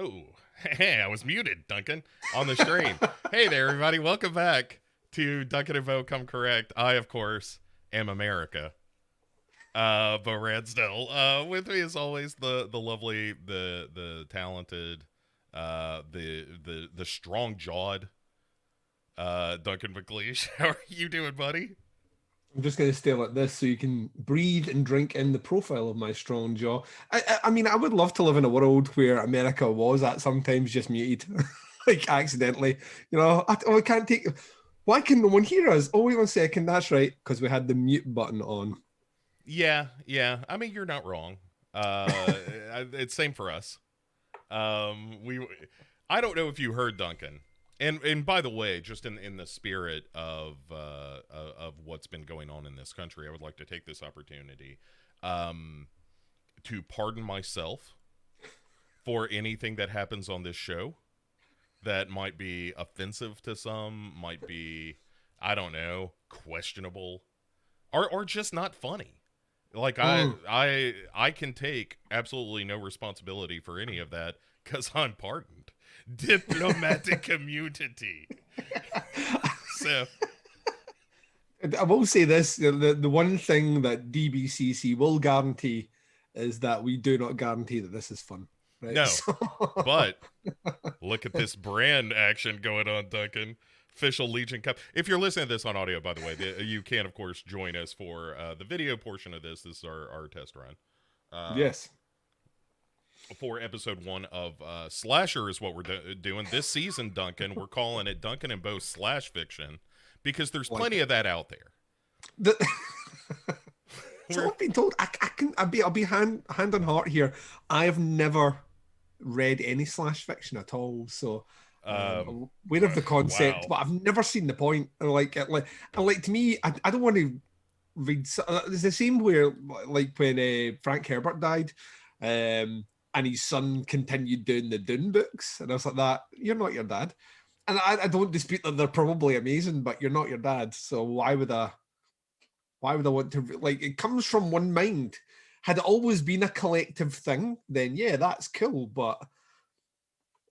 Oh, hey, I was muted, Duncan, on the stream. Hey there, everybody. Welcome back to Duncan and Vo Come Correct. I, of course, am America. But Radsdell. With me, as always, the lovely, the talented, the strong jawed, Duncan McLeish. How are you doing, buddy? I'm just going to stay like this so you can breathe and drink in the profile of my strong jaw. I mean, I would love to live in a world where America was at sometimes just muted, like accidentally. I can't take. Why can no one hear us? Oh, wait 1 second. That's right, because we had the mute button on. Yeah. I mean, you're not wrong. It's same for us. We I don't know if you heard Duncan. And by the way, just in the spirit of what's been going on in this country, I would like to take this opportunity to pardon myself for anything that happens on this show that might be offensive to some, might be, I don't know, questionable, or just not funny. Like Mm. I can take absolutely no responsibility for any of that because I'm pardoned. Diplomatic immunity. So I will say this: the one thing that DBCC will guarantee is that we do not guarantee that this is fun, right? no, but look at this brand action going on, Duncan. Official Legion Cup. If you're listening to this on audio, by the way, you can of course join us for the video portion of this. This is our test run. Uh, Yes. for episode 1 of Slasher is what we're doing this season, Duncan. We're calling it Duncan and Bo Slash Fiction because there's Like plenty it. of that out there. The, so We're, I've been told I'll be hand on heart here. I have never read any slash fiction at all. So um, I'm aware of the concept, wow. but I've never seen the point. And like to me, I don't want to read. It's the same where like when Frank Herbert died, and his son continued doing the Dune books, and I was like, that you're not your dad. And I don't dispute that they're probably amazing, but you're not your dad. So why would I want to like it comes from one mind? Had it always been a collective thing, then yeah, that's cool. But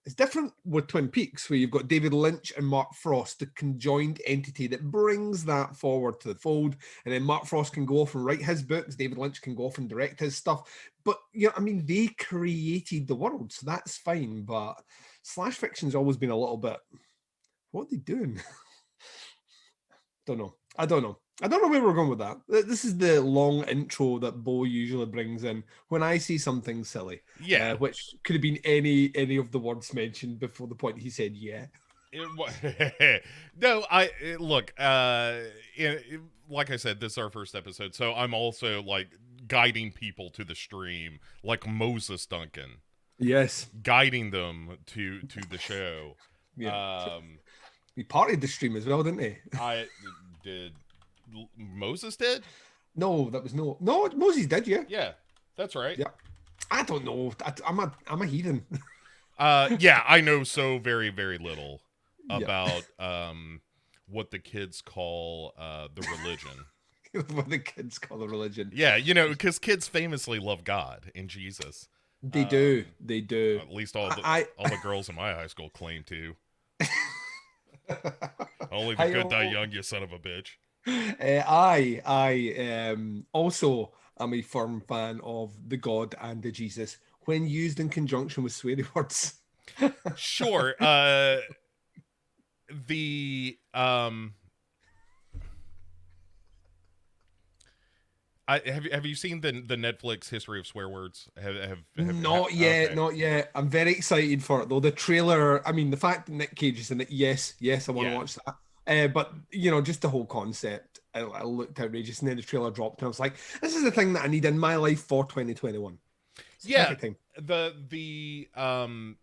it's different with Twin Peaks, where you've got David Lynch and Mark Frost, the conjoined entity that brings that forward to the fold. And then Mark Frost can go off and write his books, David Lynch can go off and direct his stuff. But I mean, they created the world, so that's fine. But slash fiction's always been a little bit, what are they doing? Don't know. I don't know. I don't know where we're going with that. This is the long intro that Bo usually brings in when I see something silly, Yeah. which could have been any of the words mentioned before the point he said yeah. No, look. Like I said, this is our first episode, so I'm also like guiding people to the stream, like Moses Duncan, Yes. guiding them to the show. Yeah. Um, He partied the stream as well, didn't he? I did. Moses did. No, that was no. Moses did, yeah. Yeah, that's right. Yeah. I don't know. I'm a heathen. Yeah, I know so very very little Yeah. about what the kids call the religion. What the kids call a religion. Yeah, because kids famously love God and Jesus. They do. Um, They do. at least all the I, all the girls in my high school claim to. Only the I good die young, you son of a bitch. I also am a firm fan of the God and the Jesus when used in conjunction with sweary words. Sure. The have you seen the Netflix history of swear words? Not yet, Okay. not yet. I'm very excited for it though. The trailer, I mean, the fact that Nick Cage is in it, yes, I want to Yeah. watch that. But just the whole concept, I looked outrageous, and then the trailer dropped, and I was like, "This is the thing that I need in my life for 2021." It's the Yeah. perfect time.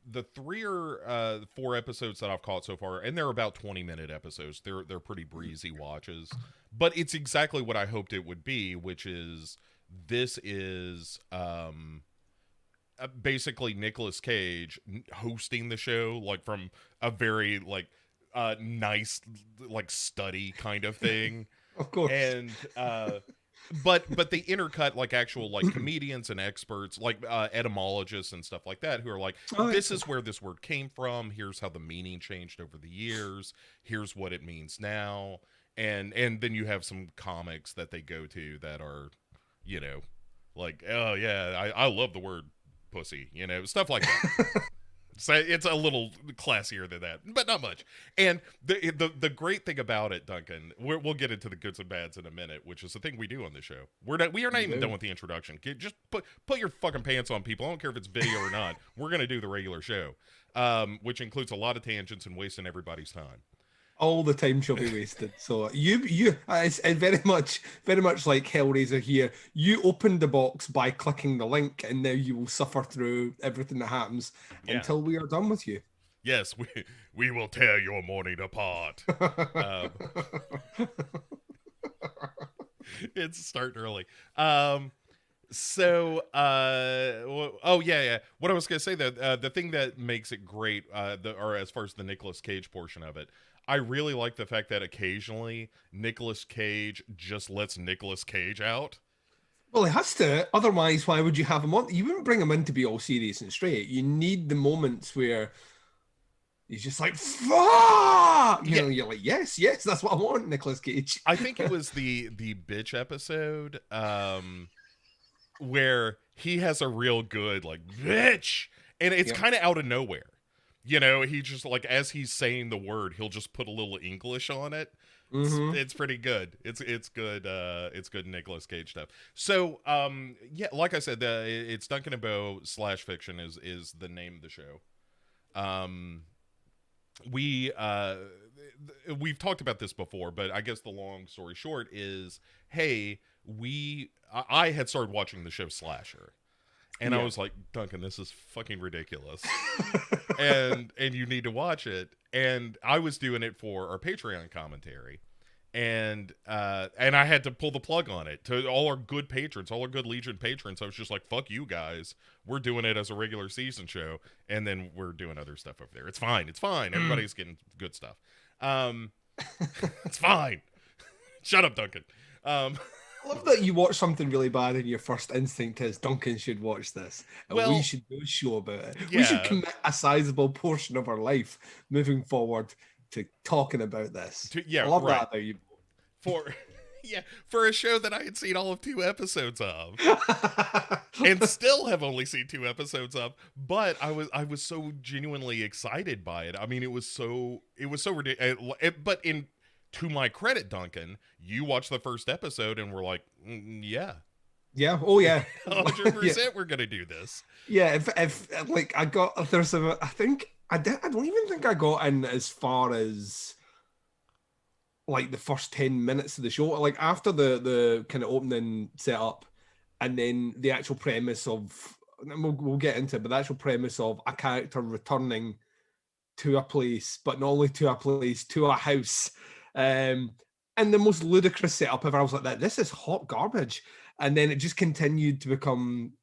The 3 or 4 episodes that I've caught so far, and they're about 20-minute episodes. They're pretty breezy watches, but it's exactly what I hoped it would be, which is this is basically Nicolas Cage hosting the show, like from a very like nice like study kind of thing, Of course. and but they intercut like actual like comedians and experts, like etymologists and stuff like that, who are like, Oh, this excellent. is where this word came from. Here's how the meaning changed over the years. Here's what it means now. And then you have some comics that they go to that are, you know, like, oh yeah, I love the word pussy, you know, stuff like that. So it's a little classier than that, but not much. And the great thing about it, Duncan, we'll get into the goods and bads in a minute, which is the thing we do on the show. We are not even done with the introduction. Just put your fucking pants on, people. I don't care if it's video or not. We're gonna do the regular show, which includes a lot of tangents and wasting everybody's time. All the time shall be wasted. So it's very much like Hellraiser here. You opened the box by clicking the link, and now you will suffer through everything that happens until we are done with you. Yes, we will tear your morning apart. It's starting early. So, oh yeah. What I was gonna say, the thing that makes it great, or as far as the Nicolas Cage portion of it, I really like the fact that occasionally Nicolas Cage just lets Nicolas Cage out. Well, he has to. Otherwise, why would you have him on? You wouldn't bring him in to be all serious and straight. You need the moments where he's just like, fuck! You know, you're like, yes, that's what I want, Nicolas Cage. I think it was the bitch episode, where he has a real good, like, bitch! And it's kind of out of nowhere. You know, he just, like, as he's saying the word, he'll just put a little English on it. It's pretty good. It's good. It's good Nicolas Cage stuff. So, yeah, like I said, it's Duncan and Bo / fiction is the name of the show. We've talked about this before, but I guess the long story short is, hey, I had started watching the show Slasher. And I was like, Duncan, this is fucking ridiculous. and you need to watch it. And I was doing it for our Patreon commentary. And I had to pull the plug on it to all our good patrons, all our good Legion patrons. I was just like, fuck you guys. We're doing it as a regular season show. And then we're doing other stuff over there. It's fine. It's fine. Everybody's getting good stuff. It's fine. Shut up, Duncan. I love that you watch something really bad and your first instinct is Duncan should watch this. And we should do a show about it. Yeah. We should commit a sizable portion of our life moving forward to talking about this. I love that about you. For a show that I had seen all of 2 episodes of. And still have only seen 2 episodes of, but I was so genuinely excited by it. I mean, it was so ridiculous. But to my credit, Duncan, you watched the first episode and were like, yeah. Yeah. Oh, yeah. 100% we're going to do this. Yeah. If like I got, I think, I don't even think I got in as far as like the first 10 minutes of the show. Like after the kind of opening setup and then the actual premise of, we'll get into it, but the actual premise of a character returning to a place, but not only to a place, to a house. And the most ludicrous setup ever. I was like, this is hot garbage. And then it just continued to become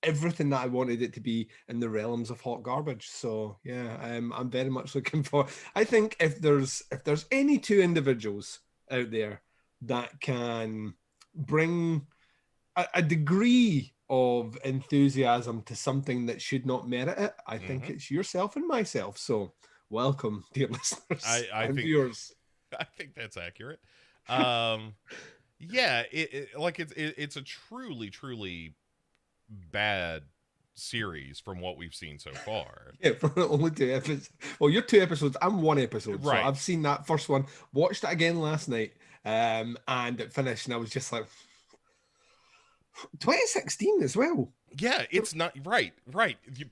everything that I wanted it to be in the realms of hot garbage. So yeah, I'm very much looking for. I think if there's any 2 individuals out there that can bring a degree of enthusiasm to something that should not merit it, I think it's yourself and myself. So welcome, dear listeners and viewers. I think that's accurate. Yeah, it's a truly bad series from what we've seen so far. Yeah, for only 2 episodes. Well, you're 2 episodes. I'm 1 episode. Right. So I've seen that first one, watched it again last night, and it finished, and I was just like, 2016 as well. Yeah, it's not right.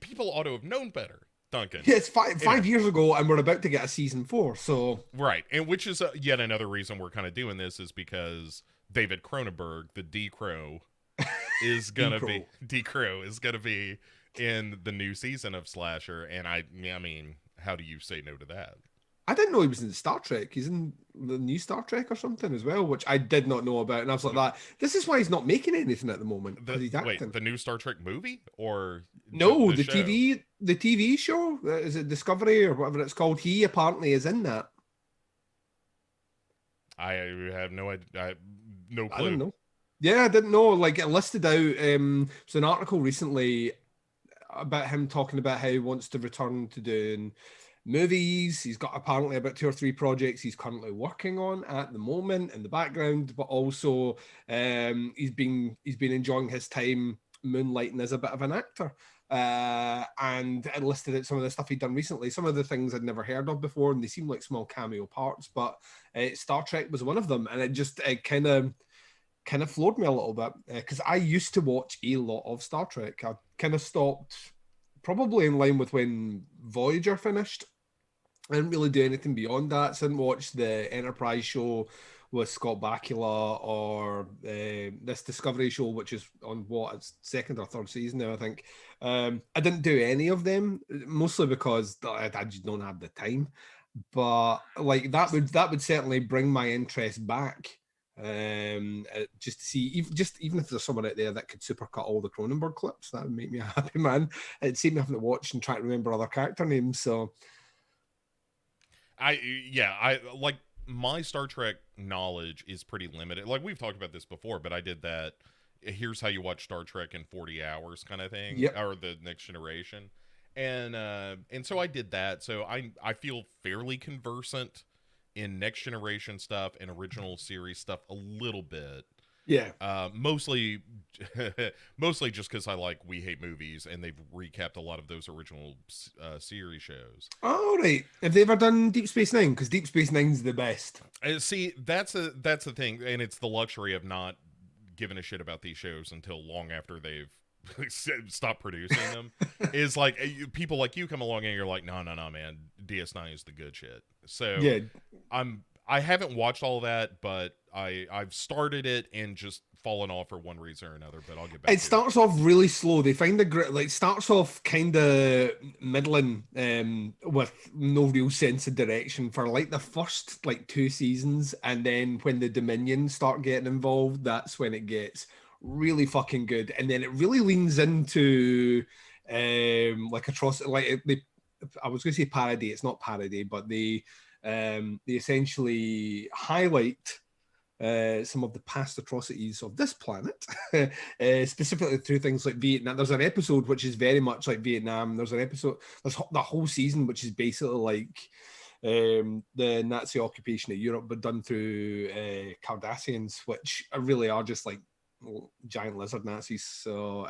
People ought to have known better. Duncan. Yeah, it's five years ago, and we're about to get a season 4. So right, and which is yet another reason we're kind of doing this is because David Cronenberg, the D Crow, is gonna be in the new season of Slasher, and I mean, how do you say no to that? I didn't know he was in Star Trek. He's in the new Star Trek or something as well, which I did not know about. And I was like, that. This is why he's not making anything at the moment. Wait, the new Star Trek movie or no, the TV show? Is it Discovery or whatever it's called? He apparently is in that. I have no idea. No clue. I don't know. Yeah, I didn't know. Like it listed out. There's an article recently about him talking about how he wants to return to doing movies. He's got apparently about 2 or 3 projects he's currently working on at the moment in the background, but also he's been enjoying his time moonlighting as a bit of an actor. And it listed out some of the stuff he'd done recently, some of the things I'd never heard of before, and they seem like small cameo parts. But Star Trek was one of them, and it kind of floored me a little bit because I used to watch a lot of Star Trek. I kind of stopped probably in line with when Voyager finished. I didn't really do anything beyond that. So I didn't watch the Enterprise show with Scott Bakula or this Discovery show, which is on its second or third season now, I think. I didn't do any of them, mostly because I just don't have the time. But like that would certainly bring my interest back. Just to see, even if there's someone out there that could supercut all the Cronenberg clips, that would make me a happy man. It'd save me having to watch and try to remember other character names. So I like my Star Trek knowledge is pretty limited. Like we've talked about this before, but I did that. Here's how you watch Star Trek in 40 hours kind of thing, yep. or the Next Generation, and so I did that. So I feel fairly conversant in Next Generation stuff and original series stuff a little bit. Yeah. Mostly mostly just because I like We Hate Movies, and they've recapped a lot of those original series shows. All right. Have they ever done Deep Space Nine? Because Deep Space Nine's the best. See, that's the thing, and it's the luxury of not giving a shit about these shows until long after they've stopped producing them. Is like people like you come along and you're like, no, man, DS9 is the good shit. So yeah. I haven't watched all of that, but I've started it and just fallen off for one reason or another. But I'll get back. It starts off really slow. They find starts off kind of middling, with no real sense of direction for like the first like 2 seasons, and then when the Dominion start getting involved, that's when it gets really fucking good, and then it really leans into like atrocity. I was going to say parody. It's not parody, but they essentially highlight some of the past atrocities of this planet, specifically through things like Vietnam. There's an episode which is very much like Vietnam. There's the whole season which is basically like the Nazi occupation of Europe, but done through Cardassians, which really are just like giant lizard Nazis. So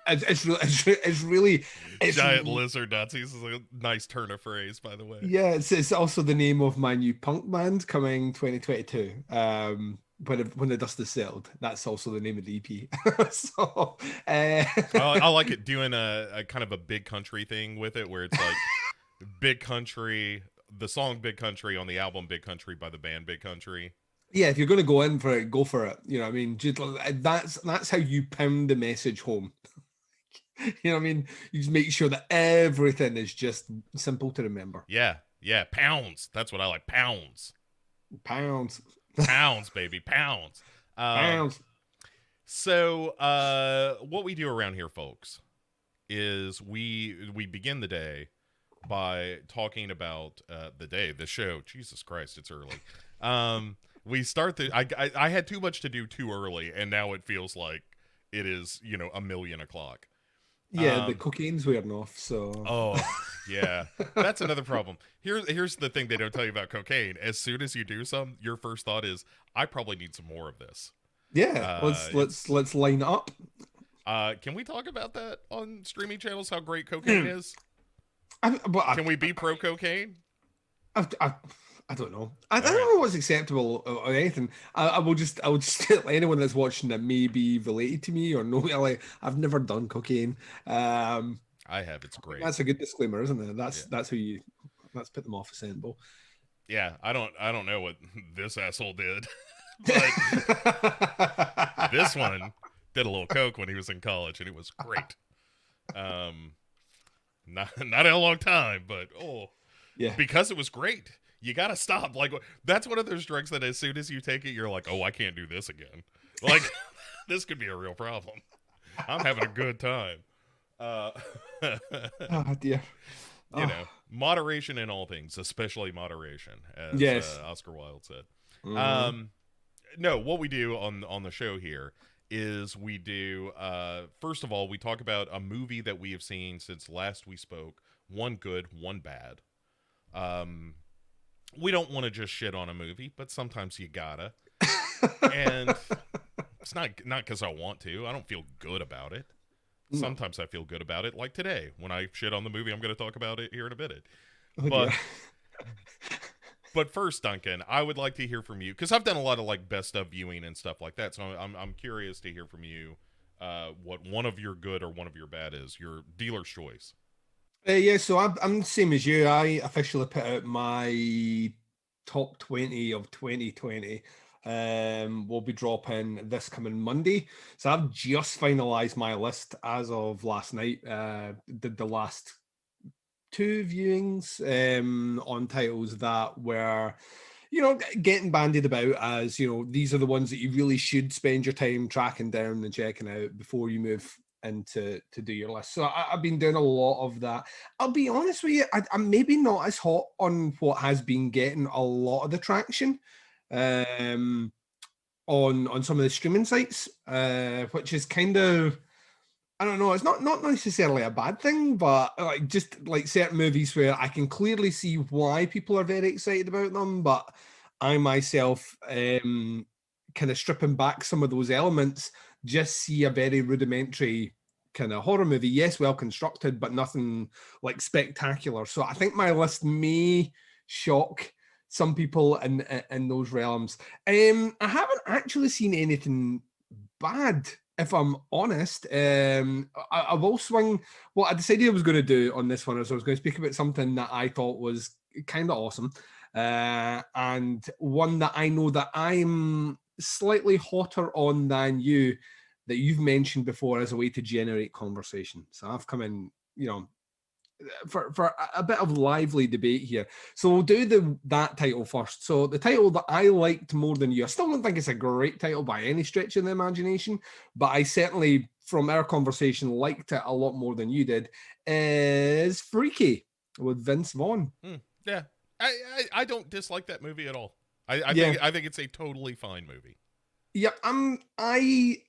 it's really giant lizard Nazis is a nice turn of phrase, by the way. Yeah, it's also the name of my new punk band coming 2022. When the dust is settled, that's also the name of the EP. So I like it, doing a kind of a Big Country thing with it, where it's like Big Country, the song Big Country on the album Big Country by the band Big Country. Yeah, if you're going to go in for it, go for it. You know what I mean? That's how you pound the message home. You know what I mean? You just make sure that everything is just simple to remember. Yeah, pounds. That's what I like. Pounds, baby, pounds. Pounds. So, what we do around here, folks, is we begin the day by talking about the show. Jesus Christ, it's early. We start I had too much to do too early, and now it feels like it is, 1,000,000 Yeah, the cocaine's wearing off, so... Oh, yeah. That's another problem. Here's the thing they don't tell you about cocaine. As soon as you do some, your first thought is, I probably need some more of this. Yeah, let's line up. Can we talk about that on streaming channels, how great cocaine is? Can we be pro-cocaine? I don't know. I don't know what's acceptable or anything. I will just tell anyone that's watching that may be related to me or know, like, I've never done cocaine. I have. It's great. That's a good disclaimer, isn't it? That's put them off a sample. Yeah, I don't know what this asshole did, but this one did a little coke when he was in college, and it was great. Not in a long time, but yeah, because it was great. You gotta stop. Like, that's one of those drugs that as soon as you take it, you're like, oh, I can't do this again. Like, this could be a real problem. I'm having a good time. Oh dear. You know, moderation in all things, especially moderation, as yes. Oscar Wilde said. Mm-hmm. No, what we do on the show here is we do first of all, we talk about a movie that we have seen since last we spoke, one good, one bad. Um we don't want to just shit on a movie, but sometimes you gotta. And it's not because I want to. I don't feel good about it. No. Sometimes I feel good about it, like today when I shit on the movie. I'm going to talk about it here in a minute. Oh dear. But but first, Duncan, I would like to hear from you because I've done a lot of like best of viewing and stuff like that. So I'm curious to hear from you what one of your good or one of your bad is. Your dealer's choice. Yeah, so I'm the same as you. I officially put out my top 20 of 2020. Will be dropping this coming Monday. So I've just finalized my list as of last night. Did the last two viewings on titles that were, getting bandied about as, these are the ones that you really should spend your time tracking down and checking out before you move into to do your list. So I've been doing a lot of that. I'll be honest with you, I'm maybe not as hot on what has been getting a lot of the traction um, on some of the streaming sites, which is kind of, I don't know. It's not necessarily a bad thing, but like just like certain movies where I can clearly see why people are very excited about them, but I myself, kind of stripping back some of those elements, just see a very rudimentary kind of horror movie. Yes, well constructed, but nothing like spectacular. So I think my list may shock some people in those realms. I haven't actually seen anything bad, if I'm honest. I will swing. What I decided I was going to do on this one is I was going to speak about something that I thought was kind of awesome, and one that I know that I'm slightly hotter on than you, that you've mentioned before as a way to generate conversation. So I've come in, for a bit of lively debate here. So we'll do that title first. So the title that I liked more than you, I still don't think it's a great title by any stretch of the imagination, but I certainly, from our conversation, liked it a lot more than you did, is Freaky with Vince Vaughn. Yeah, I don't dislike that movie at all. Yeah. I think it's a totally fine movie. Yeah, I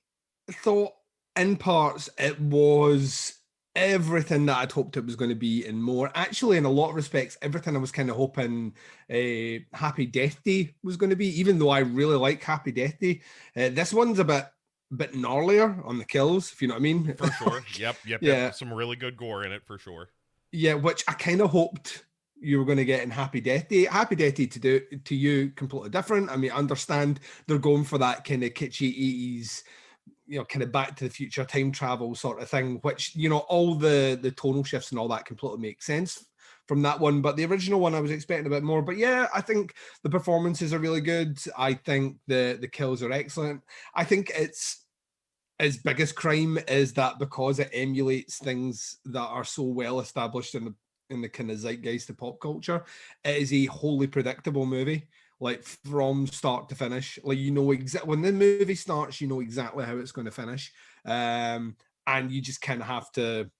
thought in parts it was everything that I'd hoped it was going to be and more. Actually, in a lot of respects, everything I was kind of hoping Happy Death Day was going to be, even though I really like Happy Death Day. This one's a bit gnarlier on the kills, if you know what I mean. For sure. Yep. Yeah. Some really good gore in it for sure. Yeah, which I kind of hoped you were going to get in Happy Death Day. Happy Death Day to you completely different. I mean, I understand they're going for that kind of kitschy 80s, kind of Back to the Future time travel sort of thing, which, all the tonal shifts and all that completely make sense from that one. But the original one, I was expecting a bit more. But yeah, I think the performances are really good. I think the kills are excellent. I think its biggest crime is that because it emulates things that are so well established in the kind of zeitgeist of pop culture, it is a wholly predictable movie. Like from start to finish, like exactly when the movie starts, you know exactly how it's going to finish, and you just kind of have to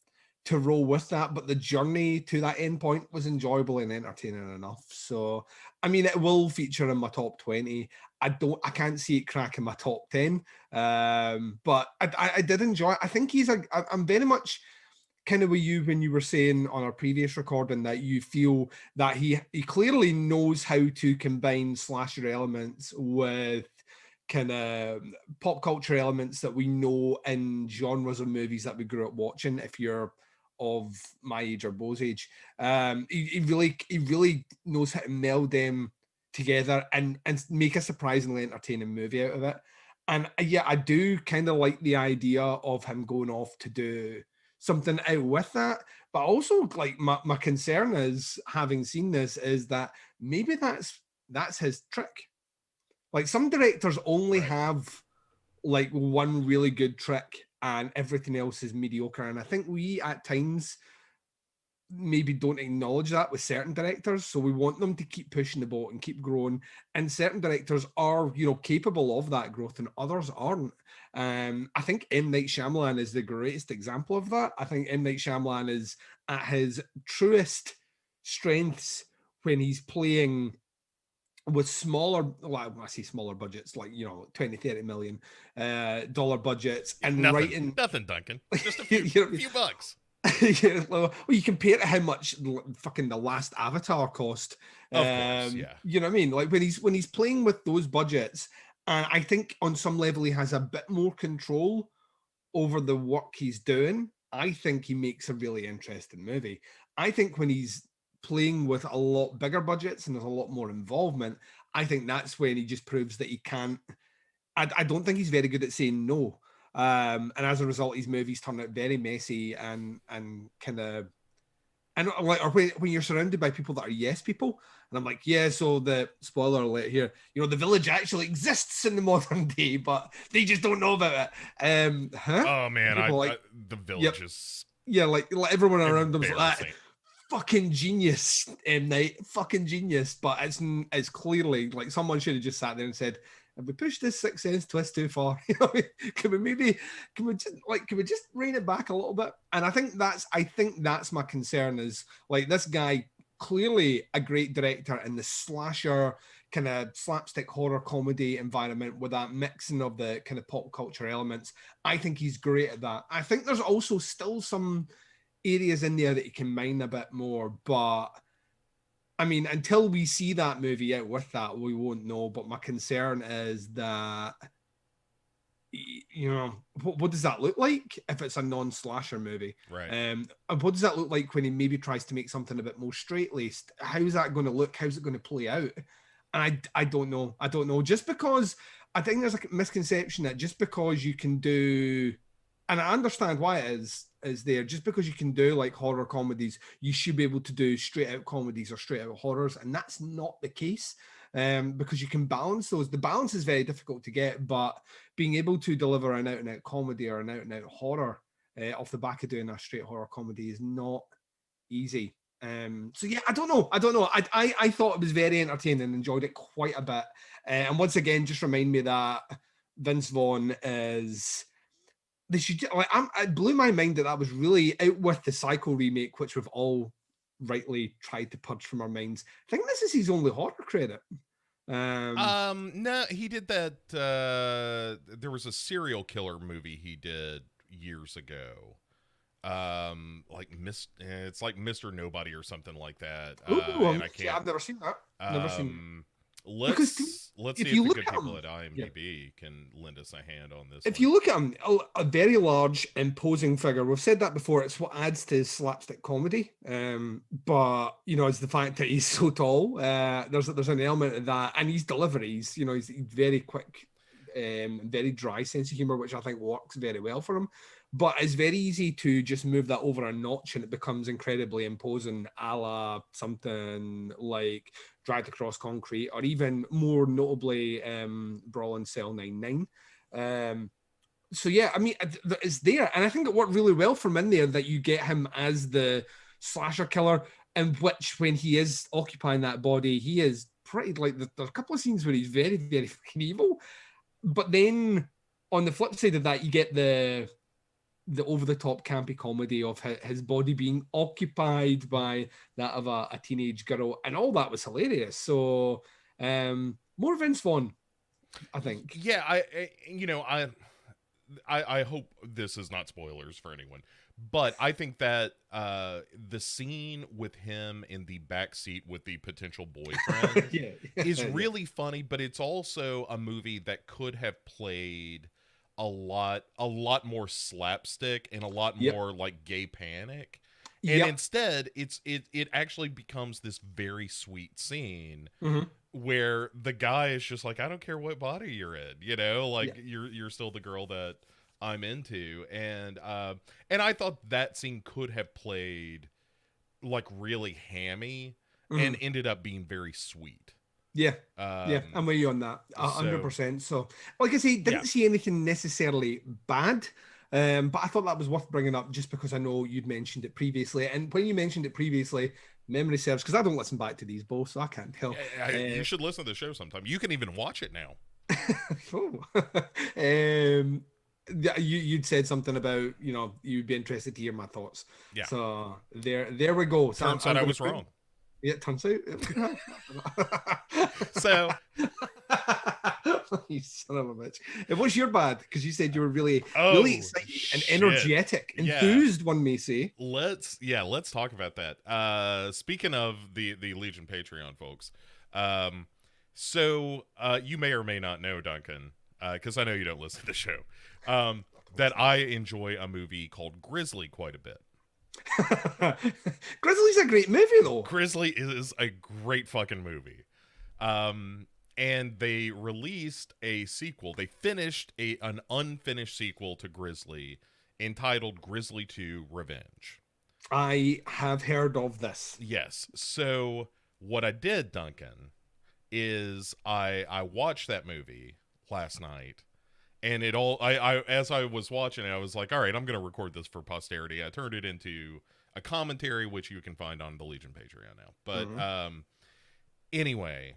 roll with that. But the journey to that end point was enjoyable and entertaining enough. So, I mean, it will feature in my top 20. I can't see it cracking my top 10. But I did enjoy it. I think I'm very much kind of with you when you were saying on our previous recording that you feel that he clearly knows how to combine slasher elements with kind of pop culture elements that we know in genres of movies that we grew up watching. If you're of my age or Bo's age, he really knows how to meld them together and make a surprisingly entertaining movie out of it. And yeah, I do kind of like the idea of him going off to do something out with that. But also, like, my concern is, having seen this, is that maybe that's his trick. Like, some directors only Right. have like one really good trick and everything else is mediocre. And I think we at times maybe don't acknowledge that with certain directors. So we want them to keep pushing the boat and keep growing. And certain directors are, capable of that growth and others aren't. I think M. Night Shyamalan is the greatest example of that. I think M. Night Shyamalan is at his truest strengths when he's playing with smaller, well, I say smaller budgets, like, 20, 30 million dollar budgets, and Nothing, writing, nothing, Duncan. Just a you few, know, few bucks. well, you compare it to how much fucking the last Avatar cost. Of course, yeah. You know what I mean? Like when he's playing with those budgets, and I think on some level he has a bit more control over the work he's doing. I think he makes a really interesting movie. I think when he's playing with a lot bigger budgets and there's a lot more involvement, I think that's when he just proves that he can't. I don't think he's very good at saying no. And as a result, his movies turn out very messy and kind of, and like, or when you're surrounded by people that are yes people, and I'm like, yeah, so the spoiler alert here, the village actually exists in the modern day, but they just don't know about it. Huh? Oh man, the Yep, village is yeah, like everyone around them's like that. embarrassing. Fucking genius, M Night, fucking genius. But it's clearly like someone should have just sat there and said, "Have we pushed this Sixth Sense twist too far? Can we just rein it back a little bit?" And I think that's my concern, is like, this guy, clearly a great director in the slasher kind of slapstick horror comedy environment with that mixing of the kind of pop culture elements. I think he's great at that. I think there's also still some areas in there that you can mine a bit more, but I mean, until we see that movie out with that, we won't know. But my concern is that, what does that look like if it's a non-slasher movie? Right. And what does that look like when he maybe tries to make something a bit more straight-laced? How's that going to look? How's it going to play out? And I don't know. I don't know. Just because I think there's a misconception that just because you can do, and I understand why it is there, just because you can do like horror comedies, you should be able to do straight out comedies or straight out horrors, and that's not the case. Because you can balance those. The balance is very difficult to get, but being able to deliver an out and out comedy or an out and out horror off the back of doing a straight horror comedy is not easy. So yeah, I don't know. I thought it was very entertaining and enjoyed it quite a bit. And once again, just remind me that Vince Vaughn is. They should, like, it blew my mind that was really out with the Psycho remake, which we've all rightly tried to purge from our minds. I think this is his only horror credit. No, he did that. There was a serial killer movie he did years ago. It's like Mr. Nobody or something like that. And I can't. I've never seen that. Never seen. Let's see if the good people at IMDb can lend us a hand on this. If you look at him, a very large, imposing figure. We've said that before. It's what adds to his slapstick comedy. But it's the fact that he's so tall. There's an element of that, and his deliveries. He's very quick, very dry sense of humor, which I think works very well for him. But it's very easy to just move that over a notch and it becomes incredibly imposing, a la something like Dragged Across Concrete, or even more notably, Brawl in Cell 99. So yeah, I mean, it's there. And I think it worked really well for him in there, that you get him as the slasher killer, in which when he is occupying that body, he is pretty, like, there's a couple of scenes where he's very, very fucking evil. But then on the flip side of that, you get the over-the-top campy comedy of his body being occupied by that of a teenage girl, and all that was hilarious. So more Vince Vaughn, I think. Yeah, I hope this is not spoilers for anyone, but I think that the scene with him in the backseat with the potential boyfriend is really funny, but it's also a movie that could have played a lot more slapstick and a lot more like gay panic, and instead it actually becomes this very sweet scene where the guy is just like, I don't care what body you're in, you're still the girl that I'm into, and I thought that scene could have played like really hammy and ended up being very sweet. Yeah, I'm with you on that, 100%. So, like I say, didn't see anything necessarily bad, but I thought that was worth bringing up just because I know you'd mentioned it previously. And when you mentioned it previously, memory serves, because I don't listen back to these both, so I can't tell. You should listen to the show sometime. You can even watch it now. You'd said something about, you'd be interested to hear my thoughts. Yeah. So there we go. Turns out I was wrong. Yeah, it turns out. So, You son of a bitch. And what's your bad? Because you said you were really, really oh excited and shit. energetic, Yeah. enthused, one may say. Let's talk about that. Speaking of the Legion Patreon folks, you may or may not know, Duncan, because I know you don't listen to the show, that I enjoy a movie called Grizzly quite a bit. Grizzly's a great movie, though. Grizzly is a great fucking movie. And they released a sequel. They finished an unfinished sequel to Grizzly entitled Grizzly 2 Revenge. I have heard of this. Yes. So what I did, Duncan, is I watched that movie last night, and it all I as I was watching it, I was like, all right, I'm gonna record this for posterity. I turned it into a commentary, which you can find on the Legion Patreon now. But anyway,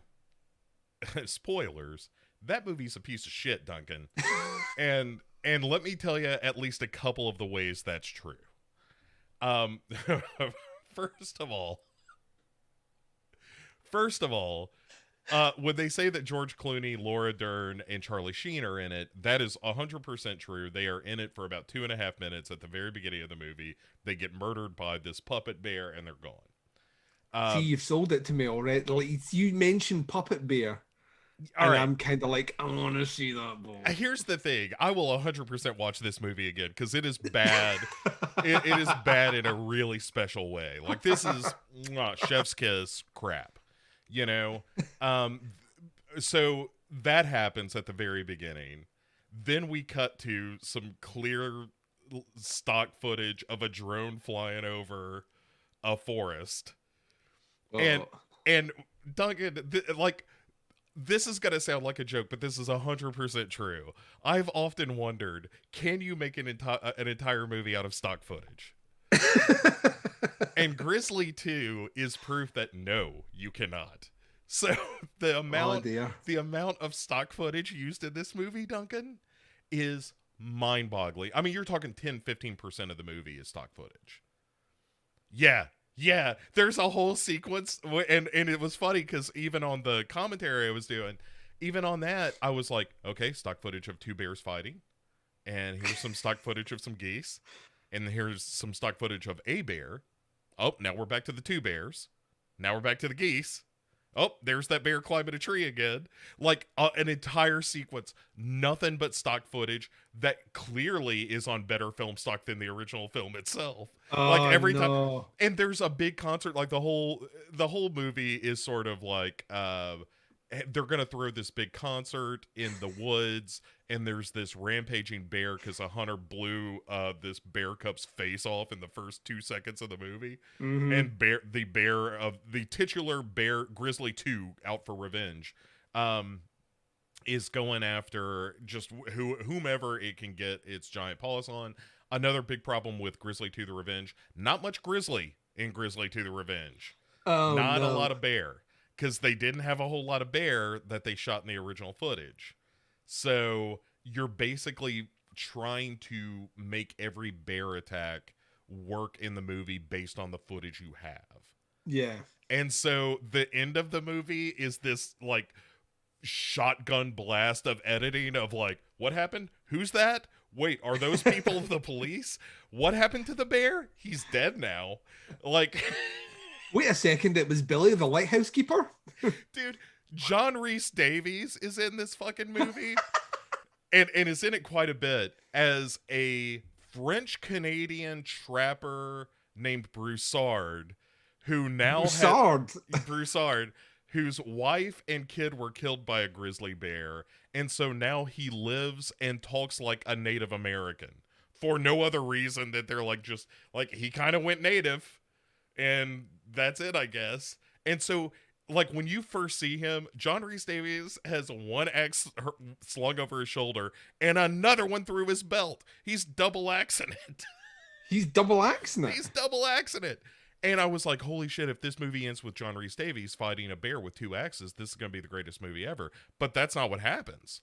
spoilers. That movie's a piece of shit, Duncan. and let me tell you at least a couple of the ways that's true. Um, first of all, when they say that George Clooney, Laura Dern, and Charlie Sheen are in it, that is 100% true. They are in it for about 2.5 minutes at the very beginning of the movie. They get murdered by this puppet bear, and they're gone. See, you've sold it to me already. Like, you mentioned Puppet Bear, and I'm kind of like, I want to see that boy. Here's the thing. I will 100% watch this movie again because it is bad. it is bad in a really special way. Like, this is chef's kiss crap. You know? So that happens at the very beginning. Then we cut to some clear stock footage of a drone flying over a forest. And Duncan, this is going to sound like a joke, but this is 100% true. I've often wondered, can you make an entire movie out of stock footage? And Grizzly 2 is proof that no, you cannot. So the amount of stock footage used in this movie, Duncan, is mind-boggling. I mean, you're talking 10-15% of the movie is stock footage. Yeah, there's a whole sequence, and it was funny because even on the commentary I was doing, even on that, I was like, okay, stock footage of two bears fighting, and here's some stock footage of some geese, and here's some stock footage of a bear. Oh, now we're back to the two bears. Now we're back to the geese. Oh, there's that bear climbing a tree again. Like an entire sequence, nothing but stock footage that clearly is on better film stock than the original film itself. Like every time, and there's a big concert. Like the whole movie is sort of like they're gonna throw this big concert in the woods, and there's this rampaging bear because a hunter blew this bear cub's face off in the first 2 seconds of the movie. And the titular bear Grizzly 2 out for revenge is going after just whomever it can get its giant paws on. Another big problem with Grizzly 2 the Revenge, not much grizzly in Grizzly 2 the Revenge. Not a lot of bear, because they didn't have a whole lot of bear that they shot in the original footage. So you're basically trying to make every bear attack work in the movie based on the footage you have. Yeah. And so the end of the movie is this like shotgun blast of editing of like, what happened? Who's that? Wait, are those people the police? What happened to the bear? He's dead now. Like, wait a second, it was Billy the lighthouse keeper? Dude, John Rhys Davies is in this fucking movie. and is in it quite a bit as a French-Canadian trapper named Broussard, who now Broussard, whose wife and kid were killed by a grizzly bear, and so now he lives and talks like a Native American for no other reason that they're like, just like, he kind of went native, and that's it, I guess. And so, like, when you first see him, John Rhys Davies has one axe slung over his shoulder and another one through his belt. He's double axing it. He's double axing it. He's double axing it. And I was like, holy shit, if this movie ends with John Rhys Davies fighting a bear with two axes, this is going to be the greatest movie ever. But that's not what happens.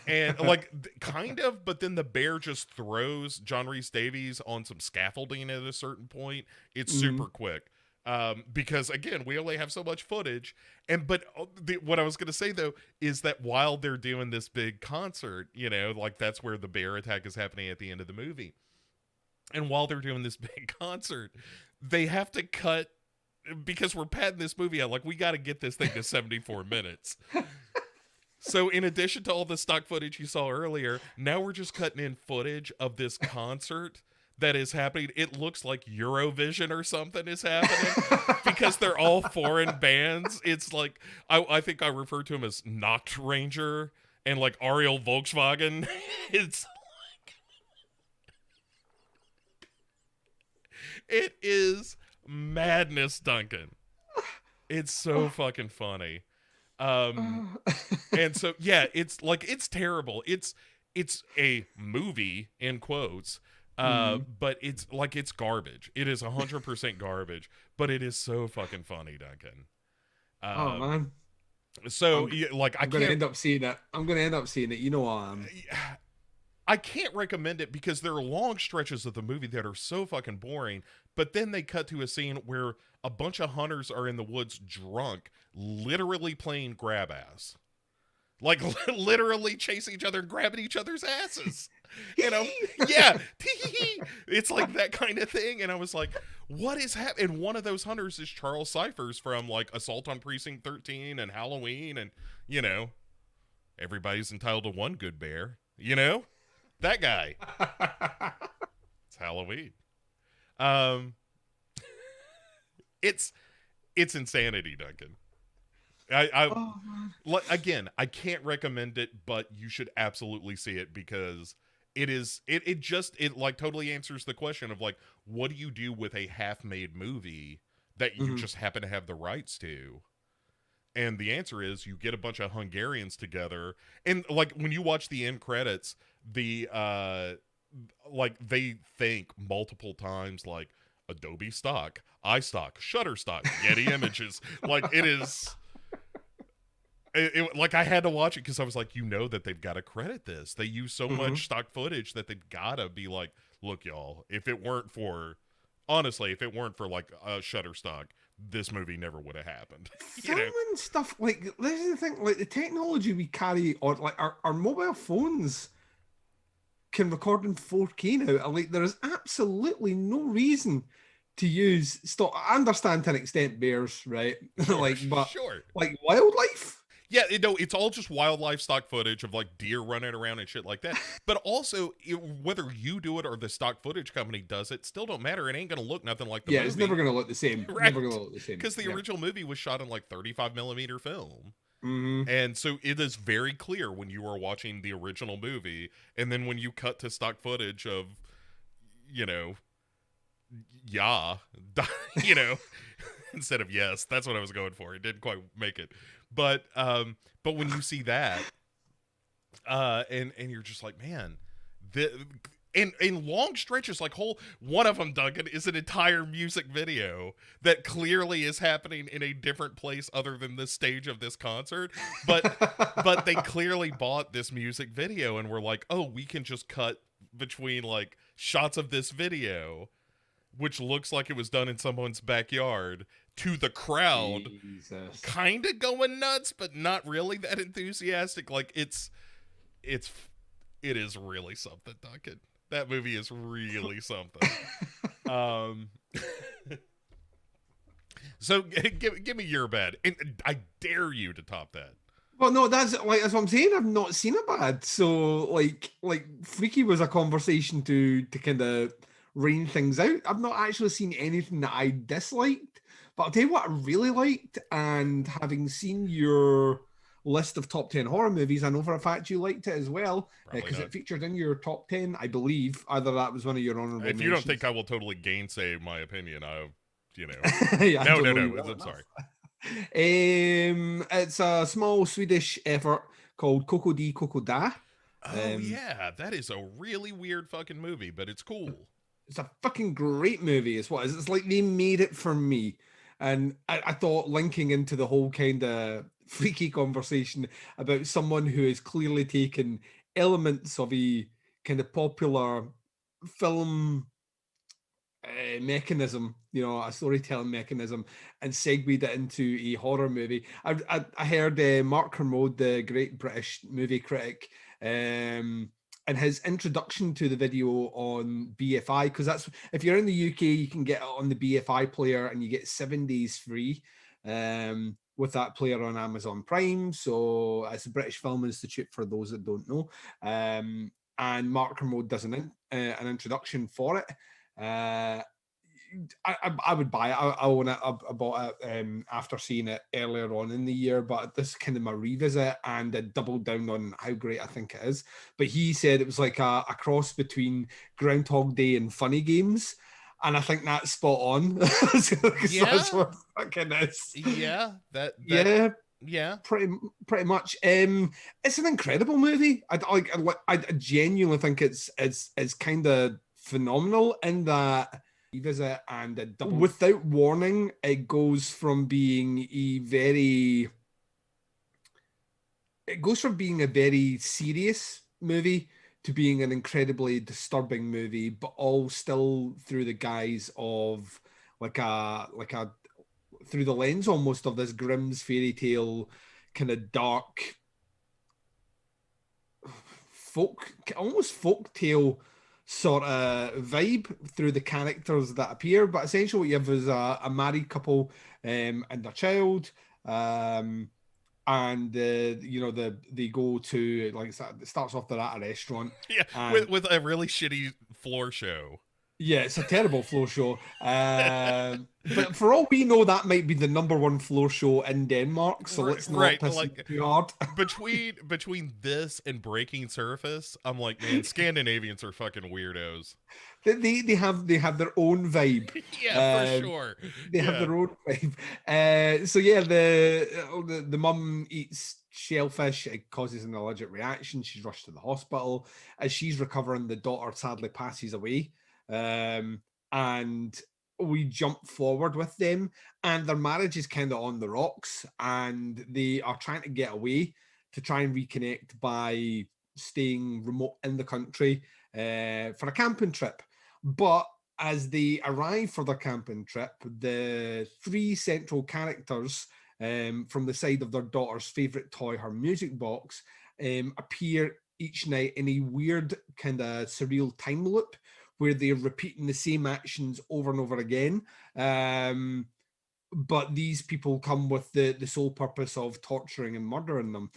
And like, kind of, but then the bear just throws John Rhys Davies on some scaffolding at a certain point. It's super quick. Because again, we only have so much footage. And but what I was going to say though is that while they're doing this big concert, like that's where the bear attack is happening at the end of the movie. And while they're doing this big concert, they have to cut because we're padding this movie out. Like we got to get this thing to 74 minutes. So in addition to all the stock footage you saw earlier, now we're just cutting in footage of this concert that is happening. It looks like Eurovision or something is happening because they're all foreign bands. It's like I think I refer to him as Nacht Ranger and like Ariel Volkswagen. It's like it is madness, Duncan. It's so fucking funny. And so yeah, it's like it's terrible. It's a movie in quotes. But it's like it's garbage. It is 100% garbage, but it is so fucking funny, Duncan. Oh man. So I'm gonna end up seeing it. I'm gonna end up seeing it. You know I can't recommend it because there are long stretches of the movie that are so fucking boring, but then they cut to a scene where a bunch of hunters are in the woods drunk, literally playing grab ass. Like literally chasing each other and grabbing each other's asses. Yeah. It's like that kind of thing. And I was like, what is happening? And one of those hunters is Charles Cyphers from like Assault on Precinct 13 and Halloween. And, everybody's entitled to one good bear. That guy. It's Halloween. It's insanity, Duncan. Again, I can't recommend it, but you should absolutely see it because it like totally answers the question of like, what do you do with a half-made movie that you just happen to have the rights to? And the answer is you get a bunch of Hungarians together, and like when you watch the end credits, the like they think multiple times like Adobe stock, iStock, Shutterstock, Getty Images. Like it is. Like I had to watch it because I was like, that they've got to credit this. They use so much stock footage that they've got to be like, look, y'all, if it weren't for like Shutterstock, this movie never would have happened. Filming stuff like this is the thing, like the technology we carry on, like our mobile phones can record in 4K now. Like there is absolutely no reason to use stock. I understand to an extent bears, right? Like wildlife. Yeah, it's all just wildlife stock footage of like deer running around and shit like that. But also, whether you do it or the stock footage company does it, still don't matter. It ain't gonna look nothing like the movie. Yeah, it's never gonna look the same. Right? Never gonna look the same. Because the original movie was shot in like 35 millimeter film. Mm-hmm. And so it is very clear when you are watching the original movie, and then when you cut to stock footage of, instead of yes, that's what I was going for. It didn't quite make it. But when you see that, and you're just like, man, in long stretches, like one of them, Duncan, is an entire music video that clearly is happening in a different place other than the stage of this concert. But they clearly bought this music video and were like, oh, we can just cut between like shots of this video, which looks like it was done in someone's backyard, to the crowd kind of going nuts, but not really that enthusiastic. Like it is really something, Duncan. That movie is really something. So give me your bad, and I dare you to top that. Well, no, that's what I'm saying. I've not seen a bad. So like Freaky was a conversation to kind of rein things out. I've not actually seen anything that I disliked. But I'll tell you what I really liked, and having seen your list of top 10 horror movies, I know for a fact you liked it as well, because it featured in your top 10, I believe. Either that was one of your honorable mentions. If you don't think I will totally gainsay my opinion, Yeah, no, I'm sorry. It's a small Swedish effort called Coco di Coco Da. Yeah, that is a really weird fucking movie, but it's cool. It's a fucking great movie is what it is. It's like they made it for me. And I thought linking into the whole kind of freaky conversation about someone who has clearly taken elements of a kind of popular film mechanism, a storytelling mechanism, and segued it into a horror movie. I heard Mark Kermode, the great British movie critic, and his introduction to the video on BFI, because that's, if you're in the UK, you can get it on the BFI player, and you get 7 days free with that player on Amazon Prime. So it's the British Film Institute, for those that don't know. And Mark Kermode does an introduction for it. I would buy it. I own it. I bought it after seeing it earlier on in the year, but this is kind of my revisit, and I doubled down on how great I think it is. But he said it was like a cross between Groundhog Day and Funny Games, and I think that's spot on. That's Yeah, what fucking is. yeah, that Yeah, yeah. pretty much. It's an incredible movie. I genuinely think it's kind of phenomenal in that revisit and a double. Without warning, it goes from being a very serious movie to being an incredibly disturbing movie, but all still through the guise of like a through the lens almost of this Grimm's fairy tale kind of dark almost folk tale sort of vibe through the characters that appear. But essentially, what you have is a married couple and their child, and they go to, like, it starts off, they're at a restaurant, Yeah, and with a really shitty floor show. yeah, it's a terrible floor show. But for all we know, that might be the number one floor show in Denmark. So let's not Right, piss like too hard. between this and Breaking Surface, I'm like, man, Scandinavians are fucking weirdos. They have their own vibe. Yeah, for sure. They have Yeah. their own vibe. So yeah, the mum eats shellfish. It causes an allergic reaction. She's rushed to the hospital. As she's recovering, the daughter sadly passes away. And we jump forward with them, and their marriage is kind of on the rocks, and they are trying to get away to try and reconnect by staying remote in the country for a camping trip. But as they arrive for their camping trip, the three central characters from the side of their daughter's favorite toy, her music box, appear each night in a weird kind of surreal time loop where they're repeating the same actions over and over again. But these people come with the sole purpose of torturing and murdering them.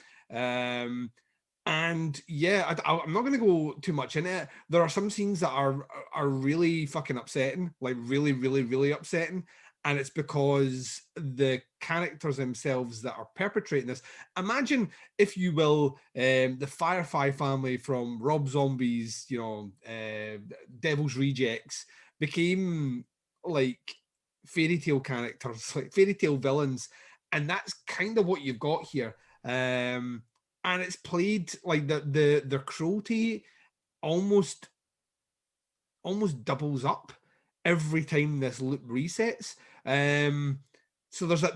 And yeah, I'm not going to go too much in it. There are some scenes that are really fucking upsetting, like really, really, really upsetting. And it's because the characters themselves that are perpetrating this. Imagine, if you will, the Firefly family from Rob Zombie's, Devil's Rejects became like fairy tale characters, like fairy tale villains, and that's kind of what you've got here. And it's played like the cruelty almost doubles up every time this loop resets. So there's like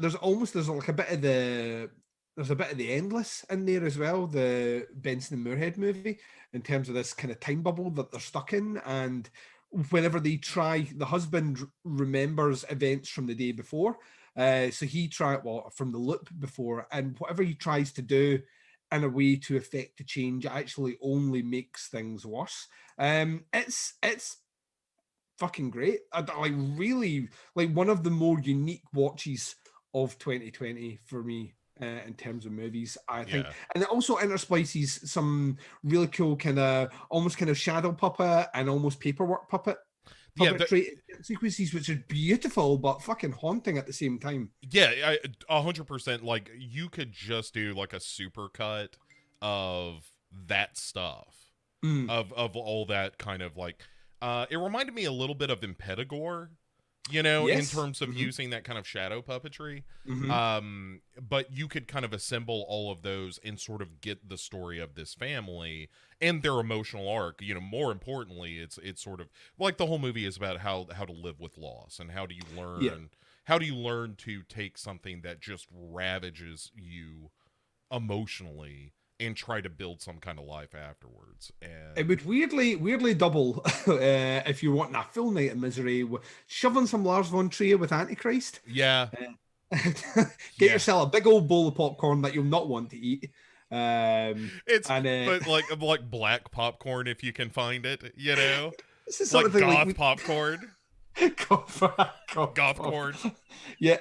a bit of the Endless in there as well, the Benson and Moorhead movie, in terms of this kind of time bubble that they're stuck in. And whenever they try, the husband remembers events from the day before, so from the loop before, and whatever he tries to do in a way to affect the change actually only makes things worse. It's fucking great. Like, really, like, one of the more unique watches of 2020 for me, in terms of movies, I think. Yeah. And it also intersplices some really cool kind of shadow puppet and almost paperwork Yeah, puppetry sequences, which is beautiful but fucking haunting at the same time. yeah, 100%. Like, you could just do like a super cut of that stuff, Mm. of all that kind of like. It reminded me a little bit of Impedagore, in Yes. terms of Mhm. using that kind of shadow puppetry. Mhm. But you could kind of assemble all of those and sort of get the story of this family and their emotional arc. More importantly, it's sort of like the whole movie is about how to live with loss, and how do you Yeah. learn to take something that just ravages you emotionally and try to build some kind of life afterwards. And it would weirdly double if you're wanting a full night of misery, shoving some Lars von Trier with Antichrist. yeah, Get yeah, yourself a big old bowl of popcorn that you'll not want to eat. it's And but like black popcorn if you can find it, you know, it's the sort like of thing goth like popcorn, goth corn. Yeah,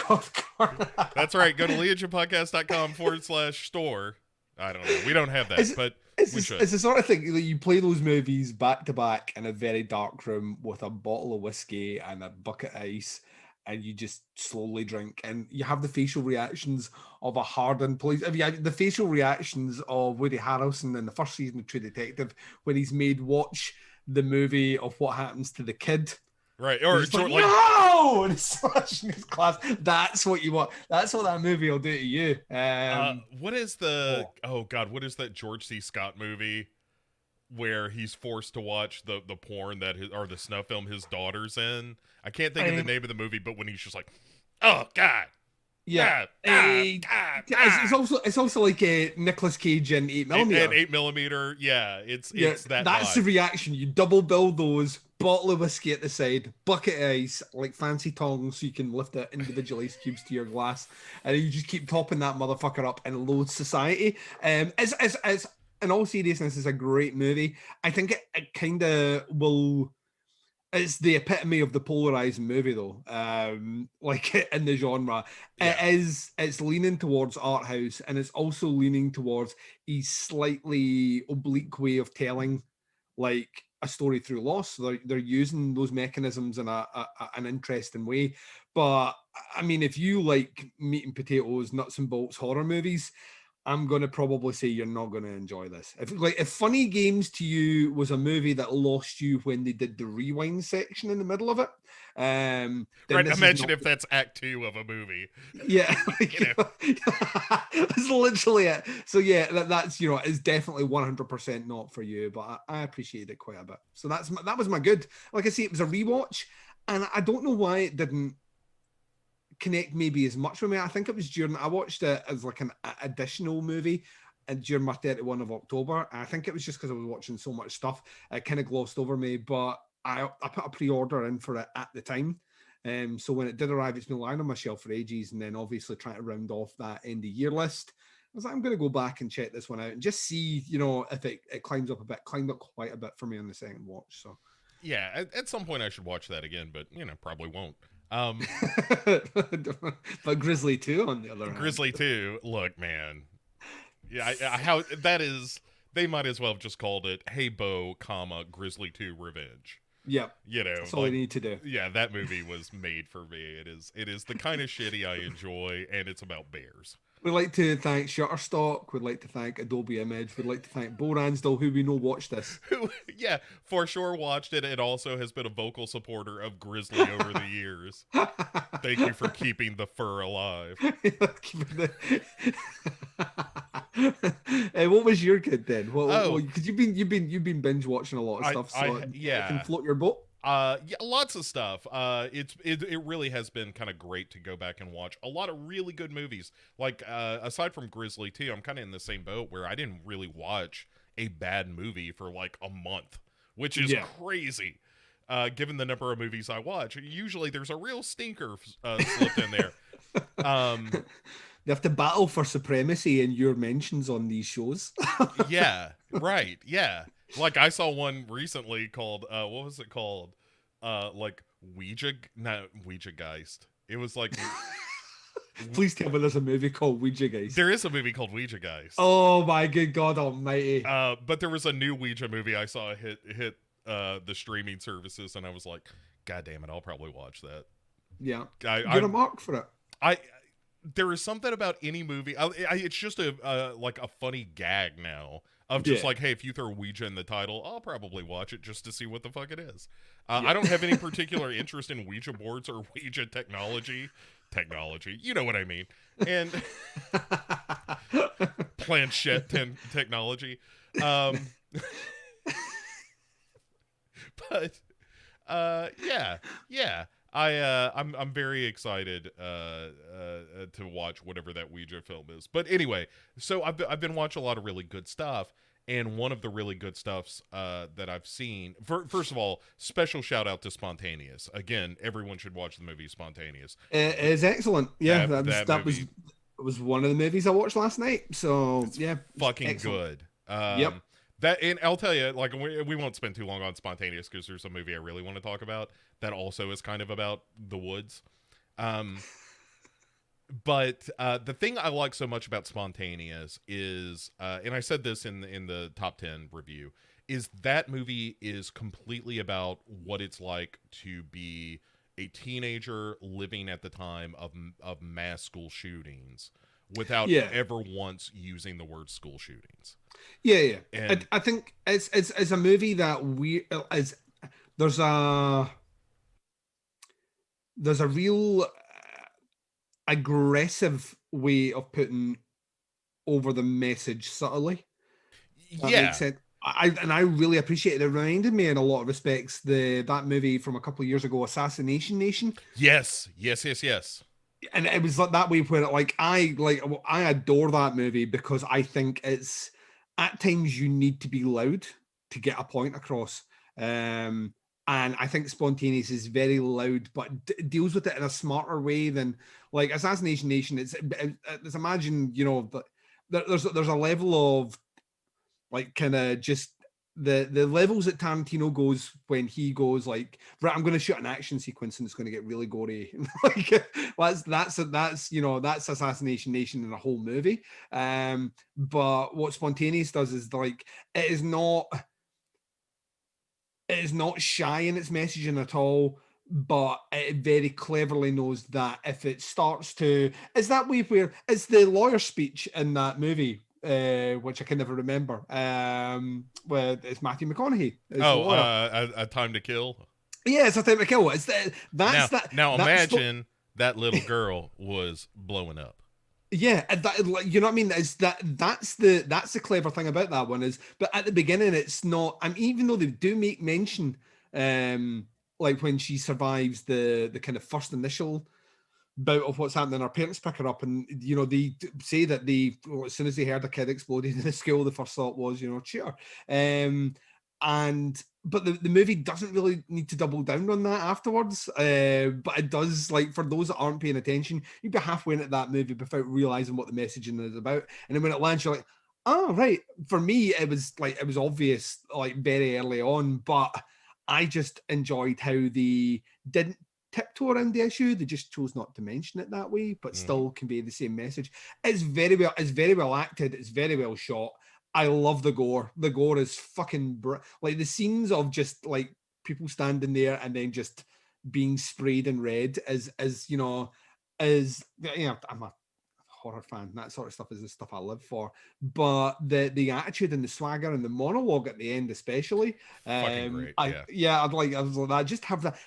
goth corn. That's right. Go to legionpodcast.com/store. I don't know. We don't have that, but we should. It's the sort of thing that you play those movies back to back in a very dark room with a bottle of whiskey and a bucket of ice, and you just slowly drink, and you have the facial reactions of a hardened police. If you have the facial reactions of Woody Harrelson in the first season of True Detective, when he's made watch the movie of what happens to the kid. Right, or like, no, and slashing his glass. That's what you want. That's what that movie will do to you. What is the? Oh God, what is that George C. Scott movie where he's forced to watch the porn or the snuff film his daughter's in? I can't think of the name of the movie, but when he's just like, oh God. Yeah, God. It's also like Nicolas Cage and 8mm. And 8mm, yeah, it's that. That's vibe. The reaction. You double bill those, bottle of whiskey at the side, bucket of ice, like fancy tongs, so you can lift the individual ice cubes to your glass, and you just keep topping that motherfucker up and load society. As in all seriousness, it's a great movie. I think it kind of will. It's the epitome of the polarizing movie, though. Like in the genre, Yeah. It's leaning towards art house, and it's also leaning towards a slightly oblique way of telling, like a story through loss. So they're using those mechanisms in an interesting way. But I mean, if you like meat and potatoes, nuts and bolts horror movies, I'm going to probably say you're not going to enjoy this. If Funny Games to you was a movie that lost you when they did the rewind section in the middle of it, right? Imagine if that's Act 2 of a movie. Yeah, that's literally it. So yeah, that's it's definitely 100% not for you. But I appreciated it quite a bit. So that was my good. Like I say, it was a rewatch, and I don't know why it didn't connect maybe as much with me. I think it was during I watched it as like an additional movie and during my 31 of October. And I think it was just because I was watching so much stuff, it kind of glossed over me. But I put a pre-order in for it at the time. So when it did arrive, it's been lying on my shelf for ages, and then obviously trying to round off that end of year list. I was like, I'm going to go back and check this one out and just see, if it climbed up quite a bit for me on the second watch. So yeah, at some point I should watch that again, but probably won't. But Grizzly 2 on the other hand. Grizzly 2, look, man. Yeah, how that is, they might as well have just called it Hey Bo, Grizzly 2 Revenge. Yeah. That's all I need to do. Yeah, that movie was made for me. It is the kind of shitty I enjoy, and it's about bears. We'd like to thank Shutterstock. We'd like to thank Adobe Image. We'd like to thank Bo Ransdell, who we know watched this. Who, yeah, for sure watched it. It also has been a vocal supporter of Grizzly over the years. Thank you for keeping the fur alive. What was your kid then? Because you've been binge watching a lot of stuff, so I can float your boat. Yeah, lots of stuff. It really has been kind of great to go back and watch a lot of really good movies. Like aside from Grizzly 2, I'm kind of in the same boat where I didn't really watch a bad movie for like a month, which is crazy. Given the number of movies I watch, usually there's a real stinker slipped in there. They have to battle for supremacy in your mentions on these shows. Yeah, right. Yeah. Like I saw one recently called what was it called? Like Ouija Geist. It was like Please tell me there's a movie called Ouija Geist. There is a movie called Ouija Geist. Oh my good God almighty. But there was a new Ouija movie I saw hit the streaming services, and I was like, God damn it, I'll probably watch that. Yeah. Get a mark for it. There is something about any movie. It's just a funny gag now of just like, hey, if you throw Ouija in the title, I'll probably watch it just to see what the fuck it is. I don't have any particular interest in Ouija boards or Ouija technology. You know what I mean. And planchette technology. But yeah. I'm very excited to watch whatever that Ouija film is. But anyway, so I've been watching a lot of really good stuff, and one of the really good stuffs that I've seen. First of all, special shout out to Spontaneous. Again, everyone should watch the movie Spontaneous. It is excellent. Yeah, that was movie, it was one of the movies I watched last night. So yeah, fucking good. Yep. That, and I'll tell you, like, we won't spend too long on Spontaneous because there's a movie I really want to talk about that also is kind of about the woods. But the thing I like so much about Spontaneous is, and I said this in the top 10 review, is that movie is completely about what it's like to be a teenager living at the time of mass school shootings without ever once using the word school shootings. Yeah. And I think it's a movie that there's a real aggressive way of putting over the message subtly. That makes sense. I really appreciate it. It reminded me in a lot of respects that movie from a couple of years ago, Assassination Nation. Yes. And it was like that way where I adore that movie because I think it's at times you need to be loud to get a point across. And I think Spontaneous is very loud, but deals with it in a smarter way than like Assassination Nation. It's imagine, there's a level of like kind of just the levels that Tarantino goes when he goes like, right, I'm going to shoot an action sequence and it's going to get really gory. Like that's Assassination Nation in a whole movie. But what Spontaneous does is like it is not shy in its messaging at all, but it very cleverly knows that if it starts to, is that way where it's the lawyer speech in that movie, which I can never remember, where it's Matthew McConaughey. A Time to Kill. Yeah, it's A Time to Kill. Now imagine that little girl was blowing up. Yeah, you know what I mean? That's the clever thing about that one is, but at the beginning it's not. And even though they do make mention, like when she survives the kind of first initial bout of what's happening, her parents pick her up, and they say that as soon as they heard a kid exploding in the school, the first thought was cheer. But the movie doesn't really need to double down on that afterwards. But it does, like, for those that aren't paying attention, you'd be halfway into that movie without realizing what the messaging is about. And then when it lands, you're like, oh, right. For me, it was obvious, like, very early on, but I just enjoyed how they didn't tiptoe around the issue. They just chose not to mention it that way, but still convey the same message. It's very well acted. It's very well shot. I love the gore. The gore is fucking like the scenes of just like people standing there and then just being sprayed in red I'm a horror fan. That sort of stuff is the stuff I live for. But the attitude and the swagger and the monologue at the end, especially, fucking great. I was like that. Just have that.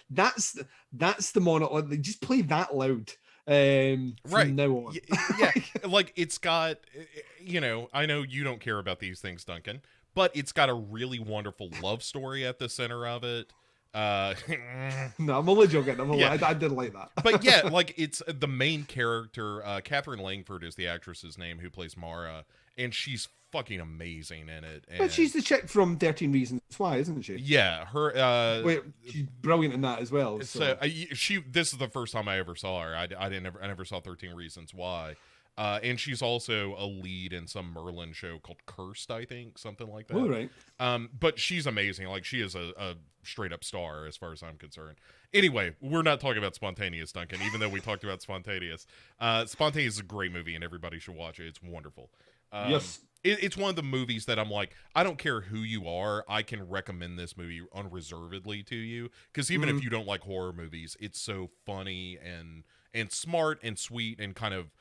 That's the monologue. Just play that loud. Right now on. Yeah. Like it's got, I know you don't care about these things, Duncan, but it's got a really wonderful love story at the center of it. No, I'm only joking. I did like that. But yeah, like it's the main character, Catherine Langford is the actress's name who plays Mara, and she's fucking amazing in it. And but she's the chick from 13 Reasons Why, isn't she? Yeah, her. She's brilliant in that as well. So this is the first time I ever saw her. I never saw 13 Reasons Why. And she's also a lead in some Merlin show called Cursed, I think, something like that. Oh, right. But she's amazing. Like she is a straight up star as far as I'm concerned. Anyway, we're not talking about Spontaneous, Duncan, even though we talked about Spontaneous. Spontaneous is a great movie and everybody should watch it. It's wonderful. Yes. It's one of the movies that I'm like, I don't care who you are, I can recommend this movie unreservedly to you. Because even if you don't like horror movies, it's so funny and smart and sweet and kind of,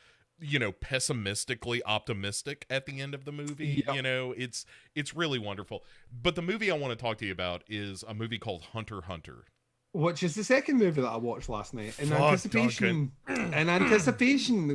pessimistically optimistic at the end of the movie. Yep. It's really wonderful. But the movie I want to talk to you about is a movie called Hunter x Hunter. Which is the second movie that I watched last night in anticipation.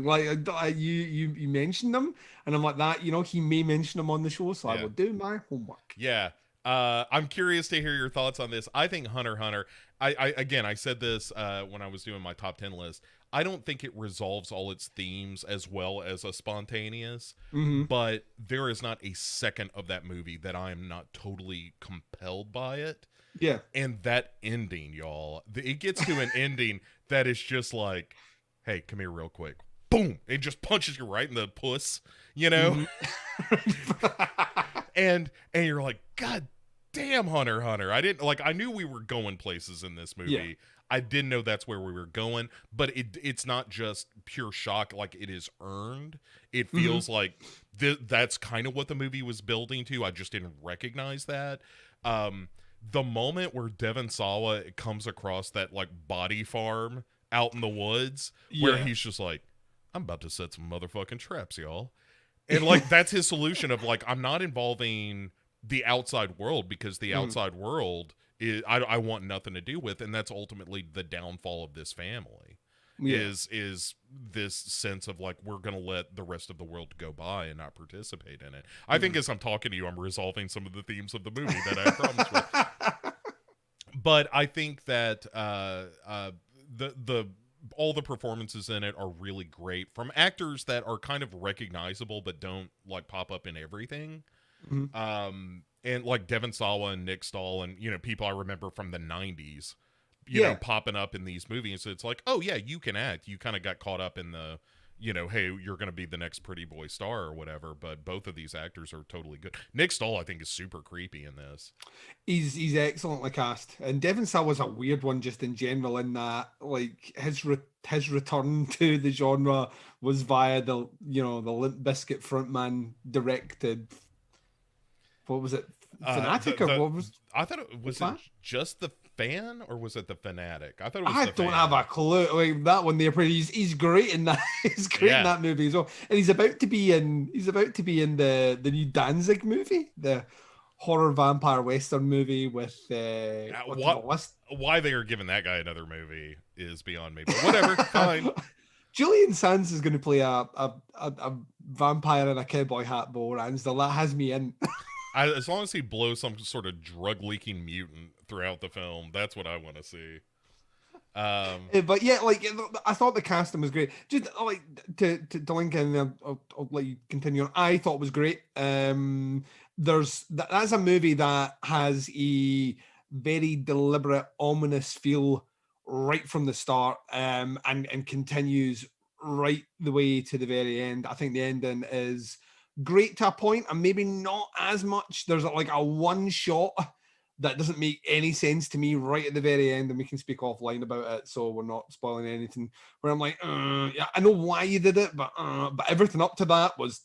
Like you mentioned them, and I'm like that. He may mention them on the show, so I will do my homework. Yeah. I'm curious to hear your thoughts on this. I think Hunter x Hunter. I said this when I was doing my top 10 list. I don't think it resolves all its themes as well as a spontaneous, Mm-hmm. but there is not a second of that movie that I am not totally compelled by it. Yeah. And that ending, y'all, it gets to an ending that is just like, hey, come here real quick. Boom! It just punches you right in the puss, you know? Mm-hmm. And you're like, God damn, Hunter x Hunter. I didn't like. I knew we were going places in this movie. Yeah. I didn't know that's where we were going, but it's not just pure shock. Like, it is earned. It Mm-hmm. feels like that's kind of what the movie was building to. I just didn't recognize that. The moment where Devon Sawa comes across that like body farm out in the woods, where Yeah. he's just like, I'm about to set some motherfucking traps, y'all. And like that's his solution of like, I'm not involving the outside world because the Mm-hmm. outside world is I want nothing to do with, and that's ultimately the downfall of this family. Yeah. Is this sense of like, we're gonna let the rest of the world go by and not participate in it. I think Mm-hmm. as I'm talking to you, I'm resolving some of the themes of the movie that I have problems with. But I think that the all the performances in it are really great from actors that are kind of recognizable but don't like pop up in everything. Mm-hmm. And like Devon Sawa and Nick Stahl and people I remember from the 90s, Yeah. popping up in these movies. So it's like, oh yeah, you can act. You kind of got caught up in the hey, you're going to be the next pretty boy star or whatever. But both of these actors are totally good. Nick Stahl, I think, is super creepy in this. He's excellently cast, and Devon Sawa was a weird one just in general. In that, like his return to the genre was via the the Limp Bizkit frontman directed. What was it, Fanatic, or The what was I thought it the was it fan? just the fan or was it the fanatic? I thought it was I the don't have a fan. clue. Like that one there, but he's great in that. He's great in Yeah. that movie as well, and he's about to be in the new Danzig movie, the horror vampire western movie with what's the What? list. Why they are giving that guy another movie is beyond me. But whatever, fine. Julian Sands is going to play a vampire in a cowboy hat, Bo Ransdell. That has me in. As long as he blows some sort of drug leaking mutant throughout the film, that's what I want to see. But yeah, like I thought the casting was great. Just like to link in, I'll let you continue on. I thought it was great. That's a movie that has a very deliberate, ominous feel right from the start, and continues right the way to the very end. I think the ending is great to a point, and maybe not as much. There's like a one shot that doesn't make any sense to me right at the very end, and we can speak offline about it, so we're not spoiling anything. Where I'm like, yeah, I know why you did it, but everything up to that was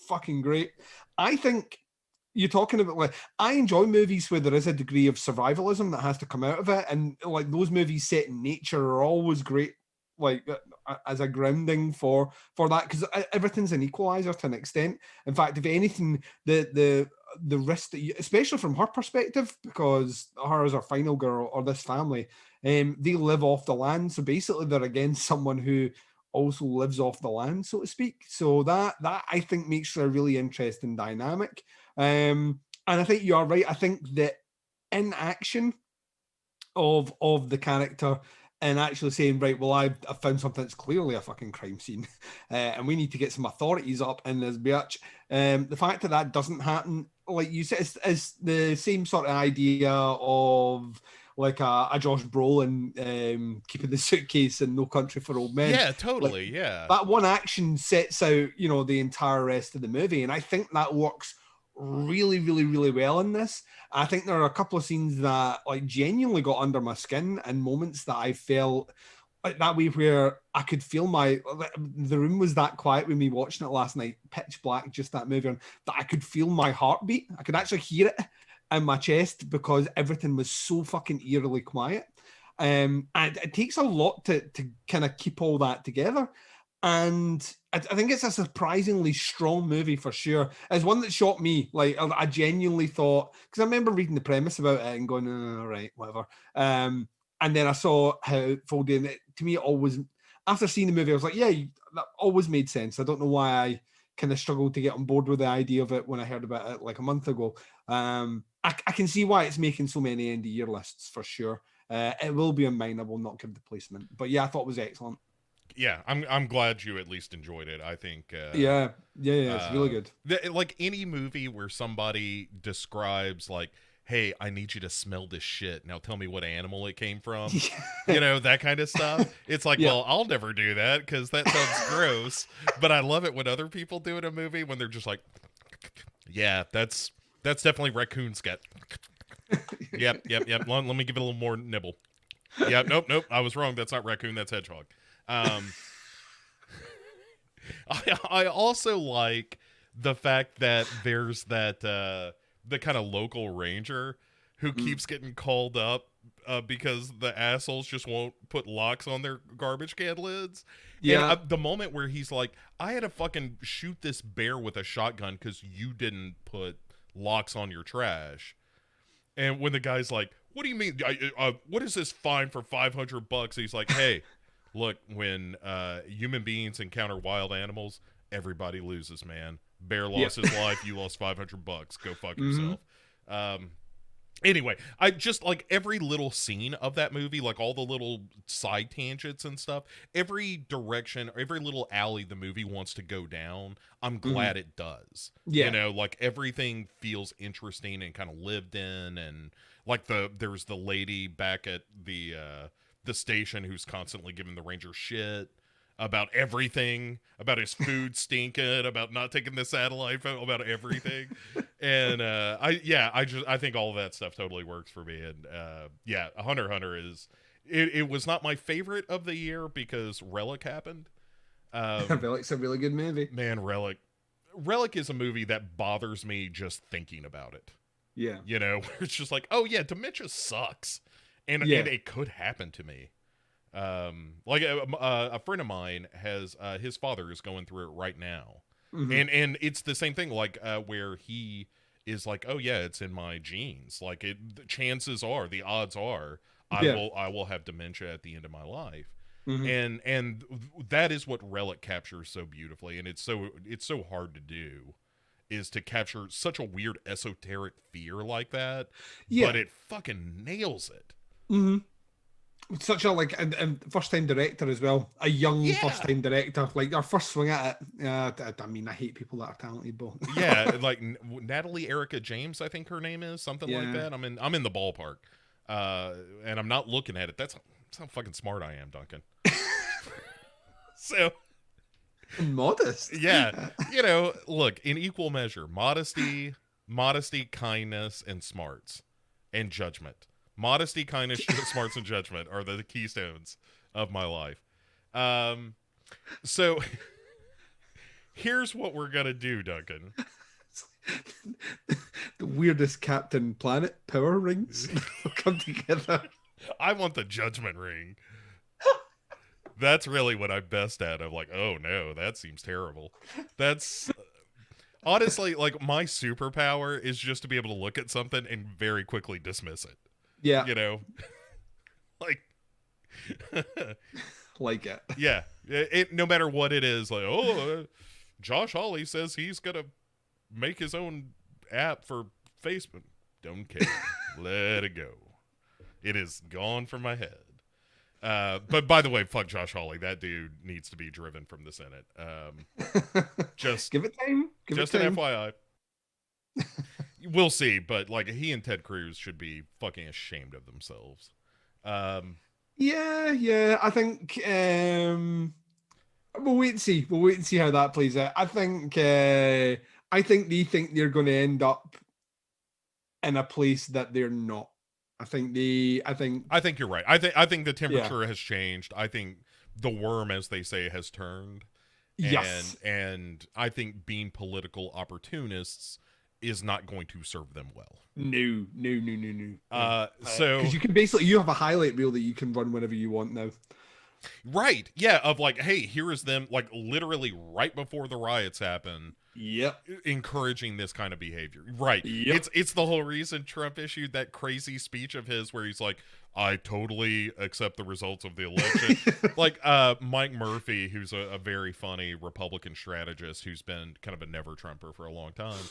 fucking great. I think you're talking about, like, I enjoy movies where there is a degree of survivalism that has to come out of it, and like those movies set in nature are always great, like as a grounding for that, because everything's an equalizer to an extent. In fact, if anything, the risk that you, especially from her perspective, because her as her final girl or this family, they live off the land, so basically they're against someone who also lives off the land, so to speak. So that I think makes for a really interesting dynamic. And I think you are right. I think that inaction of the character and actually saying, right, well, I've found something that's clearly a fucking crime scene, and we need to get some authorities up in this bitch. The fact that that doesn't happen, like you said, is the same sort of idea of like a Josh Brolin keeping the suitcase in No Country for Old Men. Yeah, Like totally. Yeah. that one action sets out, the entire rest of the movie, and I think that works really, really, really well in this. I think there are a couple of scenes that like genuinely got under my skin, and moments that I felt like that way where I could feel the room was that quiet with me watching it last night, pitch black, just that movie on, that I could feel my heartbeat. I could actually hear it in my chest because everything was so fucking eerily quiet. And it takes a lot to kind of keep all that together. And I think it's a surprisingly strong movie for sure. It's one that shocked me. Like I genuinely thought, because I remember reading the premise about it and going, oh, all right, whatever. And then I saw how it folded in. To me, it always, after seeing the movie, I was like, yeah, that always made sense. I don't know why I kind of struggled to get on board with the idea of it when I heard about it like a month ago. And I can see why it's making so many end of year lists for sure. It will be on mine. I will not give the placement, but yeah, I thought it was excellent. Yeah, I'm glad you at least enjoyed it. I think Yeah, it's really good. like any movie where somebody describes like, hey, I need you to smell this shit. Now tell me what animal it came from. You know, that kind of stuff. It's like, Yeah. well, I'll never do that because that sounds gross. But I love it when other people do in a movie when they're just like, yeah, that's definitely raccoon scat. Yep. Let me give it a little more nibble. Yep, nope. I was wrong. That's not raccoon. That's hedgehog. I also like the fact that there's that the kind of local ranger who keeps getting called up because the assholes just won't put locks on their garbage can lids. Yeah. And the moment where he's like, I had to fucking shoot this bear with a shotgun because you didn't put locks on your trash. And when the guy's like, what do you mean? What is this fine for $500? He's like, hey, look, when human beings encounter wild animals, everybody loses, man. Bear lost his life. You lost $500. Go fuck yourself. Anyway, I just like every little scene of that movie, like all the little side tangents and stuff, every direction, every little alley the movie wants to go down, I'm glad it does. Yeah. You know, like everything feels interesting and kind of lived in, and like there's the lady back at the station who's constantly giving the ranger shit about everything, about his food stinking, about not taking the satellite photo, about everything. And I think all of that stuff totally works for me. And Hunter x Hunter is it was not my favorite of the year because Relic happened. Relic's a really good movie. Man, Relic is a movie that bothers me just thinking about it. Yeah. You know, it's just like, oh yeah, dementia sucks. And it could happen to me. Like a friend of mine has his father is going through it right now, and it's the same thing. Like where he is like, oh yeah, it's in my genes. Like the odds are, I will have dementia at the end of my life, and that is what Relic captures so beautifully, and it's so hard to do. Is to capture such a weird esoteric fear like that, but it fucking nails it. Such a a first time director as well, a young first time director, like our first swing at it. I mean, I hate people that are talented, but like Natalie Erica James, I think her name is something like that. I'm in the ballpark, and I'm not looking at it. That's how fucking smart I am, Duncan. So modest, you know, look, in equal measure, modesty, kindness, and smarts, and judgment. Modesty, kindness, smarts, and judgment are the keystones of my life. So here's what we're gonna do, Duncan. The weirdest Captain Planet power rings come together. I want the judgment ring. That's really what I'm best at. I'm like, oh no, that seems terrible. That's honestly like my superpower is just to be able to look at something and very quickly dismiss it. Yeah. You know, like, like it. Yeah. It no matter what it is, like, Josh Hawley says he's going to make his own app for Facebook. Don't care. Let it go. It is gone from my head. But by the way, fuck Josh Hawley. That dude needs to be driven from the Senate. Just give it time. Just an FYI. We'll see, but like he and Ted Cruz should be fucking ashamed of themselves. Yeah. I think we'll wait and see. We'll wait and see how that plays out. I think they think they're going to end up in a place that they're not. I think you're right. I think the temperature has changed. I think the worm, as they say, has turned. Yes. And I think being political opportunists is not going to serve them well. No. So because you can basically you have a highlight reel that you can run whenever you want now. Right. Yeah. Of like, hey, here is them like literally right before the riots happen. Yep. Encouraging this kind of behavior. Right. Yep. It's the whole reason Trump issued that crazy speech of his where he's like, I totally accept the results of the election. Like Mike Murphy, who's a very funny Republican strategist who's been kind of a never Trumper for a long time.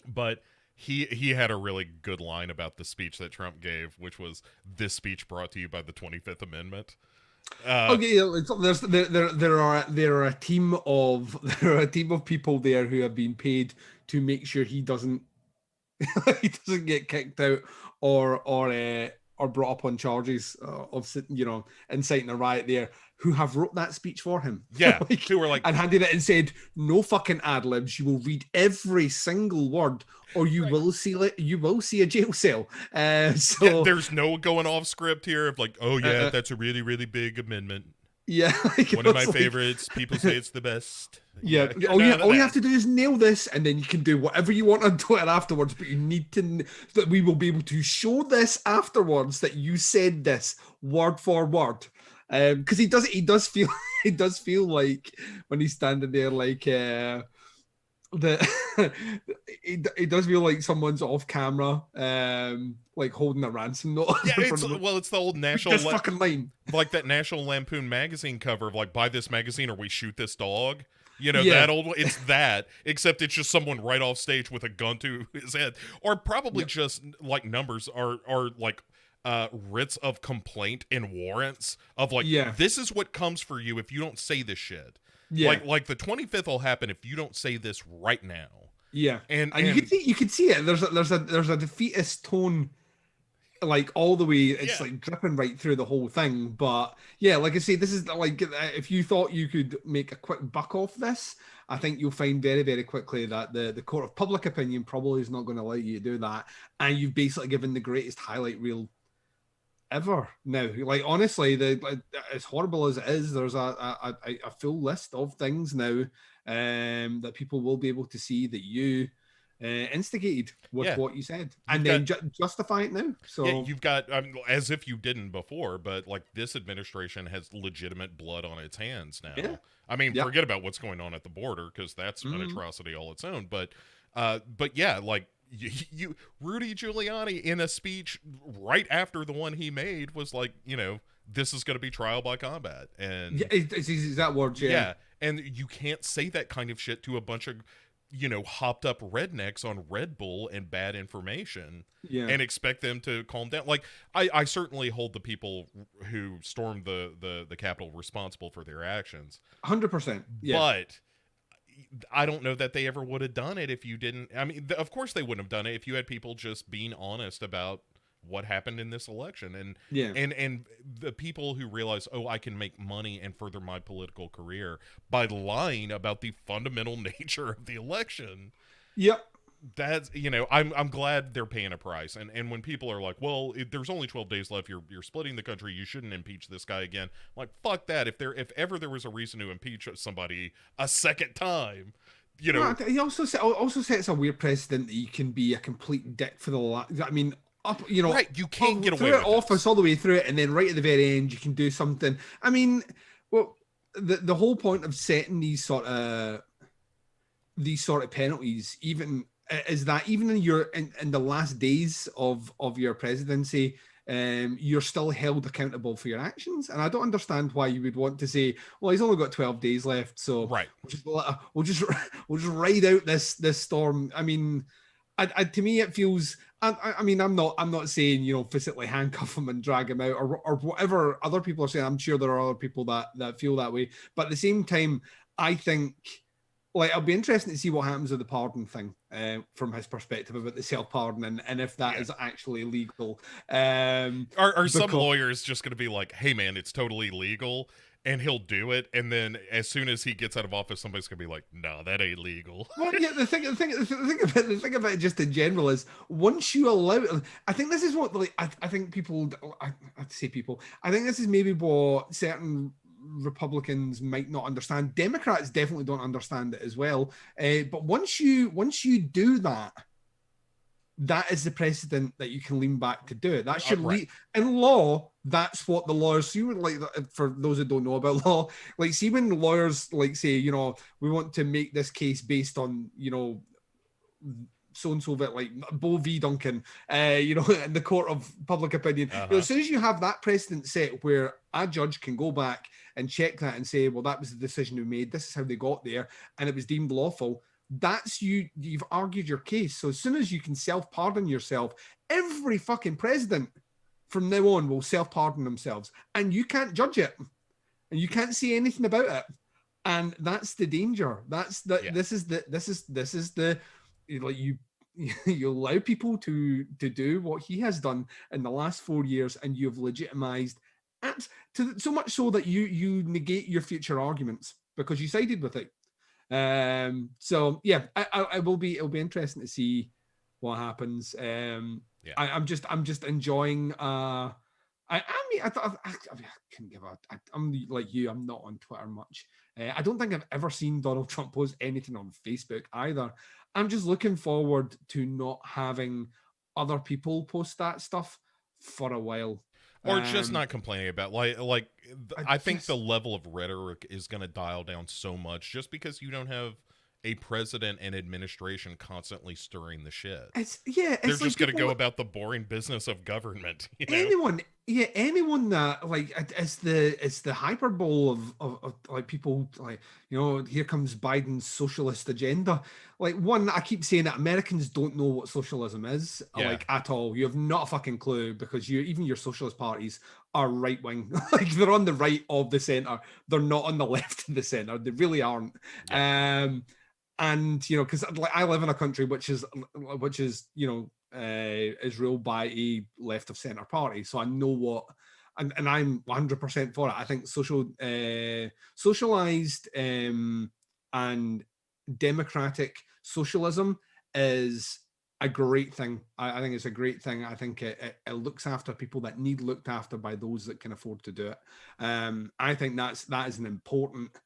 But he had a really good line about the speech that Trump gave, which was, "This speech brought to you by the 25th Amendment." Okay, there are a team of there are a team of people there who have been paid to make sure he doesn't he doesn't get kicked out or brought up on charges of inciting a riot there, who have wrote that speech for him. Yeah, who were like, and handed it and said, no fucking ad libs. You will read every single word, or you will see it. You will see a jail cell. So there's no going off script here of like, oh yeah, that's a really really big amendment. Yeah, one of my favorites. People say it's the best. Yeah, all you have to do is nail this, and then you can do whatever you want on Twitter afterwards. But you need to that we will be able to show this afterwards that you said this word for word. Because he does feel like when he's standing there like it does feel like someone's off camera, like holding a ransom note. Yeah, it's the old national fucking line, like that National Lampoon magazine cover of like, buy this magazine or we shoot this dog. That old. It's that, except it's just someone right off stage with a gun to his head, or probably just like numbers are like writs of complaint and warrants of like, this is what comes for you if you don't say this shit. Yeah. Like the 25th will happen if you don't say this right now. Yeah. And you can see it. There's a defeatist tone, like all the way. It's like dripping right through the whole thing. But yeah, like I say, this is like, if you thought you could make a quick buck off this, I think you'll find very, very quickly that the court of public opinion probably is not going to allow you to do that. And you've basically given the greatest highlight reel ever now. Like, honestly, as horrible as it is, there's a full list of things now that people will be able to see that you instigated with what you said, and then justify it now. So you've got, as if you didn't before, but like, this administration has legitimate blood on its hands now. Yeah. I mean, forget about what's going on at the border, because that's an atrocity all its own. But yeah, like, you Rudy Giuliani in a speech right after the one he made was like, this is going to be trial by combat, and it's that word. Yeah, and you can't say that kind of shit to a bunch of hopped up rednecks on Red Bull and bad information, and expect them to calm down. Like, I certainly hold the people who stormed the Capitol responsible for their actions, 100%. Yeah, but I don't know that they ever would have done it if you didn't. I mean, of course they wouldn't have done it if you had people just being honest about what happened in this election, and the people who realize, oh, I can make money and further my political career by lying about the fundamental nature of the election. Yep. That's, I'm glad they're paying a price. And when people are like, well, there's only 12 days left, you're splitting the country, you shouldn't impeach this guy again. I'm like, fuck that. If ever there was a reason to impeach somebody a second time, He also sets a weird precedent that you can be a complete dick for I mean, right, you can't get away through with office this. All the way through it, and then right at the very end you can do something. I mean, well, the whole point of setting these sort of penalties even is that even in the last days of your presidency, you're still held accountable for your actions. And I don't understand why you would want to say, well, he's only got 12 days left, so right, we'll just ride out this storm. I mean, to me it feels, I mean, I'm not saying, physically handcuff him and drag him out or whatever other people are saying. I'm sure there are other people that feel that way, but at the same time, I think, like, it'll be interesting to see what happens with the pardon thing from his perspective about the self-pardon and if that is actually legal. Are some lawyers just going to be like, hey man, it's totally legal, and he'll do it, and then as soon as he gets out of office, somebody's going to be like, no, that ain't legal. Well, yeah, the thing about it just in general is, once you allow, I think this is what, like, I think people, I say people, I think this is maybe what certain Republicans might not understand. Democrats definitely don't understand it as well. But once you do that, that is the precedent that you can lean back to do it. That's your right. In law. That's what the lawyers see. Like, for those who don't know about law, like, see when lawyers like say, we want to make this case based on, so-and-so bit, like Bo v. Duncan, in the court of public opinion. As soon as you have that precedent set where a judge can go back and check that and say, well, that was the decision we made, this is how they got there, and it was deemed lawful, that's you've argued your case. So as soon as you can self-pardon yourself, every fucking president from now on will self-pardon themselves, and you can't judge it, and you can't say anything about it. And that's the danger. That's the Yeah. this is the like you allow people to do what he has done in the last 4 years, and you've legitimized it so much so that you negate your future arguments because you sided with it. So yeah, it'll be interesting to see what happens. Yeah. I'm just enjoying. I couldn't give a. I'm like you. I'm not on Twitter much. I don't think I've ever seen Donald Trump post anything on Facebook either. I'm just looking forward to not having other people post that stuff for a while. Or just not complaining about I think the level of rhetoric is going to dial down so much just because you don't have a president and administration constantly stirring the shit. They're it's just going to go about the boring business of government. Anyone that like it's the hyperbole of like people like, here comes Biden's socialist agenda. Like, one, I keep saying that Americans don't know what socialism is, like, at all. You have not a fucking clue, because even your socialist parties are right wing. Like, they're on the right of the center. They're not on the left of the center. They really aren't. And because like I live in a country which is is ruled by a left of center party, so I know what, and I'm 100% for it. I think socialized and democratic socialism is a great thing. I think it's a great thing. I think it looks after people that need looked after by those that can afford to do it. I think that is an important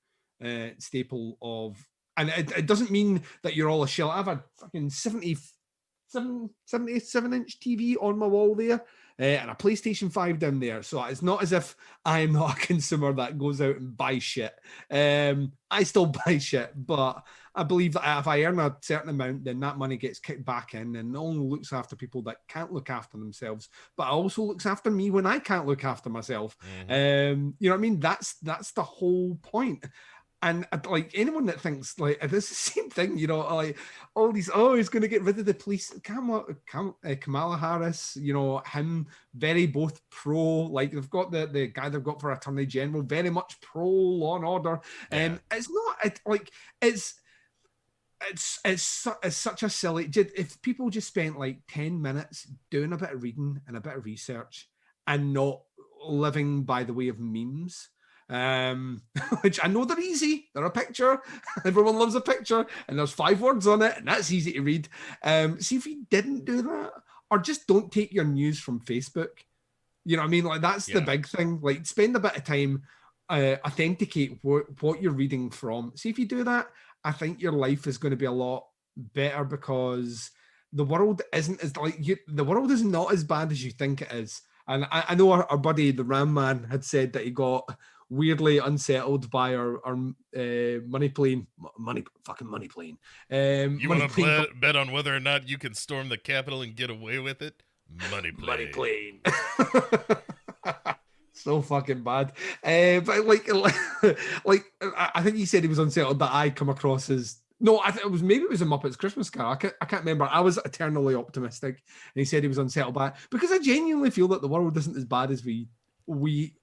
staple of. And it doesn't mean that you're all a shell. I have a fucking 77-inch TV on my wall there, and a PlayStation 5 down there. So it's not as if I'm not a consumer that goes out and buys shit. I still buy shit, but I believe that if I earn a certain amount, then that money gets kicked back in, and only looks after people that can't look after themselves, but also looks after me when I can't look after myself. You know what I mean? That's the whole point. And like anyone that thinks like this is the same thing, like all these, he's going to get rid of the police. Kamala Harris, him, very both pro. Like, they've got the guy they've got for Attorney General, very much pro law and order. And it's not it's such a silly. If people just spent like 10 minutes doing a bit of reading and a bit of research and not living by the way of memes. Which I know they're easy. They're a picture. Everyone loves a picture, and there's 5 words on it, and that's easy to read. See, if you didn't do that, or just don't take your news from Facebook. You know what I mean? Like, that's the big thing. Like, spend a bit of time, authenticate what you're reading from. See, if you do that, I think your life is going to be a lot better, because the world isn't as the world is not as bad as you think it is. And I know our buddy the Ram Man had said that he got weirdly unsettled by our money plane. You want to bet on whether or not you can storm the Capitol and get away with it? Money plane. So fucking bad. But like I think he said he was unsettled that I come across as. No, it was a Muppets Christmas Carol. I can't remember. I was eternally optimistic, and he said he was unsettled by it, because I genuinely feel that the world isn't as bad as we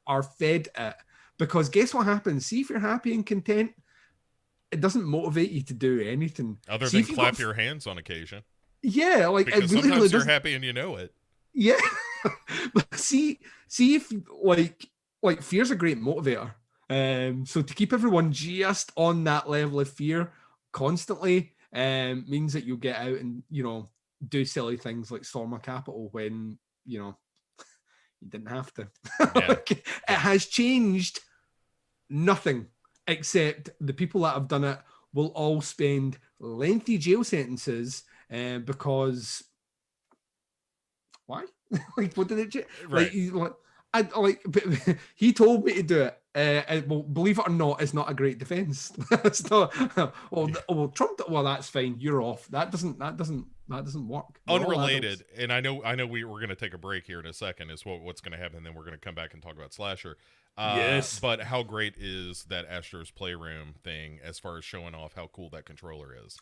are fed it. Because guess what happens? See, if you're happy and content, it doesn't motivate you to do anything other than clap your hands on occasion. Yeah, like, because sometimes you're happy and you know it. Yeah, but see if like fear's a great motivator. So to keep everyone just on that level of fear constantly means that you'll get out and do silly things like storm a Capitol when you didn't have to. It has changed nothing, except the people that have done it will all spend lengthy jail sentences because why? Like, what did it? Right. He told me to do it. Well, believe it or not, it's not a great defense. It's not. Well, Trump. Well, that's fine. You're off. That doesn't work. Unrelated, and I know we're going to take a break here in a second. Is what's going to happen. Then we're going to come back and talk about Slasher. Yes. But how great is that Astro's Playroom thing as far as showing off how cool that controller is?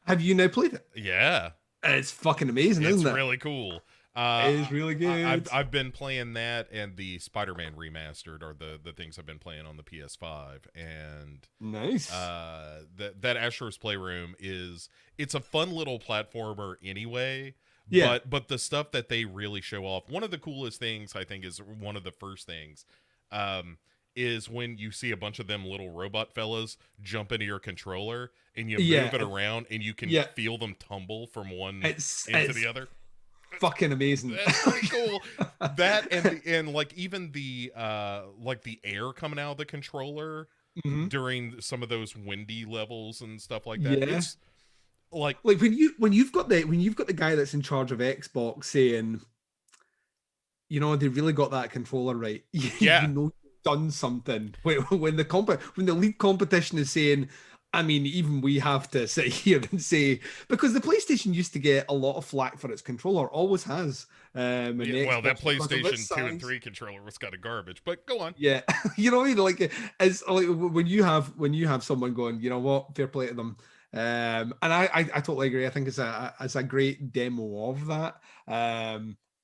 Have you now played it? Yeah, It's fucking amazing, it's isn't it? really cool. It is really good. I've been playing that, and the Spider-Man remastered are the things I've been playing on the PS5, and Nice. that Astro's Playroom it's a fun little platformer anyway. Yeah. But the stuff that they really show off, one of the coolest things I think is one of the first things, is when you see a bunch of them little robot fellas jump into your controller and you move it around and you can feel them tumble from one into the other. Fucking amazing. That's pretty cool. That and like even the air coming out of the controller during some of those windy levels and stuff like that. Yeah. It's like when you've got the guy that's in charge of Xbox saying, you know, they really got that controller right. Yeah. You know, you've done something. When the lead competition is saying, I mean, even we have to sit here and say, because the PlayStation used to get a lot of flack for its controller, always has. That PlayStation 2 and 3 controller was kind of garbage, but go on. Yeah. You know what I mean? Like, it's like when you have someone going, you know what, fair play to them. And I totally agree. I think it's a great demo of that.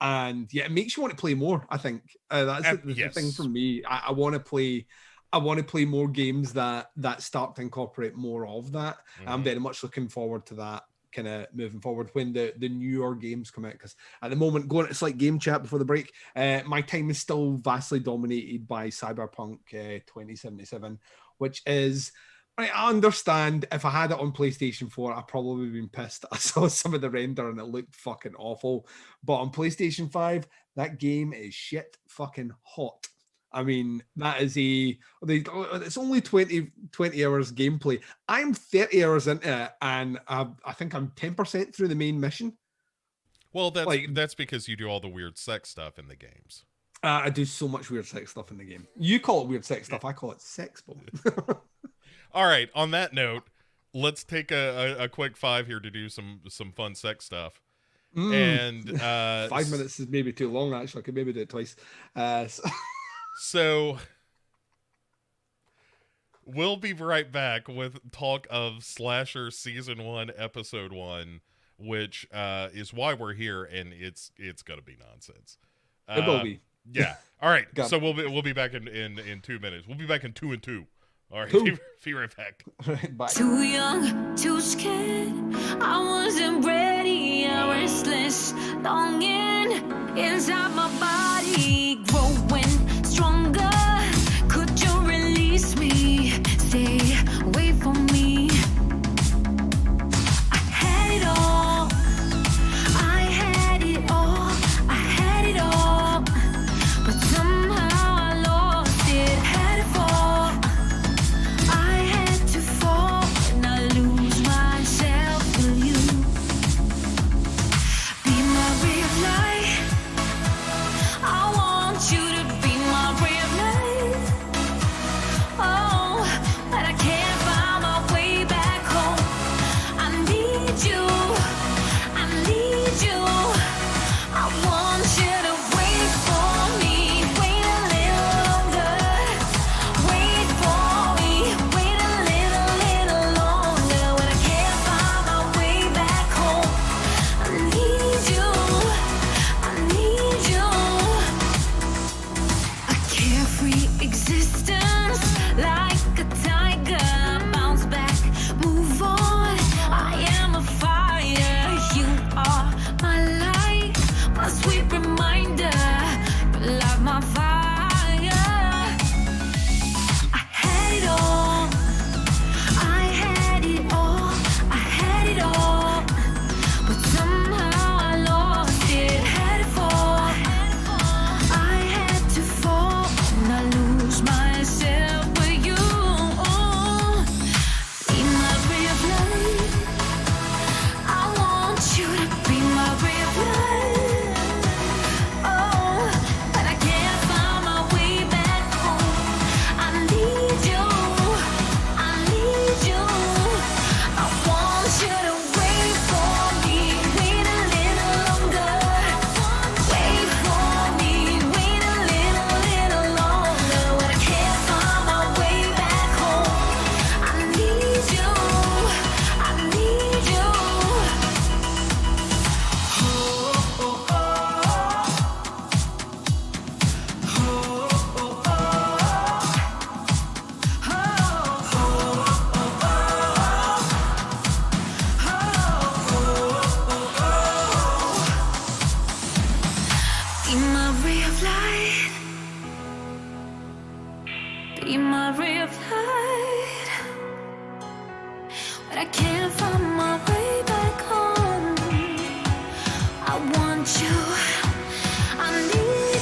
And yeah, it makes you want to play more. I think that's the thing for me. I want to play. I want to play more games that start to incorporate more of that. I'm very much looking forward to that kind of moving forward when the newer games come out. Because at the moment, going it's like game chat before the break, my time is still vastly dominated by Cyberpunk 2077, which is. I understand if I had it on PlayStation 4, I'd probably been pissed. I saw some of the render and it looked fucking awful. But on PlayStation 5, that game is shit fucking hot. I mean, that is it's only 20 hours gameplay. I'm 30 hours into it and I think I'm 10% through the main mission. Well, that's because you do all the weird sex stuff in the games. I do so much weird sex stuff in the game. You call it weird sex stuff. I call it sex bomb. All right. On that note, let's take a quick 5 here to do some fun sex stuff. And 5 minutes is maybe too long. Actually, I could maybe do it twice. So we'll be right back with talk of Slasher Season 1, Episode 1, which is why we're here, and it's gonna be nonsense. It will be. Yeah. All right. So we'll be back in 2 minutes. We'll be back in 2 and 2. All right, be right back. Bye. Too young, too scared. I wasn't ready. I'm restless, longing inside my body, growing stronger. Could you release me? Stay away from me. I had it all. I had it all. I had it all. But somehow I lost it. Had it all. I had to fall and I lose myself. Will you be my ray of light?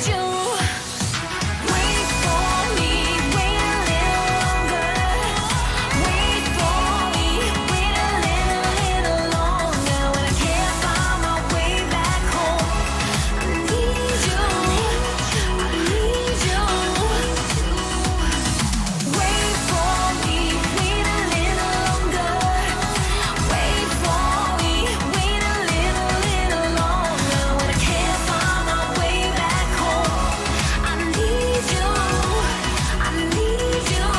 you. Wait for me, wait a little longer. Wait for me, wait a little longer. When I can't find my way back home, I need you, I need you. Wait for me, wait a little longer. Wait for me, wait a little longer. When I can't find my way back home, I need you, I need you.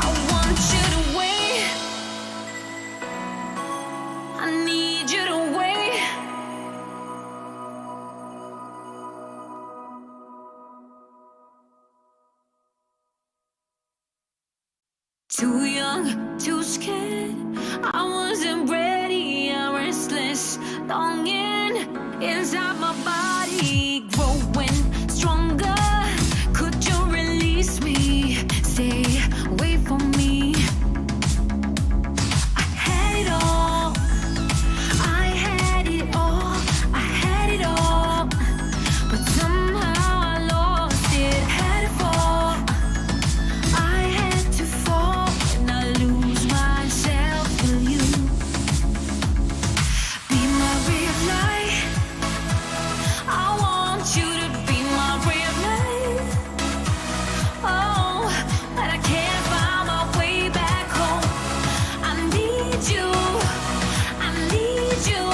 I want you to wait. I need you to wait. Too young, too scared. I wasn't ready. I'm restless, longing inside my body, growing stronger. Could you release me? Stay away from me. I had it all. I had it all. I had it all. But somehow I lost it. Had it all. I had to fall and I lose myself for you. Be my ray of light. I want you to be my ray of light. Oh, but I can't find my way back home. I need you. I need you.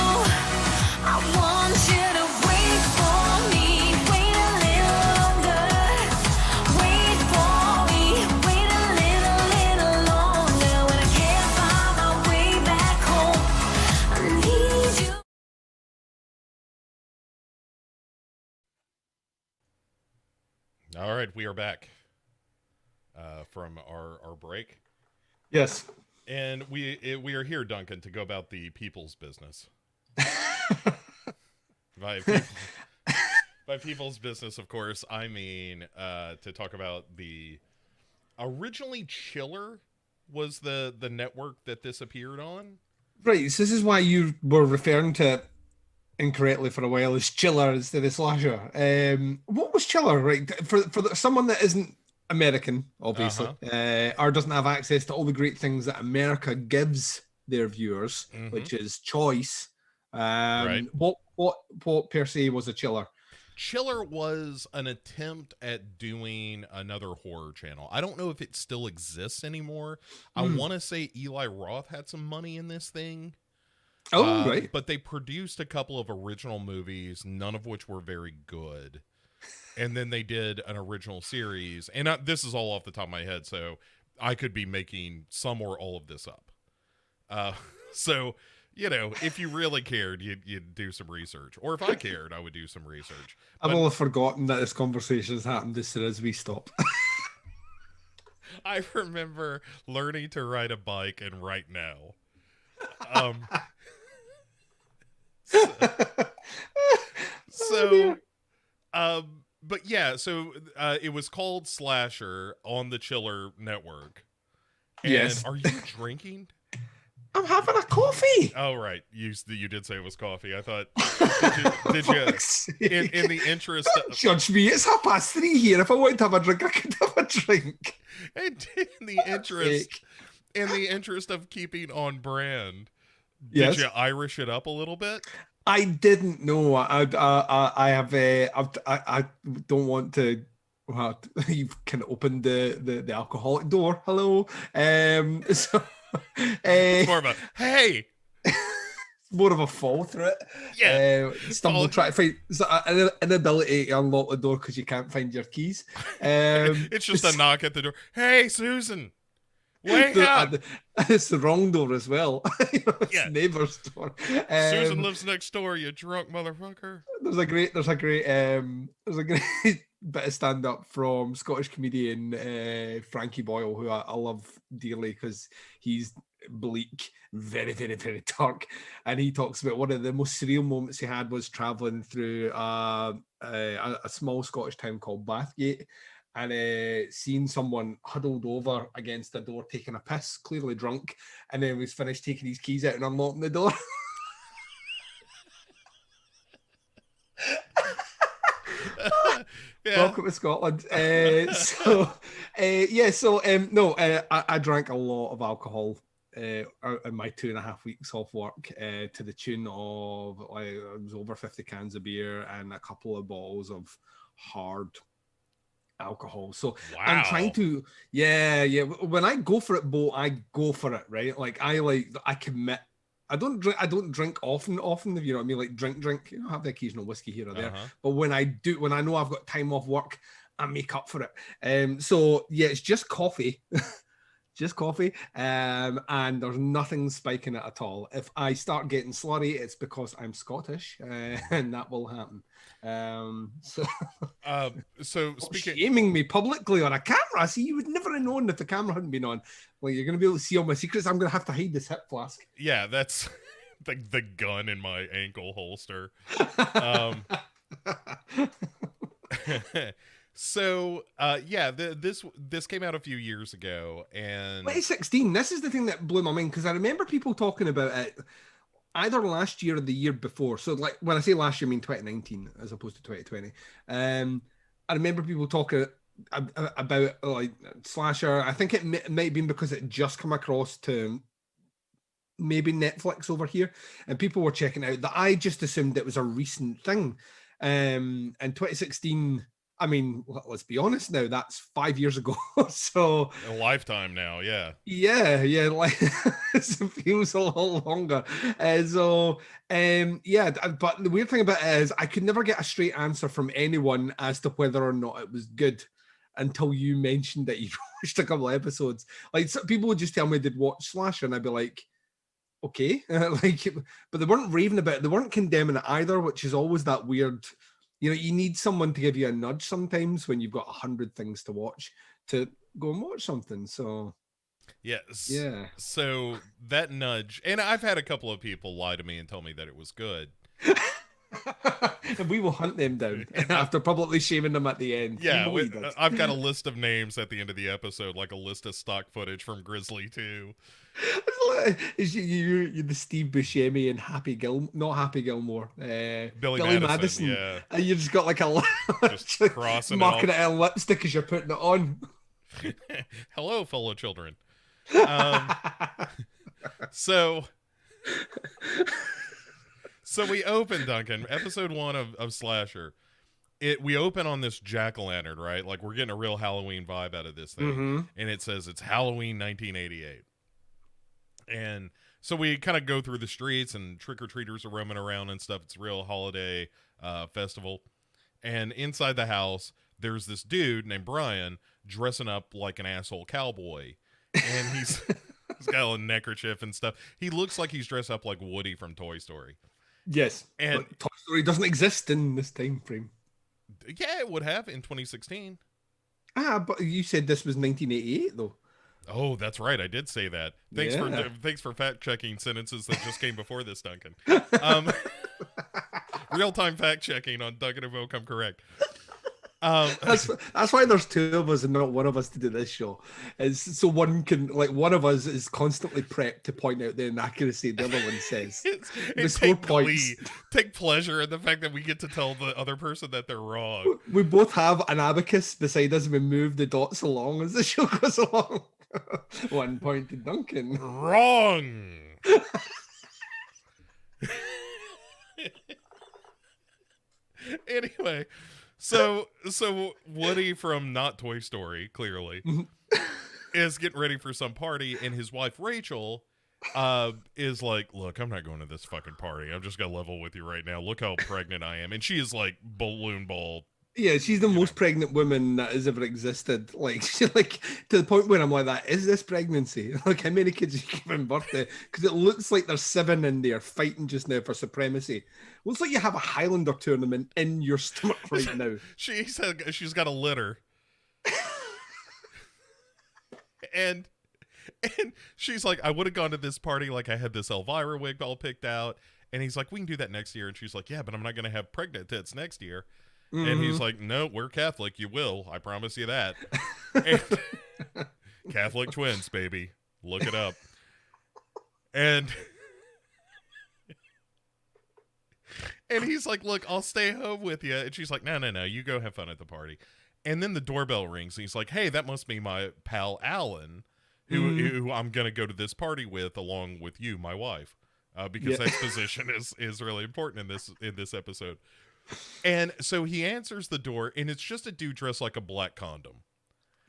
I want you to wait for me. Wait a little longer. Wait for me. Wait a little longer. When I can't find my way back home, I need you. All right, we are back from our break, Yes. and we are here, Duncan, to go about the people's business. By people's business, of course, I mean to talk about the originally Chiller was the network that this appeared on. Right. So this is why you were referring to it incorrectly for a while as Chiller instead of Slasher. What was Chiller? Right. For someone that isn't American, obviously, or doesn't have access to all the great things that America gives their viewers, which is choice. Right. What per se was a Chiller? Chiller was an attempt at doing another horror channel. I don't know if it still exists anymore. I want to say Eli Roth had some money in this thing. Oh, right. But they produced a couple of original movies, none of which were very good. And then they did an original series. And this is all off the top of my head, so I could be making some or all of this up. So, you know, if you really cared, you'd do some research. Or if I cared, I would do some research. I've only forgotten that this conversation has happened as soon as we stop. I remember learning to ride a bike and right now. But yeah, so it was called Slasher on the Chiller Network. And Yes. Are you drinking? I'm having a coffee. Oh, right. You did say it was coffee. I thought, did you in the interest Don't judge me. It's 3:30 here. If I wanted to have a drink, I could have a drink. in the interest of keeping on brand, Yes. did you Irish it up a little bit? I didn't know. I don't want to. Well, you've kind of opened the alcoholic door. Hello. So It's more of a hey. More of a fall through it. Yeah. Stumble, Fall. try to find. It's an inability to unlock the door because you can't find your keys. It's just a knock at the door. Hey, Susan, wake up. It's the wrong door as well. It's Yeah. neighbor's door. Susan lives next door, you drunk motherfucker. There's a great bit of stand up from Scottish comedian Frankie Boyle, who I love dearly because he's bleak, very, very, very dark. And he talks about one of the most surreal moments he had was traveling through a small Scottish town called Bathgate and seeing someone huddled over against the door taking a piss, clearly drunk, and then was finished taking his keys out and unlocking the door. Yeah. Welcome to Scotland. I drank a lot of alcohol in my 2.5 weeks off work, to the tune of it was over 50 cans of beer and a couple of bottles of hard alcohol. So I'm trying Wow. to, yeah. When I go for it, Bo, I go for it, right? Like I commit. I don't drink often, if you know what I mean, like drink, you know, have the occasional whiskey here or there. Uh-huh. But when I do, when I know I've got time off work, I make up for it. So yeah, it's just coffee. Just coffee, and there's nothing spiking it at all. If I start getting slurry, it's because I'm Scottish, and that will happen. So So stop speaking, shaming me publicly on a camera. See, you would never have known if the camera hadn't been on. Well, you're going to be able to see all my secrets. I'm going to have to hide this hip flask. yeah, that's the gun in my ankle holster. So, this came out a few years ago, and 2016. This is the thing that blew my mind, because I remember people talking about it either last year or the year before. So, like, when I say last year, I mean 2019 as opposed to 2020. I remember people talking about like Slasher. I think it might have been because it just come across to maybe Netflix over here, and people were checking it out. That I just assumed it was a recent thing. In 2016. I mean, let's be honest now, that's 5 years ago. So a lifetime now, yeah. Yeah, like it feels a lot longer. But the weird thing about it is I could never get a straight answer from anyone as to whether or not it was good until you mentioned that you watched a couple of episodes. Like, people would just tell me they'd watch Slasher, and I'd be like, okay. But they weren't raving about it. They weren't condemning it either, which is always that weird. You know, you need someone to give you a nudge sometimes when you've got 100 things to watch to go and watch something. So, yes. Yeah. So that nudge, and I've had a couple of people lie to me and tell me that it was good. And we will hunt them down after publicly shaming them at the end. Yeah, I've got a list of names at the end of the episode, like a list of stock footage from Grizzly 2. Is you the Steve Buscemi and not Happy Gilmore, Billy Madison, yeah. And you just got like a just crossing marking it in lipstick as you're putting it on. Hello, fellow children. So we open, Duncan, episode 1 of Slasher. We open on this jack-o'-lantern, right? Like, we're getting a real Halloween vibe out of this thing. Mm-hmm. And it says it's Halloween 1988. And so we kind of go through the streets, and trick-or-treaters are roaming around and stuff. It's a real holiday festival. And inside the house, there's this dude named Brian dressing up like an asshole cowboy. And he's got a neckerchief and stuff. He looks like he's dressed up like Woody from Toy Story. Yes, and but Toy Story doesn't exist in this time frame. Yeah, it would have in 2016. But you said this was 1988, though. Oh, that's right. I did say that. Thanks for fact checking sentences that just came before this, Duncan. Real time fact checking on Duncan and Vo Come Correct. That's why there's two of us and not one of us to do this show. Is so one of us is constantly prepped to point out the inaccuracy the other one says. Take pleasure in the fact that we get to tell the other person that they're wrong. We both have an abacus beside us and we move the dots along as the show goes along. 1 point to Duncan. Wrong. Anyway. So Woody from not Toy Story, clearly, is getting ready for some party, and his wife Rachel is like, look, I'm not going to this fucking party. I'm just gonna level with you right now. Look how pregnant I am. And she is like balloon ball. Yeah, she's the most pregnant woman that has ever existed. Like, like to the point where I'm like, that is this pregnancy? Like, how many kids are you giving birth to? Because it looks like there's 7 in there fighting just now for supremacy. Looks like you have a Highlander tournament in your stomach right now. She's got a litter. and she's like, I would have gone to this party, like I had this Elvira wig all picked out. And he's like, we can do that next year. And she's like, yeah, but I'm not going to have pregnant tits next year. Mm-hmm. And he's like, no, we're Catholic. You will. I promise you that. Catholic twins, baby. Look it up. And And he's like, look, I'll stay home with you. And she's like, no, you go have fun at the party. And then the doorbell rings, and he's like, hey, that must be my pal Alan, who I'm going to go to this party with along with you, my wife. Because exposition is really important in this episode. And so he answers the door, and it's just a dude dressed like a black condom.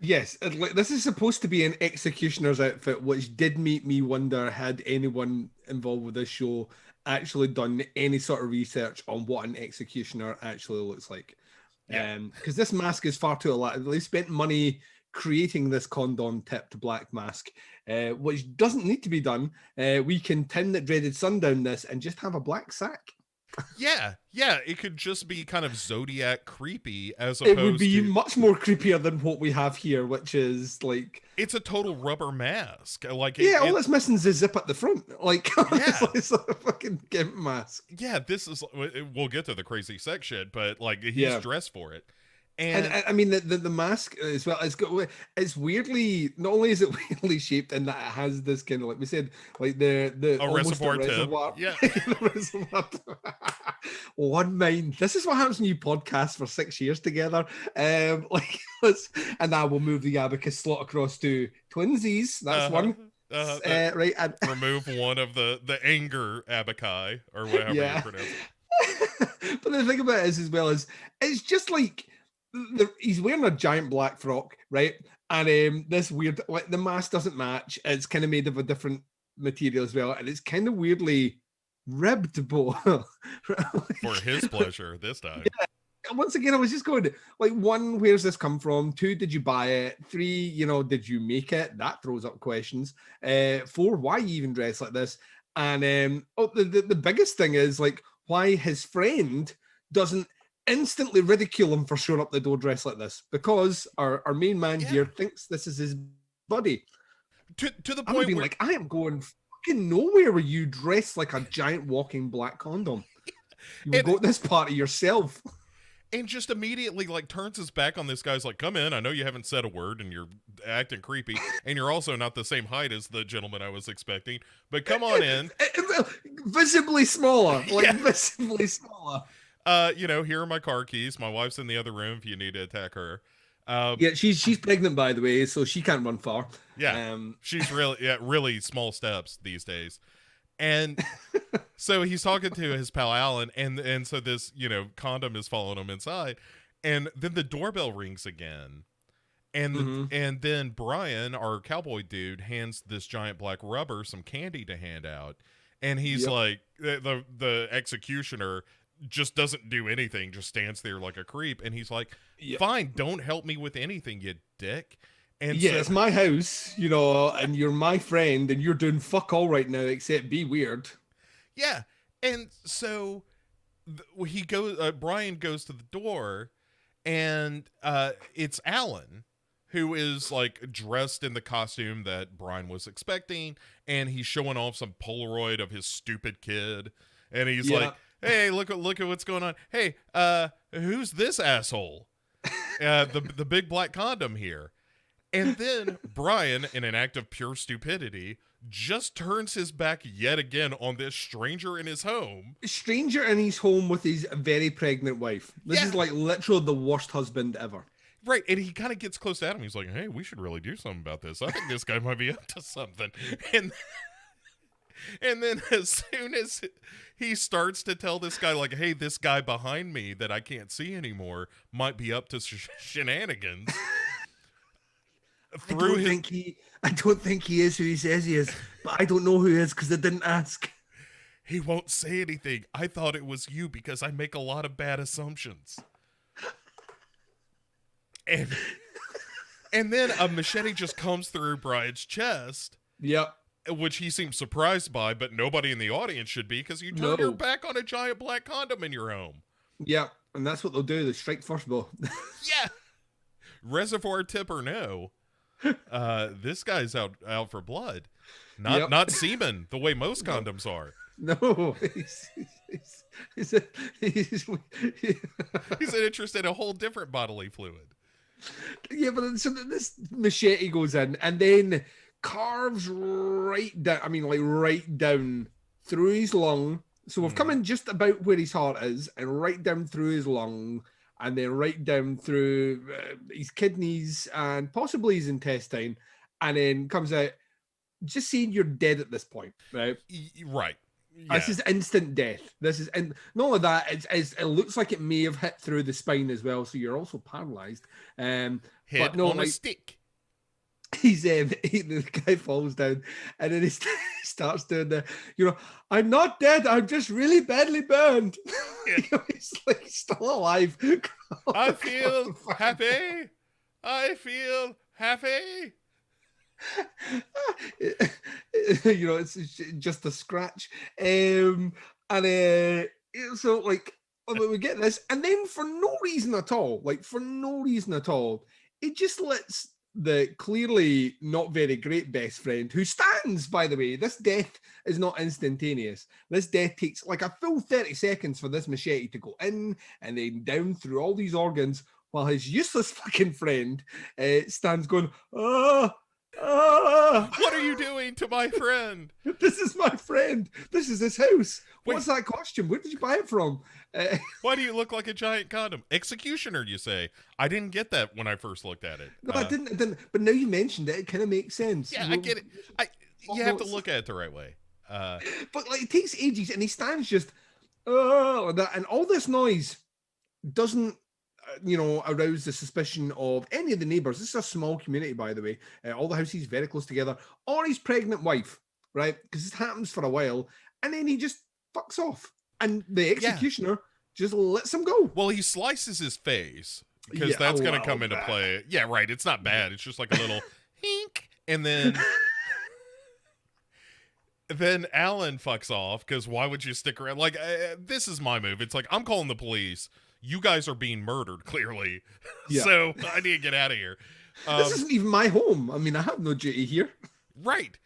Yes, this is supposed to be an executioner's outfit, which did make me wonder, had anyone involved with this show actually done any sort of research on what an executioner actually looks like. Because this mask is far too elaborate. They spent money creating this condom-tipped black mask, which doesn't need to be done. We can tin that dreaded sundown this and just have a black sack. Yeah, it could just be kind of Zodiac creepy as opposed to... It would be much more creepier than what we have here, which is like... It's a total rubber mask. Like all it's missing is a zip at the front. Like, it's like a fucking gimp mask. Yeah, this is... We'll get to the crazy sex shit, but like he's dressed for it. And I mean the mask as well. It's weirdly, not only is it weirdly shaped in that it has this kind of, like we said, like the reservoir tip. Reservoir. Yeah. One mind. This is what happens when you podcast for 6 years together. And now we'll move the abacus slot across to twinsies. That's one. Right. And remove one of the anger abaci or whatever you pronounce it. But the thing about it is, as well, is it's just like, he's wearing a giant black frock, right? And this weird, like, the mask doesn't match. It's kind of made of a different material as well, and it's kind of weirdly ribbed, Bo. For his pleasure this time. Yeah. Once again, I was just going, like, 1, where's this come from? 2, did you buy it? 3, did you make it? That throws up questions. 4, why you even dress like this? And the biggest thing is, like, why his friend doesn't instantly ridicule him for showing up the door dressed like this, because our main man here thinks this is his buddy. To the point where, like, I am going fucking nowhere where you dress like a giant walking black condom. You go to this party yourself. And just immediately, like, turns his back on this guy's like, come in, I know you haven't said a word and you're acting creepy, and you're also not the same height as the gentleman I was expecting, but come on in. Visibly smaller. Visibly smaller. Here are my car keys. My wife's in the other room if you need to attack her. She's pregnant, by the way, so she can't run far. Yeah, she's really small steps these days. And so he's talking to his pal Alan, and so this, condom is following him inside. And then the doorbell rings again. And and then Brian, our cowboy dude, hands this giant black rubber some candy to hand out. And he's like, the executioner just doesn't do anything, just stands there like a creep. And he's like, fine, don't help me with anything, you dick. And it's my house, and you're my friend, and you're doing fuck all right now except be weird. Yeah. And so he goes, Brian goes to the door, and it's Alan, who is like dressed in the costume that Brian was expecting, and he's showing off some Polaroid of his stupid kid, and he's like, hey, look at what's going on. Hey, who's this asshole? The big black condom here. And then Brian, in an act of pure stupidity, just turns his back yet again on this stranger in his home. Stranger in his home with his very pregnant wife. This is like literally the worst husband ever. Right, and he kind of gets close to Adam. He's like, hey, we should really do something about this. I think this guy might be up to something. And then as soon as he starts to tell this guy, like, hey, this guy behind me that I can't see anymore might be up to shenanigans. I don't think he is who he says he is, but I don't know who he is because I didn't ask. He won't say anything. I thought it was you because I make a lot of bad assumptions. And then a machete just comes through Brian's chest. Yep. Which he seems surprised by, but nobody in the audience should be, because you turn your back on a giant black condom in your home. Yeah, and that's what they'll do. They strike first, Bo. Yeah. Reservoir tip or no, this guy's out for blood. Not semen, the way most condoms are. No, he's interested in a whole different bodily fluid. Yeah, but so this machete goes in and then carves right down. I mean, like right down through his lung, So we've come in just about where his heart is, and right down through his lung, and then right down through his kidneys and possibly his intestine, and then comes out just saying you're dead at this point, right? Right. Yeah. This is instant death. This is, and not only that, it looks like it may have hit through the spine as well, so you're also paralyzed. Hit but no, on a stick. He's the guy falls down, and then he starts doing I'm not dead, I'm just really badly burned. Yeah. He's like still alive. I feel happy. I feel happy. It's just a scratch. So like we get this, and then for no reason at all, it just lets the clearly not very great best friend, who stands, by the way, this death is not instantaneous. This death takes like a full 30 seconds for this machete to go in and then down through all these organs, while his useless fucking friend stands going, what are you doing to my friend? This is my friend. This is his house. What's that costume? Where did you buy it from? Why do you look like a giant condom? Executioner, you say. I didn't get that when I first looked at it. No, I didn't. But now you mentioned it, it kind of makes sense. Yeah, I get it. You have to look at it the right way. But like, it takes ages, and he stands just, and all this noise doesn't arouse the suspicion of any of the neighbors. This is a small community, by the way. All the houses very close together, or his pregnant wife, right? Because this happens for a while, and then he just fucks off, and the executioner just lets him go. Well, he slices his face because that's going to come into play. Yeah, right. It's not bad. It's just like a little hink, and then Alan fucks off because why would you stick around? Like, this is my move. It's like, I'm calling the police. You guys are being murdered, clearly. Yeah. So I need to get out of here. This isn't even my home. I mean, I have no duty here. Right.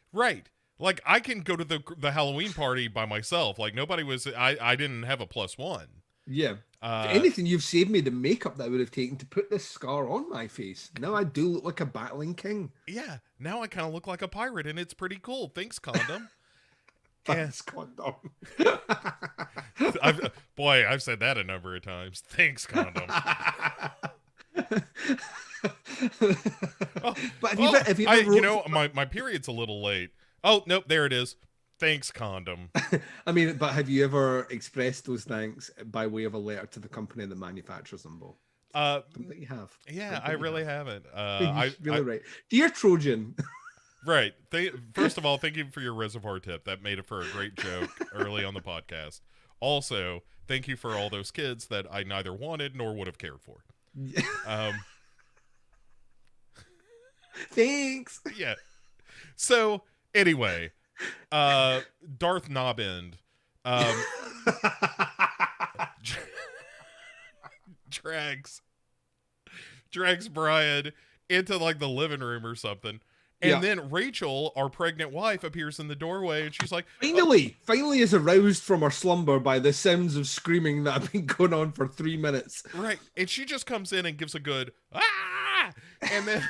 Like, I can go to the Halloween party by myself. Like, nobody was... I didn't have a +1. Yeah. If anything, you've saved me the makeup that I would have taken to put this scar on my face. Now I do look like a battling king. Yeah. Now I kind of look like a pirate, and it's pretty cool. Thanks, condom. Thanks, condom. I've said that a number of times. Thanks, condom. But have you ever my period's a little late. Oh, nope, there it is. Thanks, condom. I mean, but have you ever expressed those thanks by way of a letter to the company that manufactures them, Bo? I don't think you have. Yeah, I really haven't. Right. Dear Trojan. Right. First of all, thank you for your reservoir tip. That made it for a great joke early on the podcast. Also, thank you for all those kids that I neither wanted nor would have cared for. Thanks. Yeah. So, anyway, Darth Knobend drags Brian into like the living room or something. And then Rachel, our pregnant wife, appears in the doorway, and she's like, finally is aroused from her slumber by the sounds of screaming that have been going on for 3 minutes. Right. And she just comes in and gives a good, ah! And then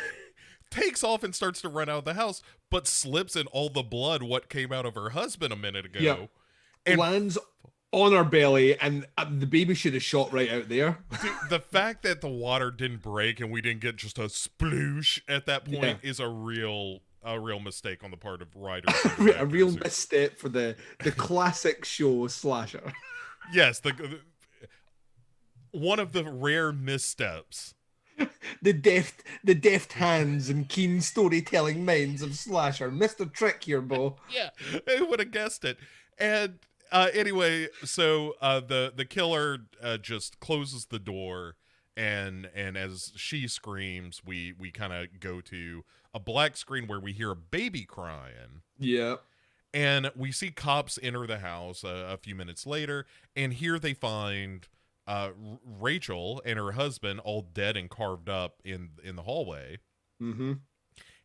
takes off and starts to run out of the house, but slips in all the blood what came out of her husband a minute ago. Yeah. And lands on her belly, and the baby should have shot right out there. Dude, the fact that the water didn't break and we didn't get just a sploosh at that point is a real mistake on the part of writers. A real misstep for the classic show slasher. Yes, one of the rare missteps. The deft hands and keen storytelling minds of slasher. Mr. Trick here, Bo. Yeah, who would have guessed it? And anyway, so the killer just closes the door, and as she screams, we kind of go to a black screen where we hear a baby crying. Yeah. And we see cops enter the house a few minutes later, and here they find Rachel and her husband all dead and carved up in the hallway. Mm-hmm.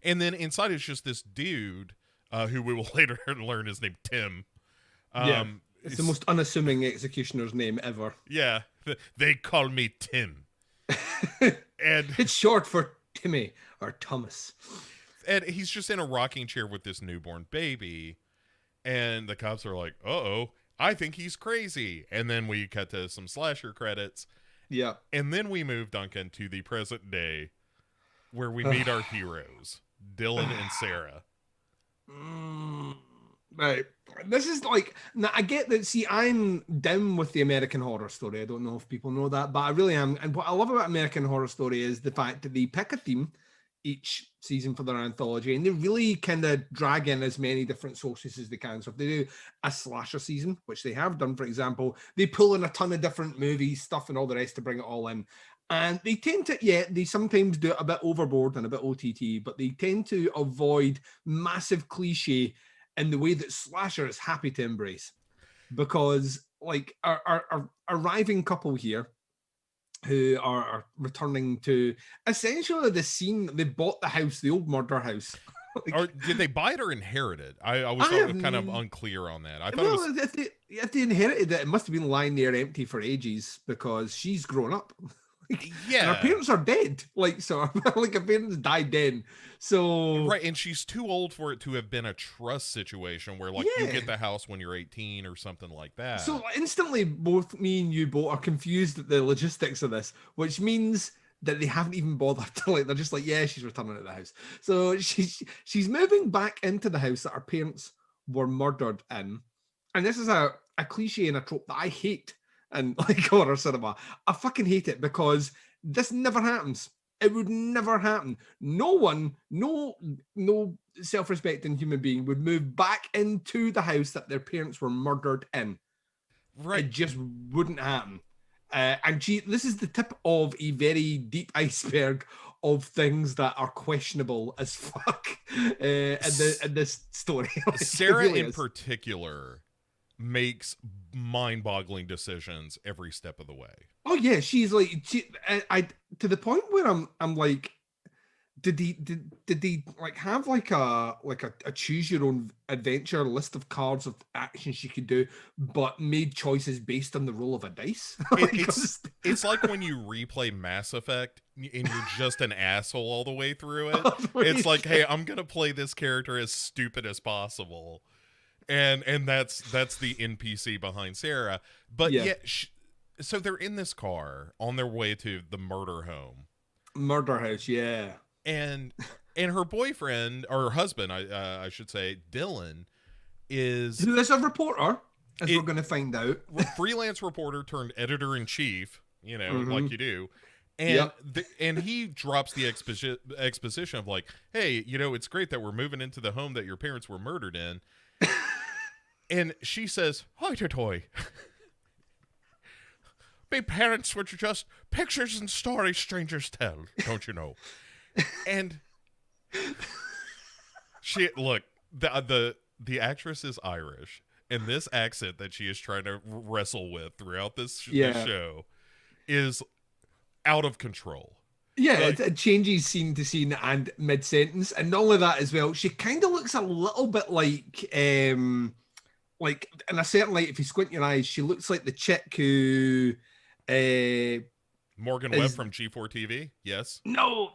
And then inside is just this dude who we will later learn his name, Tim. It's the most unassuming executioner's name ever. Yeah, they call me Tim. And it's short for Timmy or Thomas. And he's just in a rocking chair with this newborn baby. And the cops are like, uh-oh. I think he's crazy. And then we cut to some slasher credits. Yeah. And then we move, Duncan, to the present day where we meet our heroes, Dylan and Sarah. Right. This is like, now I get that. See, I'm down with the American Horror Story. I don't know if people know that, but I really am. And what I love about American Horror Story is the fact that they pick a theme each season for their anthology, and they really kind of drag in as many different sources as they can. So if they do a slasher season, which they have done, for example, they pull in a ton of different movies, stuff, and all the rest to bring it all in. And they tend to, they sometimes do it a bit overboard and a bit OTT, but they tend to avoid massive cliche in the way that slasher is happy to embrace. Because, like, our arriving couple here, who are returning to essentially the scene, they bought the house, the old murder house. Like, or did they buy it or inherit it? I was kind of unclear on that. I thought well, if they inherited it, it must have been lying there empty for ages because she's grown up. Yeah, and her parents are dead. Like, so like her parents died then. So right, and she's too old for it to have been a trust situation where, like, you get the house when you're 18 or something like that. So instantly, both me and you both are confused at the logistics of this, which means that they haven't even bothered to, like, they're just like, yeah, she's returning to the house. So she's moving back into the house that her parents were murdered in, and this is a cliche and a trope that I hate. And like horror cinema, I fucking hate it because this never happens. It would never happen. No one, no self-respecting human being would move back into the house that their parents were murdered in. Right. It just wouldn't happen. And this is the tip of a very deep iceberg of things that are questionable as fuck in this story. Like, Sarah really in particular makes mind-boggling decisions every step of the way. Oh yeah, she's like, I to the point where I'm like, did they like have like a choose your own adventure list of cards of actions she could do, but made choices based on the roll of a dice? It's like when you replay Mass Effect and you're just an asshole all the way through it. It's like, hey, I'm gonna play this character as stupid as possible. And that's the NPC behind Sarah. But so they're in this car on their way to the murder house, yeah. And her boyfriend, or her husband, I should say, Dylan, who is a reporter, as we're going to find out. Freelance reporter turned editor-in-chief, like you do. And and he drops the exposition of like, hey, it's great that we're moving into the home that your parents were murdered in. And she says, hoity-toy. My parents were just pictures and stories strangers tell, don't you know? And the actress is Irish, and this accent that she is trying to wrestle with throughout this show is out of control. Yeah, it changes scene to scene and mid-sentence. And not only that as well, she kind of looks a little bit like in a certain light, if you squint your eyes, she looks like the chick who... Morgan Webb from G4 TV? Yes. No,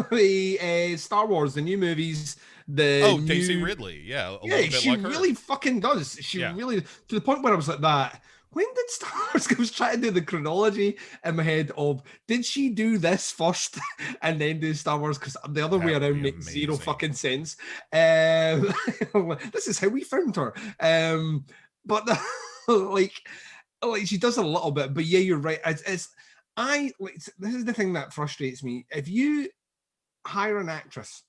the Star Wars, the new movies. Daisy Ridley. Yeah, she like really fucking does. She really, to the point where I was like that. When did Star Wars? I was trying to do the chronology in my head of, did she do this first and then do Star Wars? Because the other way around makes zero fucking sense. This is how we found her. But like she does a little bit. But yeah, you're right. This is the thing that frustrates me. If you hire an actress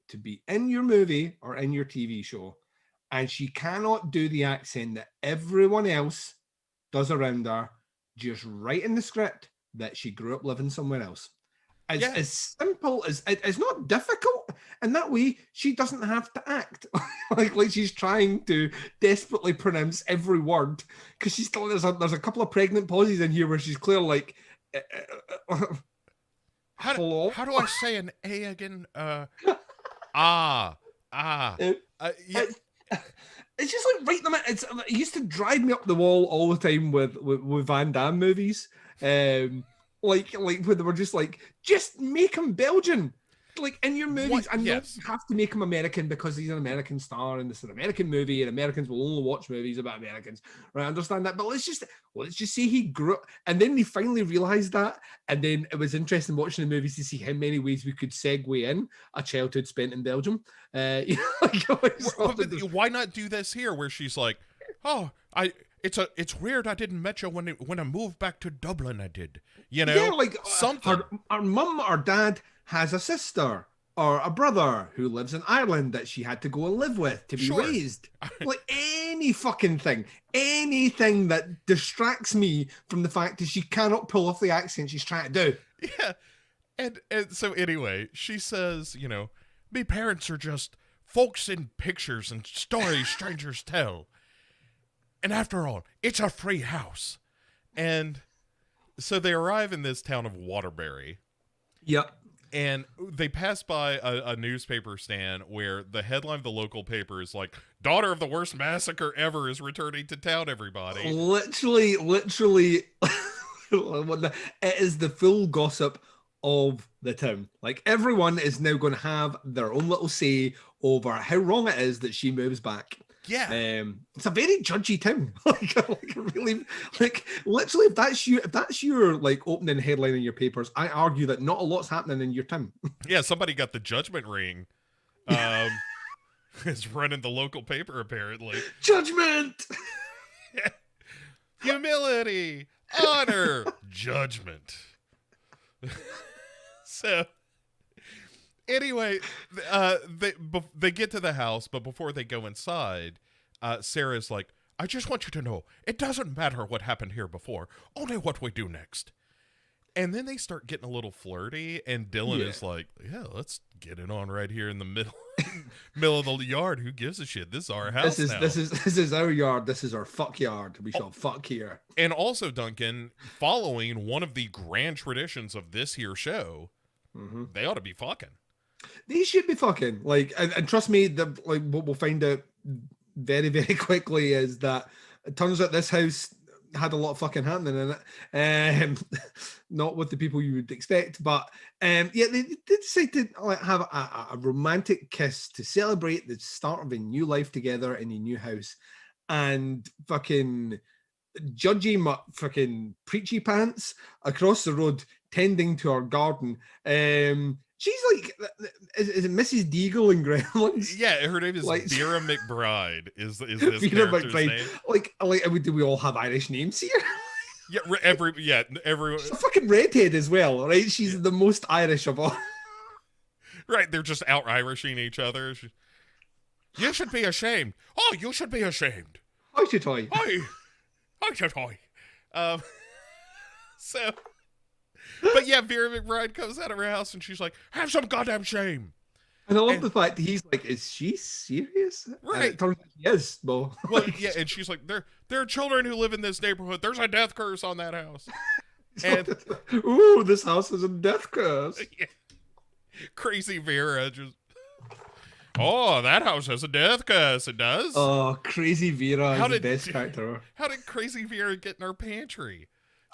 to be in your movie or in your TV show, and she cannot do the accent that everyone else does around her, just write in the script that she grew up living somewhere else. As simple as it's not difficult, and that way she doesn't have to act like she's trying to desperately pronounce every word, because she's still there's a couple of pregnant pauses in here where she's clear like how do I say an A again? It's just like right in the middle. It used to drive me up the wall all the time with Van Damme movies. Like when they were just like, just make him Belgian. like in your movies, What? I know Yes. you have to make him American because he's an American star and it's an American movie, and Americans will only watch movies about Americans. Right? I understand that, but let's just say he grew up, and then they finally realized that, and then it was interesting watching the movies to see how many ways we could segue in a childhood spent in Belgium. You know, like, Why not do this here, where she's like, "Oh, it's weird. I didn't met you when I moved back to Dublin. I did, you know, yeah, like something." Our mum or dad has a sister or a brother who lives in Ireland that she had to go and live with to be Sure. raised. Like any fucking thing, anything that distracts me from the fact that she cannot pull off the accent she's trying to do. Yeah. And so anyway, she says, you know, me parents are just folks in pictures and stories strangers tell. And after all, it's a free house. And so they arrive in this town of Waterbury. Yep. And they pass by a newspaper stand where the headline of the local paper is like, "Daughter of the worst massacre ever is returning to town, everybody." Literally, it is the full gossip of the town. Like everyone is now going to have their own little say over how wrong it is that she moves back. Yeah. It's a very judgy town. like really, like literally, if that's your like opening headline in your papers, I argue that not a lot's happening in your town. Yeah, somebody got the judgment ring. Is running the local paper, apparently. Judgment! Humility, honor, judgment. So, anyway, they get to the house, but before they go inside, Sarah's like, "I just want you to know, it doesn't matter what happened here before, only what we do next." And then they start getting a little flirty, and Dylan is like, "Yeah, let's get it on right here in the middle of the yard. Who gives a shit? This is our house now." This is our yard. This is our fuck yard. We shall fuck here. And also, Duncan, following one of the grand traditions of this here show, they ought to be fucking. They should be fucking. Like, and trust me, like what we'll find out very, very quickly is that it turns out this house had a lot of fucking happening in it. Not with the people you would expect, but yeah, they decide to like, have a romantic kiss to celebrate the start of a new life together in a new house. And fucking judgy fucking preachy pants across the road tending to our garden. She's like, is it Mrs. Deagle and Gremlins? Yeah, her name is Like- Vera McBride. Is this Vera character's McBride. name? Like, do we all have Irish names here? Yeah, everyone. She's a fucking redhead as well, right? She's the most Irish of all. Right, they're just out Irishing each other. You should be ashamed. Oh, you should be ashamed. How should I? I should I. So, but yeah, Vera McBride comes out of her house and she's like, "Have some goddamn shame." And I love the fact that he's like, is she serious? Right. And it turns out she is. Well, Yeah, and she's like, there are children who live in this neighborhood. There's a death curse on that house. And ooh, this house is a death curse. yeah, crazy Vera just, "Oh, that house has a death curse. It does." Oh, crazy Vera How is the did- best character. How did crazy Vera get in our pantry?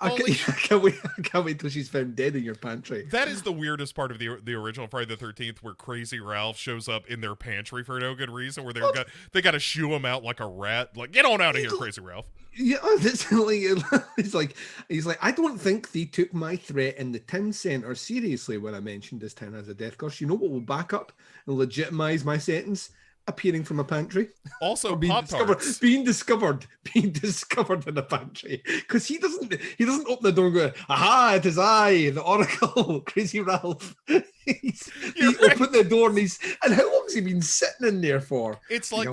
I Holy can't wait till she's found dead in your pantry. That is the weirdest part of the original Friday the 13th, where Crazy Ralph shows up in their pantry for no good reason, where they got to shoo him out like a rat. Like, "Get on out of here, Crazy Ralph." Yeah, it's like he's like, "I don't think they took my threat in the town centre seriously when I mentioned this town has a death curse. You know what will back up and legitimize my sentence? Appearing from a pantry." Also, being Pop-Tarts. discovered in the pantry, because he doesn't open the door and go, "Aha, it is I, the Oracle, Crazy Ralph." He right. opened the door and how long has he been sitting in there for? It's like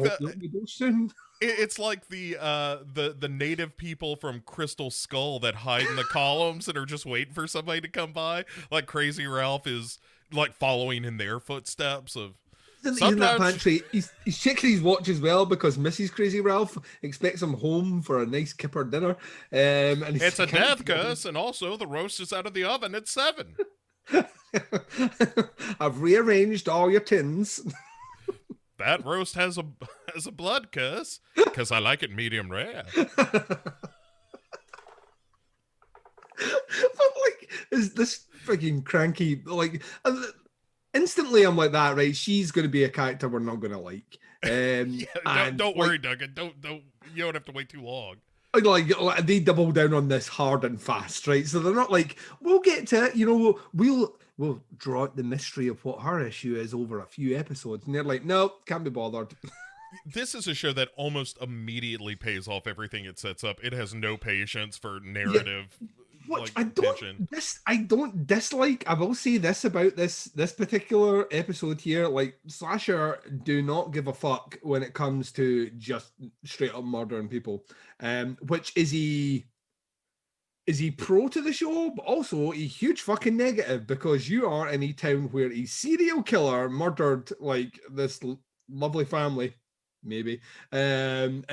it's like the native people from Crystal Skull that hide in the columns and are just waiting for somebody to come by. Like Crazy Ralph is like following in their footsteps of. He's in that Sometimes- pantry. He's checking his watch as well because Mrs. Crazy Ralph expects him home for a nice kipper dinner. And he's It's a death curse, and also the roast is out of the oven at 7. I've rearranged all your tins. That roast has a blood curse because I like it medium rare. But like, is this freaking cranky? Like, instantly I'm like that, right? She's going to be a character we're not going to like. Yeah, And don't worry, Duncan. Don't you don't have to wait too long. like they double down on this hard and fast, right? So they're not like, we'll get to it, we'll draw out the mystery of what her issue is over a few episodes, and they're like, no, can't be bothered. This is a show that almost immediately pays off everything it sets up. It has no patience for narrative. Which like, tension. I don't dislike. I will say this about this particular episode here. Like, Slasher do not give a fuck when it comes to just straight up murdering people. Which is he pro to the show, but also a huge fucking negative, because you are in a town where a serial killer murdered like this lovely family, maybe, and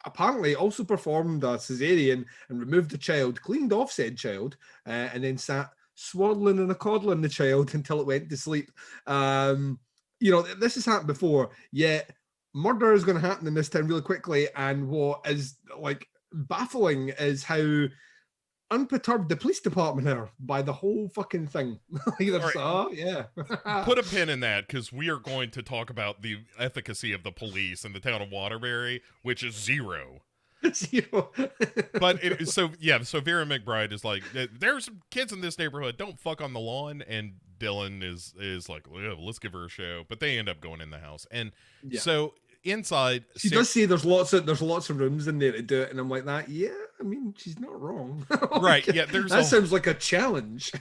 apparently also performed a cesarean and removed the child, cleaned off said child, and then sat swaddling and coddling the child until it went to sleep. This has happened before, yet murder is going to happen in this town really quickly. And what is like baffling is how unperturbed the police department are by the whole fucking thing. Yeah. Put a pin in that, because we are going to talk about the efficacy of the police in the town of Waterbury, which is zero. But so Vera McBride is like, there's some kids in this neighborhood, don't fuck on the lawn, and Dylan is like, well, let's give her a show, but they end up going in the house, and so inside she does say there's lots of rooms in there to do it, and I'm like, that, yeah, I mean, she's not wrong. Right, yeah, sounds like a challenge.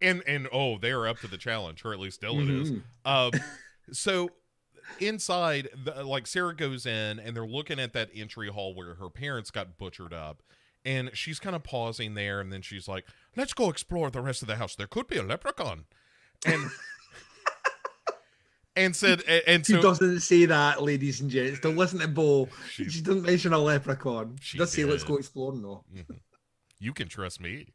and they are up to the challenge, or at least Dylan is. So inside, like, Sarah goes in and they're looking at that entry hall where her parents got butchered up, and she's kind of pausing there, and then she's like, let's go explore the rest of the house, there could be a leprechaun. And so she doesn't say that, ladies and gents. Don't listen to Bo. She doesn't mention a leprechaun. She does say, let's go exploring, though. Mm-hmm. You can trust me.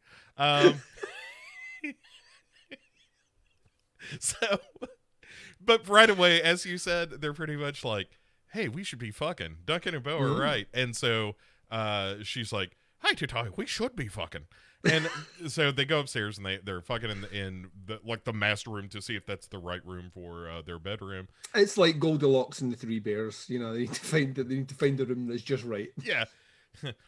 So, but right away, as you said, they're pretty much like, hey, we should be fucking. Duncan and Bo are right. And so she's like, hi, Tutai, we should be fucking. And so they go upstairs and they're fucking in the master room to see if that's the right room for their bedroom. It's like Goldilocks and the Three Bears. They need to find the room that's just right. Yeah.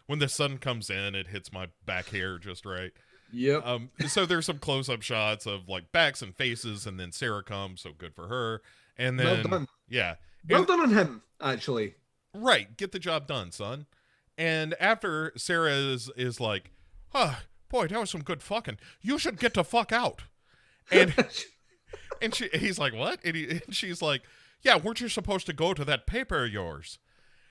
When the sun comes in, it hits my back hair just right. Yep. So there's some close-up shots of like backs and faces, and then Sarah comes, so good for her. And then well done. Yeah. Well done on him, actually. Right. Get the job done, son. And after Sarah is like, boy, that was some good fucking. You should get the fuck out. And he's like, what? And she's like, yeah, weren't you supposed to go to that paper of yours?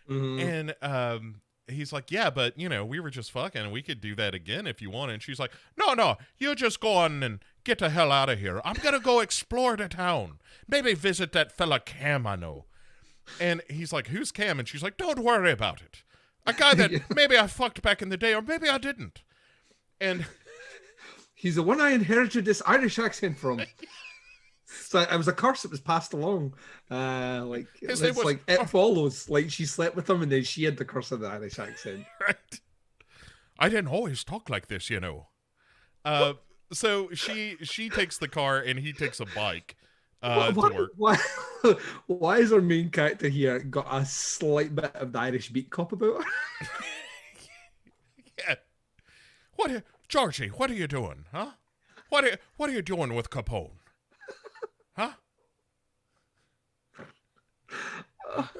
Mm-hmm. And he's like, yeah, but we were just fucking, and we could do that again if you want. And she's like, no, you just go on and get the hell out of here. I'm gonna go explore the town. Maybe visit that fella Cam I know. And he's like, who's Cam? And she's like, don't worry about it. A guy that maybe I fucked back in the day, or maybe I didn't. And he's the one I inherited this Irish accent from. So it was a curse that was passed along. It follows. Like, she slept with him, and then she had the curse of the Irish accent. Right. I didn't always talk like this, So she takes the car, and he takes a bike to work. Why is our main character here got a slight bit of the Irish beat cop about her? Yeah. Georgie, what are you doing, huh? What are you doing with Capone? Huh?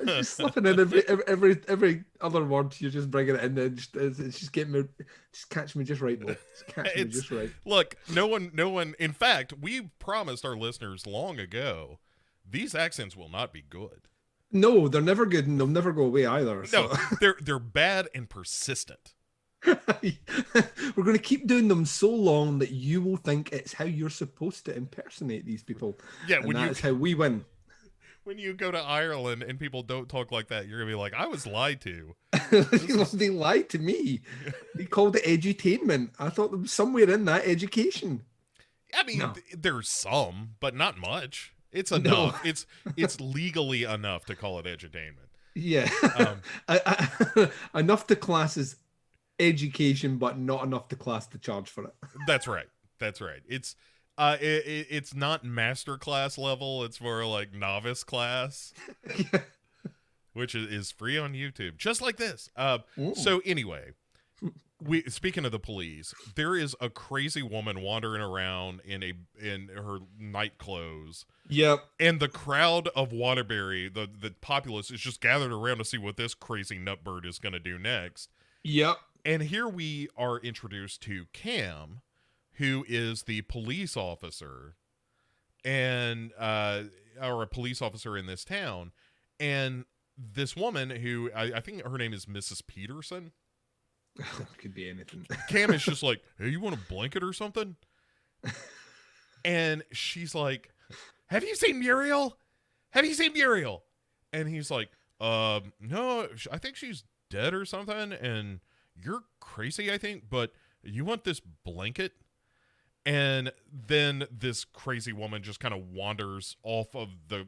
Just slipping in every other word. You're just bringing it in, and it's just getting me, just catch me just right, Bo. Just catch me just right. Look, no one. In fact, we promised our listeners long ago, thgoing accents will not be good. No, they're never good, and they'll never go away either. So. No, they're bad and persistent. We're going to keep doing them so long that you will think it's how you're supposed to impersonate these people. Yeah, and that's how we win. When you go to Ireland and people don't talk like that, you're going to be like, I was lied to. They lied to me. They called it edutainment. I thought there was somewhere in that education. I mean, there's some, but not much. It's enough. No. It's legally enough to call it edutainment. Yeah. Enough to class as education, but not enough to class to charge for it. That's right. It's It's not master class level. It's more like novice class, which is free on YouTube, just like this. So anyway, speaking of the police, there is a crazy woman wandering around in her night clothes. Yep. And the crowd of Waterbury, the populace, is just gathered around to see what this crazy nutbird is going to do next. Yep. And here we are introduced to Cam, who is the police officer, or a police officer in this town. And this woman who, I think her name is Mrs. Peterson. Could be anything. Cam is just like, hey, you want a blanket or something? And she's like, have you seen Muriel? Have you seen Muriel? And he's like, no, I think she's dead or something. And you're crazy, I think, but you want this blanket? And then this crazy woman just kind of wanders off of the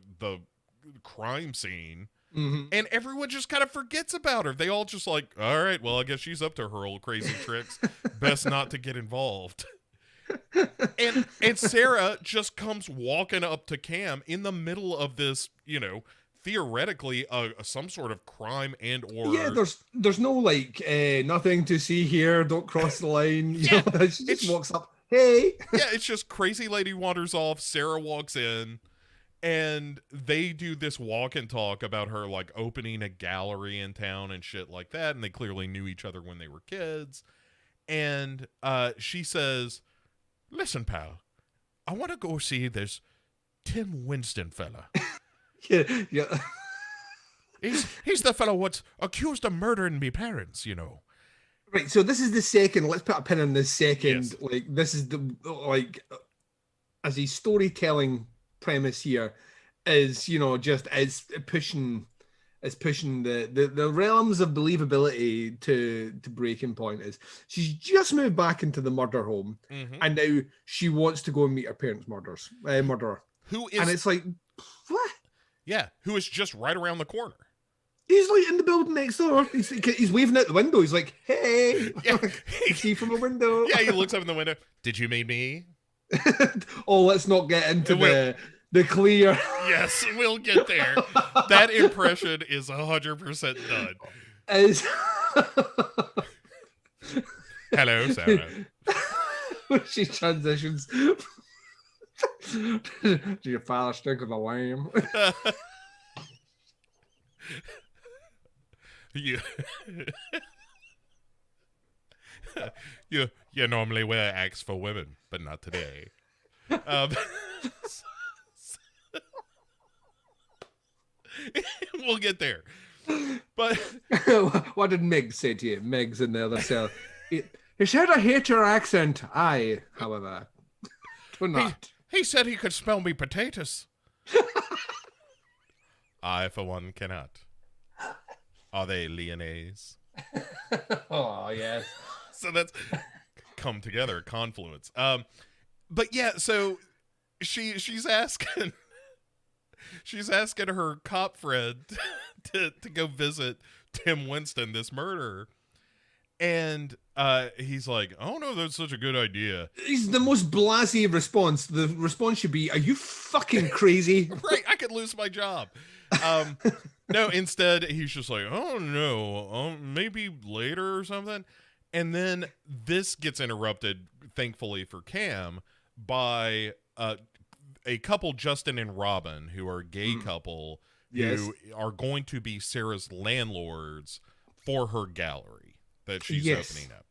crime scene. Mm-hmm. And everyone just kind of forgets about her. They all just like, all right, well, I guess she's up to her old crazy tricks. Best not to get involved. And Sarah just comes walking up to Cam in the middle of this, theoretically some sort of crime and or there's no like nothing to see here, don't cross the line. She just walks up, hey. Yeah, it's just crazy lady wanders off, Sarah walks in, and they do this walk and talk about her like opening a gallery in town and shit like that, and they clearly knew each other when they were kids. And she says, listen, pal, I want to go see this Tim Winston fella. Yeah. He's the fellow what's accused of murdering me parents, Right, so this is the second, let's put a pin in this second. Yes. Like, this is the, like, as a storytelling premise here is, just is pushing the realms of believability to breaking point. Is she's just moved back into the murder home, and now she wants to go and meet her parents' murderer. And it's like, what? Yeah, who is just right around the corner. He's like in the building next door. He's waving out the window. He's like, hey, Yeah. see from a window. Yeah, he looks up in the window. Did you mean me? Oh, let's not get into the clear. Yes, we'll get there. That impression is 100% done. Hello, Sarah. She transitions. Do your father stink of a lamb? You normally wear Axe for women, but not today. We'll get there. But what did Meg say to you? Meg's in the other cell. He said I hate your accent. I, however, do not. He said he could smell me potatoes. I, for one, cannot. Are they Lyonnaise? Oh, yes. So that's come together, confluence. But yeah, so she's asking her cop friend to go visit Tim Winston, this murderer. And he's like, oh no, that's such a good idea. He's the most blasé response. The response should be, are you fucking crazy? Right, I could lose my job. No, instead he's just like, oh no, maybe later or something. And then this gets interrupted, thankfully for Cam, by a couple, Justin and Robin, who are a gay couple, who are going to be Sarah's landlords for her gallery that she's opening up.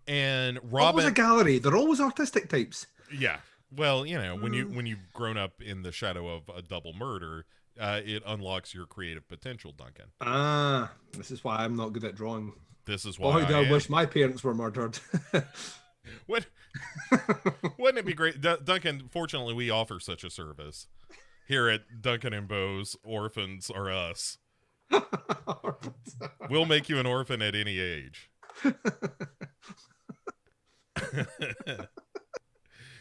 And Robin, always a gallery. They're always artistic types. Yeah. Well, when you've grown up in the shadow of a double murder, it unlocks your creative potential, Duncan. Ah, this is why I'm not good at drawing. This is why. Boy, do I wish my parents were murdered. Wouldn't it be great, Duncan? Fortunately, we offer such a service here at Duncan and Bo's Orphans Are Us. We'll make you an orphan at any age.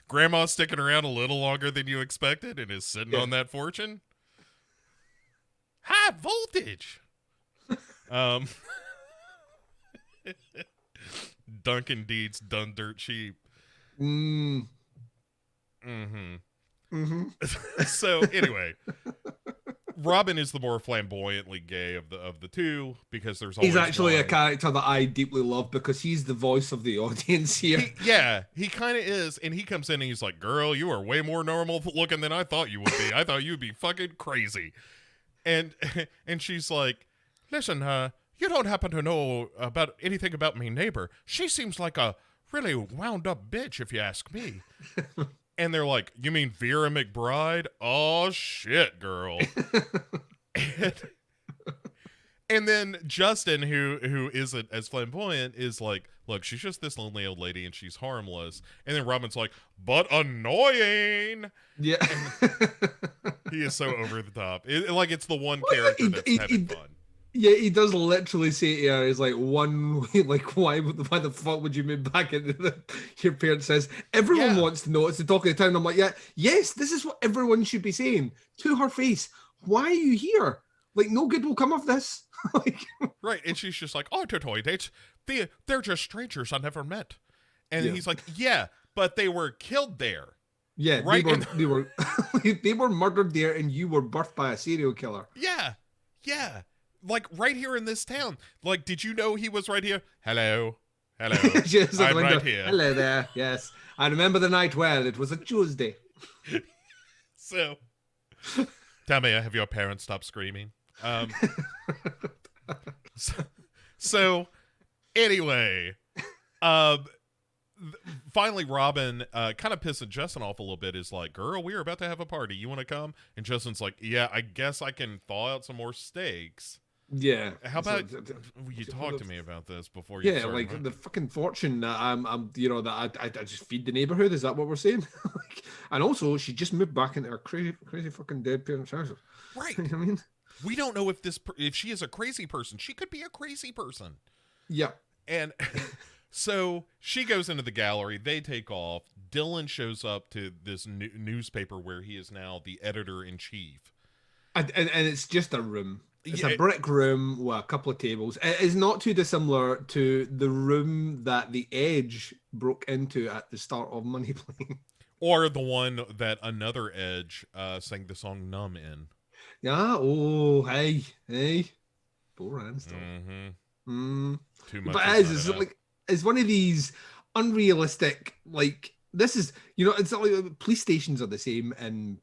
Grandma's sticking around a little longer than you expected and is sitting on that fortune. High voltage. Duncan Deeds done dirt cheap. So anyway, Robin is the more flamboyantly gay of the two because there's always He's actually a one. character that I deeply love because he's the voice of the audience here. He kind of is, and he comes in and he's like, "Girl, you are way more normal looking than I thought you would be. I thought you'd be fucking crazy." And she's like, "Listen, you don't happen to know about anything about my neighbor. She seems like a really wound up bitch, if you ask me." And they're like, "You mean Vera McBride? Oh shit, girl." And then Justin, who isn't as flamboyant, is like, "Look, she's just this lonely old lady and she's harmless." And then Robin's like, "But annoying." Yeah. He is so over the top. It's the one character that's having fun. Yeah, he does literally say to her, he's like, why the fuck would you move back into your parents says, everyone wants to know, it's the talk of the town. I'm like, yes, this is what everyone should be saying to her face. Why are you here? Like, no good will come of this. Right, and she's just like, "Oh, toy dates, they're just strangers I never met." And he's like, "Yeah, but they were killed there." Yeah, right. They were they were murdered there, and you were birthed by a serial killer. Yeah. Like right here in this town. Like, did you know he was right here? Hello. I'm right here. Hello there. Yes, I remember the night well. It was a Tuesday. So, tell me, have your parents stopped screaming? So anyway, finally Robin kind of pissing Justin off a little bit, is like, "Girl, we're about to have a party. You want to come?" And Justin's like, "Yeah, I guess I can thaw out some more steaks." Yeah. How about you talk to me about this before you? Yeah, like the fucking fortune that I'm that I just feed the neighborhood. Is that what we're saying? And also, she just moved back into her crazy fucking dead parents' house. Right. You know what I mean? We don't know if she is a crazy person. She could be a crazy person. Yeah. And so she goes into the gallery. They take off. Dylan shows up to this newspaper where he is now the editor-in-chief. And it's just a room. It's a brick room with a couple of tables. It is not too dissimilar to the room that The Edge broke into at the start of Money Plane. Or the one that another Edge sang the song Numb in. Yeah, oh, hey. Boran stuff. Too much. But it's one of these unrealistic, like, this is, it's like police stations are the same and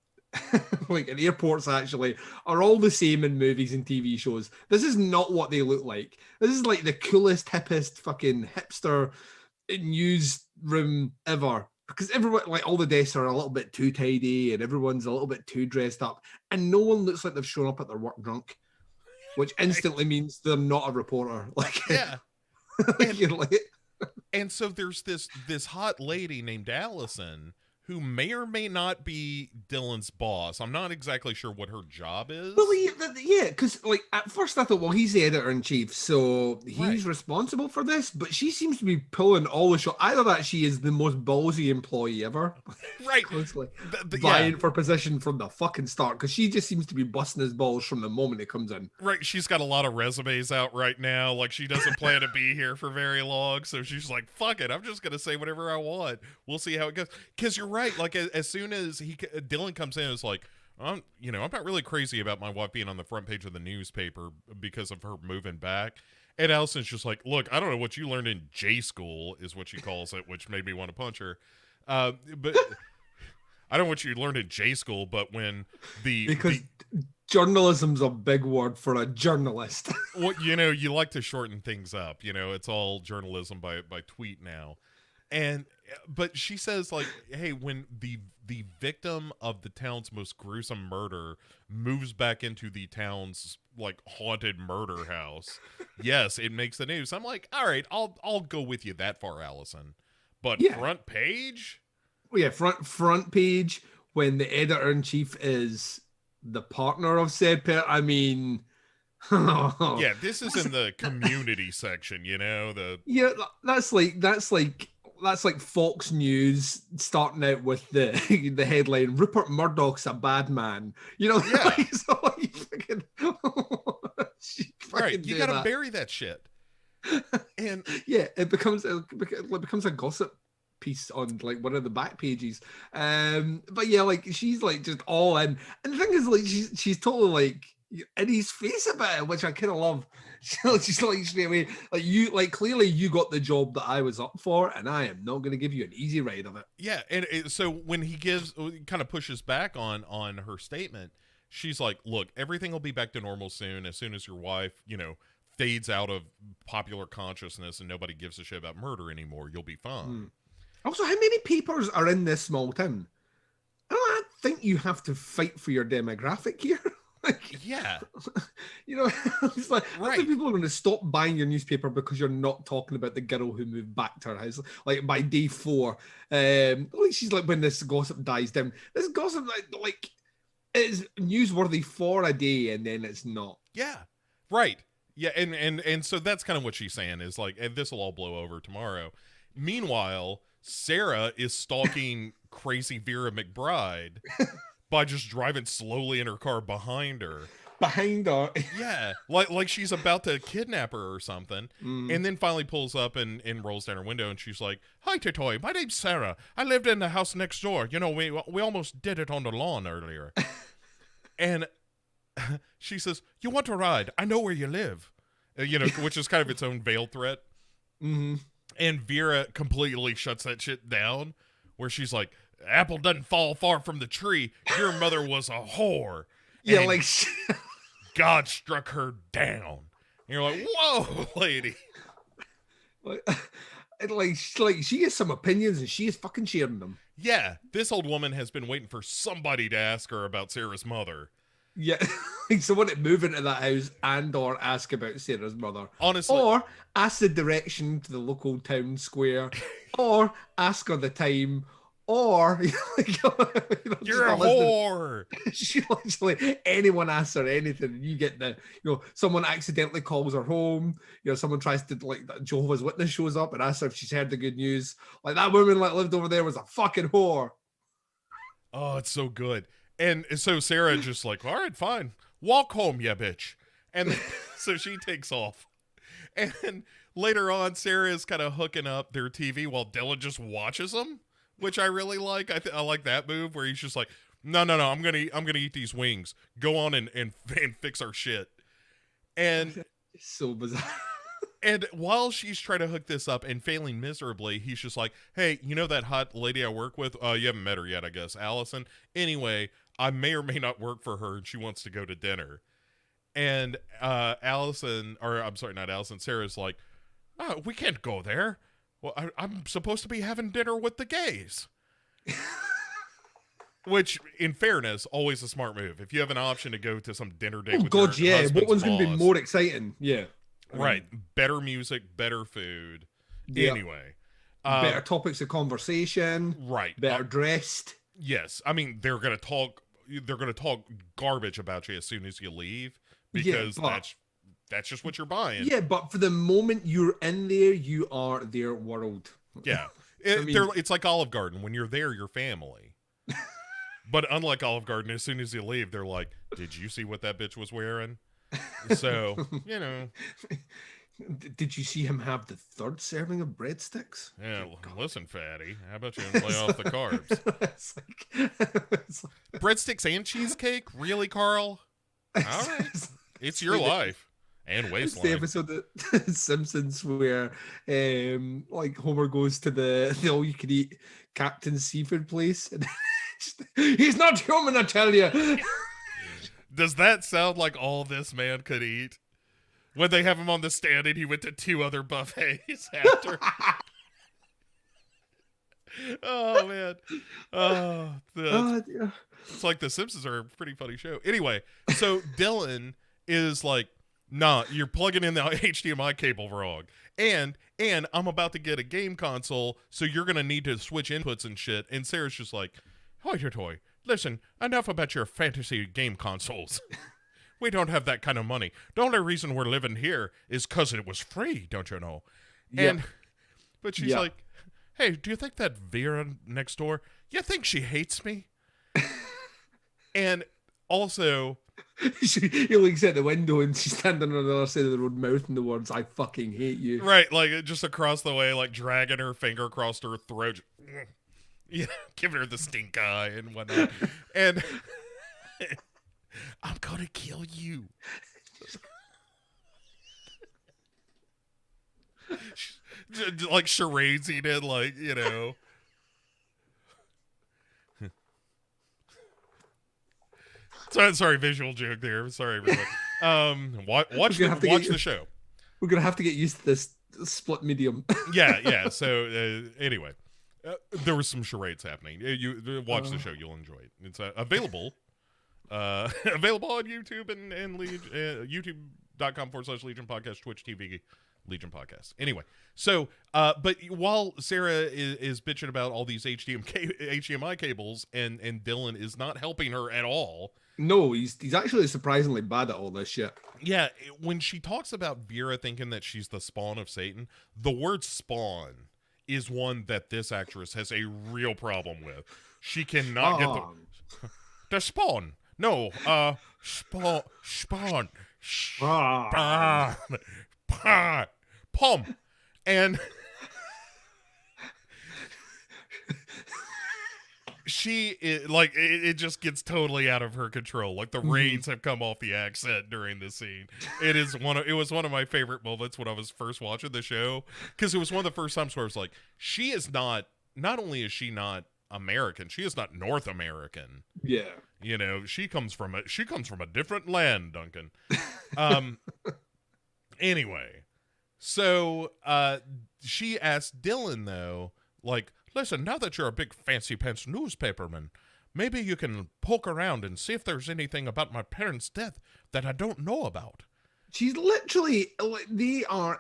like, and airports actually are all the same in movies and TV shows. This is not what they look like. This is like the coolest, hippest, fucking hipster newsroom ever. Because everyone, like, all the desks are a little bit too tidy and everyone's a little bit too dressed up, and no one looks like they've shown up at their work drunk, which instantly means they're not a reporter. Like, yeah. like, and so there's this hot lady named Allison who may or may not be Dylan's boss. I'm not exactly sure what her job is. Well, yeah, because like at first I thought, well, he's the editor-in-chief, so he's responsible for this, but she seems to be pulling all the shots. Either that she is the most ballsy employee ever. Right. Like, vying for position from the fucking start, because she just seems to be busting his balls from the moment he comes in. Right. She's got a lot of resumes out right now. Like, she doesn't plan to be here for very long, so she's like, fuck it, I'm just going to say whatever I want. We'll see how it goes. Because you're right. Like, as soon as Dylan comes in, it's like, I'm not really crazy about my wife being on the front page of the newspaper because of her moving back. And Allison's just like, look, I don't know what you learned in J school, is what she calls it, which made me want to punch her. But I don't know what you learned in J school, but when because journalism's a big word for a journalist. Well, you like to shorten things up. It's all journalism by tweet now. But she says, like, hey, when the victim of the town's most gruesome murder moves back into the town's, like, haunted murder house, yes, it makes the news. I'm like, all right, I'll go with you that far, Allison. But front page? Well, yeah, front page when the editor-in-chief is the partner of said I mean... yeah, this is in the community section, Yeah, that's like Fox News starting out with the headline, Rupert Murdoch's a bad man. Yeah. So right, you gotta bury that shit. And yeah, it becomes a gossip piece on like one of the back pages. But yeah, like she's like just all in, and the thing is, like she's totally like in his face about it, which I kind of love. She's like straight away, like you, like clearly you got the job that I was up for, and I am not going to give you an easy ride of it. Yeah, and so when he kind of pushes back on her statement, she's like, "Look, everything will be back to normal soon as your wife, fades out of popular consciousness and nobody gives a shit about murder anymore. You'll be fine." Also, how many papers are in this small town? I don't think you have to fight for your demographic here. Like, yeah, it's like I think people are going to stop buying your newspaper because you're not talking about the girl who moved back to her house. Like by day 4, like she's like when this gossip dies down. This gossip like is newsworthy for a day, and then it's not. Yeah, right. Yeah, and so that's kind of what she's saying is like, and this will all blow over tomorrow. Meanwhile, Sarah is stalking crazy Vera McBride by just driving slowly in her car behind her. Yeah, like she's about to kidnap her or something, and then finally pulls up and rolls down her window, and she's like, "Hi, Toy. My name's Sarah. I lived in the house next door. We almost did it on the lawn earlier." And she says, "You want to ride? I know where you live." Which is kind of its own veiled threat. Mm-hmm. And Vera completely shuts that shit down, where she's like, "Apple doesn't fall far from the tree. Your mother was a whore." Yeah, and like God struck her down. And you're like, "Whoa, lady." Like she has some opinions and she is fucking sharing them. Yeah, this old woman has been waiting for somebody to ask her about Sarah's mother. Yeah, like someone to move into that house or ask about Sarah's mother. Honestly. Or ask the direction to the local town square, or ask her the time, or you're a whore. She literally, anyone asks her anything, you get someone accidentally calls her home. Someone tries to, like, Jehovah's Witness shows up and asks her if she's heard the good news. Like, that woman lived over there was a fucking whore. Oh, it's so good. And so Sarah just like, "All right, fine. Walk home, ya bitch." And then, so she takes off. And later on, Sarah is kind of hooking up their TV while Dylan just watches them, which I really like. I like that move where he's just like, no, I'm gonna eat these wings. Go on and fix our shit. And it's so bizarre. And while she's trying to hook this up and failing miserably, he's just like, "Hey, that hot lady I work with? You haven't met her yet, I guess, Allison. Anyway, I may or may not work for her, and she wants to go to dinner." And Sarah's like, "Oh, we can't go there. Well, I'm supposed to be having dinner with the gays." Which, in fairness, always a smart move. If you have an option to go to some dinner date with your husband's what one's going to be boss, more exciting? Yeah. Right. Better music, better food. Yep. Anyway. Better topics of conversation. Right. Better dressed. Yes. I mean, they're going to talk garbage about you as soon as you leave, because that's just what you're buying. Yeah, but for the moment you're in there, you are their world. Yeah. It's like Olive Garden. When you're there, you're family. But unlike Olive Garden, as soon as you leave, they're like, "Did you see what that bitch was wearing?" So, Did you see him have the third serving of breadsticks? Yeah, listen, fatty. How about you lay off the carbs? It's like... Breadsticks and cheesecake? Really, Carl? All right. It's your life. And waistline. It's the episode of Simpsons where like Homer goes to the all-you-can-eat Captain's Seafood place. And he's not human, I tell you. Does that sound like all this man could eat? When they have him on the stand and he went to 2 other buffets after. Oh, man. It's like The Simpsons are a pretty funny show. Anyway, so Dylan is like, "Nah, you're plugging in the HDMI cable wrong. And I'm about to get a game console, so you're going to need to switch inputs and shit." And Sarah's just like, "Hoy toy. Listen, enough about your fantasy game consoles. We don't have that kind of money. The only reason we're living here is because it was free, don't you know?" Yep. But she's like, "Hey, do you think that Vera next door, you think she hates me?" And also, He looks at the window and she's standing on the other side of the road mouthing the words, "I fucking hate you." Right, like just across the way, like dragging her finger across her throat. Yeah, giving her the stink eye and whatnot. And I'm gonna kill you. Like charadesing it, like, you know. Sorry, visual joke there. Sorry, everyone. Watch the show. We're gonna have to get used to this split medium. Yeah. So anyway, there was some charades happening. You watch the show, you'll enjoy it. It's available on YouTube and YouTube.com/Legion Podcast, Twitch TV Legion Podcast. Anyway, so but while Sarah is bitching about all these HDMI cables and Dylan is not helping her at all. No, he's actually surprisingly bad at all this shit. Yeah, when she talks about Vera thinking that she's the spawn of Satan, the word spawn is one that this actress has a real problem with. She cannot get the spawn. No, spawn. Pom. And it just gets totally out of her control. Like the reins have come off the accent during this scene. It was one of my favorite moments when I was first watching the show, because it was one of the first times where I was like, she is not only is she not American, she is not North American. Yeah. You know, she comes from a different land, Duncan. Anyway, so she asked Dylan though, like, listen, now that you're a big fancy pants newspaperman, maybe you can poke around and see if there's anything about my parents' death that I don't know about. She's literally, they have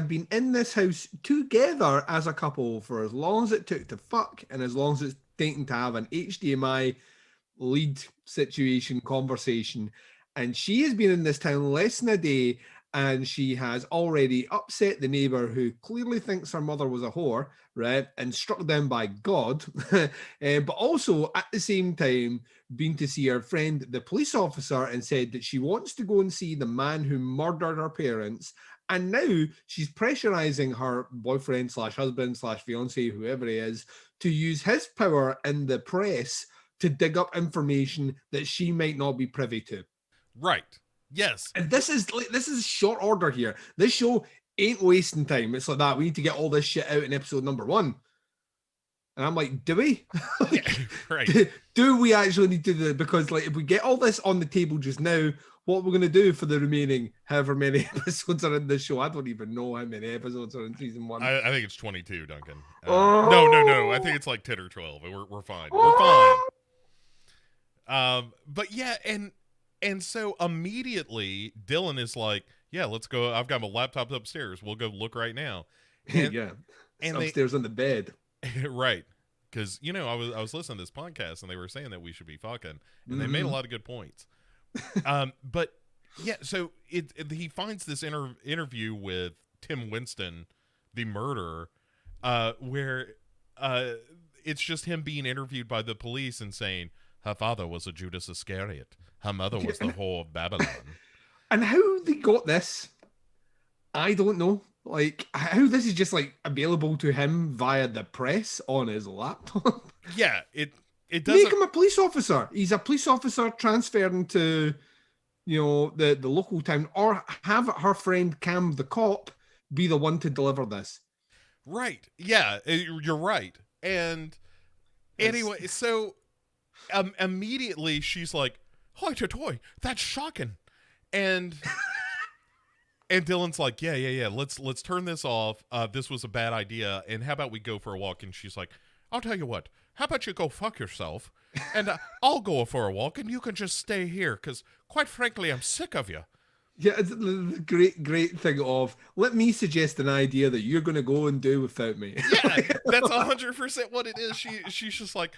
been in this house together as a couple for as long as it took to fuck and as long as it's taken to have an HDMI lead situation conversation. And she has been in this town less than a day, and she has already upset the neighbor who clearly thinks her mother was a whore, right? And struck down by God. But also at the same time, been to see her friend, the police officer, and said that she wants to go and see the man who murdered her parents. And now she's pressurizing her boyfriend / husband / fiance, whoever he is, to use his power in the press to dig up information that she might not be privy to. Right. Yes. And this is short order here. This show ain't wasting time. It's like that. We need to get all this shit out in episode number 1. And I'm like, do we? Yeah, right. Do we actually need to do it? Because like, if we get all this on the table just now, what we're going to do for the remaining however many episodes are in this show? I don't even know how many episodes are in season 1. I think it's 22, Duncan. No. I think it's like 10 or 12. We're fine. We're fine. But yeah, and so immediately Dylan is like, yeah, let's go. I've got my laptop upstairs. We'll go look right now. And, yeah. And upstairs on the bed. Right. Because, you know, I was listening to this podcast and they were saying that we should be fucking, and they made a lot of good points. But yeah, so he finds this interview with Tim Winston, the murderer, where it's just him being interviewed by the police and saying her father was a Judas Iscariot. Her mother was the whore of Babylon. And how they got this, I don't know. Like, how this is just, like, available to him via the press on his laptop. Yeah, it doesn't... Make him a police officer. He's a police officer transferring to, you know, the local town. Or have her friend Cam the cop be the one to deliver this. Right. Yeah, you're right. And anyway, so immediately she's like, "Hoy toy, that's shocking." And Dylan's like, yeah, let's turn this off. This was a bad idea, and how about we go for a walk? And she's like, I'll tell you what, how about you go fuck yourself, and I'll go for a walk, and you can just stay here, because quite frankly, I'm sick of you. Yeah, it's the great thing of, let me suggest an idea that you're going to go and do without me. Yeah, that's 100% what it is. She's just like,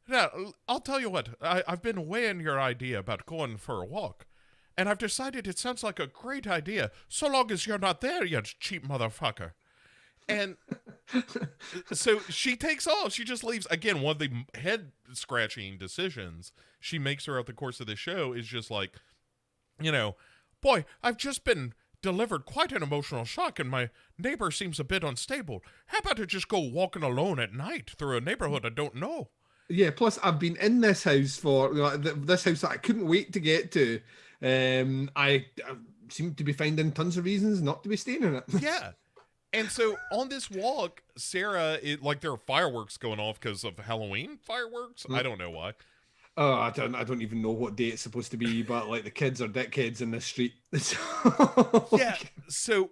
yeah, I'll tell you what, I've been weighing your idea about going for a walk, and I've decided it sounds like a great idea, so long as you're not there, you cheap motherfucker. And so she takes off. She just leaves. Again, one of the head scratching decisions she makes throughout the course of the show is just like, boy, I've just been delivered quite an emotional shock and my neighbor seems a bit unstable. How about I just go walking alone at night through a neighborhood I don't know? Yeah, plus I've been in this house for this house that I couldn't wait to get to. I seem to be finding tons of reasons not to be staying in it. Yeah. And so on this walk, Sarah, there are fireworks going off because of Halloween fireworks. I don't know why. Oh, I don't even know what day it's supposed to be, but like the kids are dickheads in this street. Yeah. So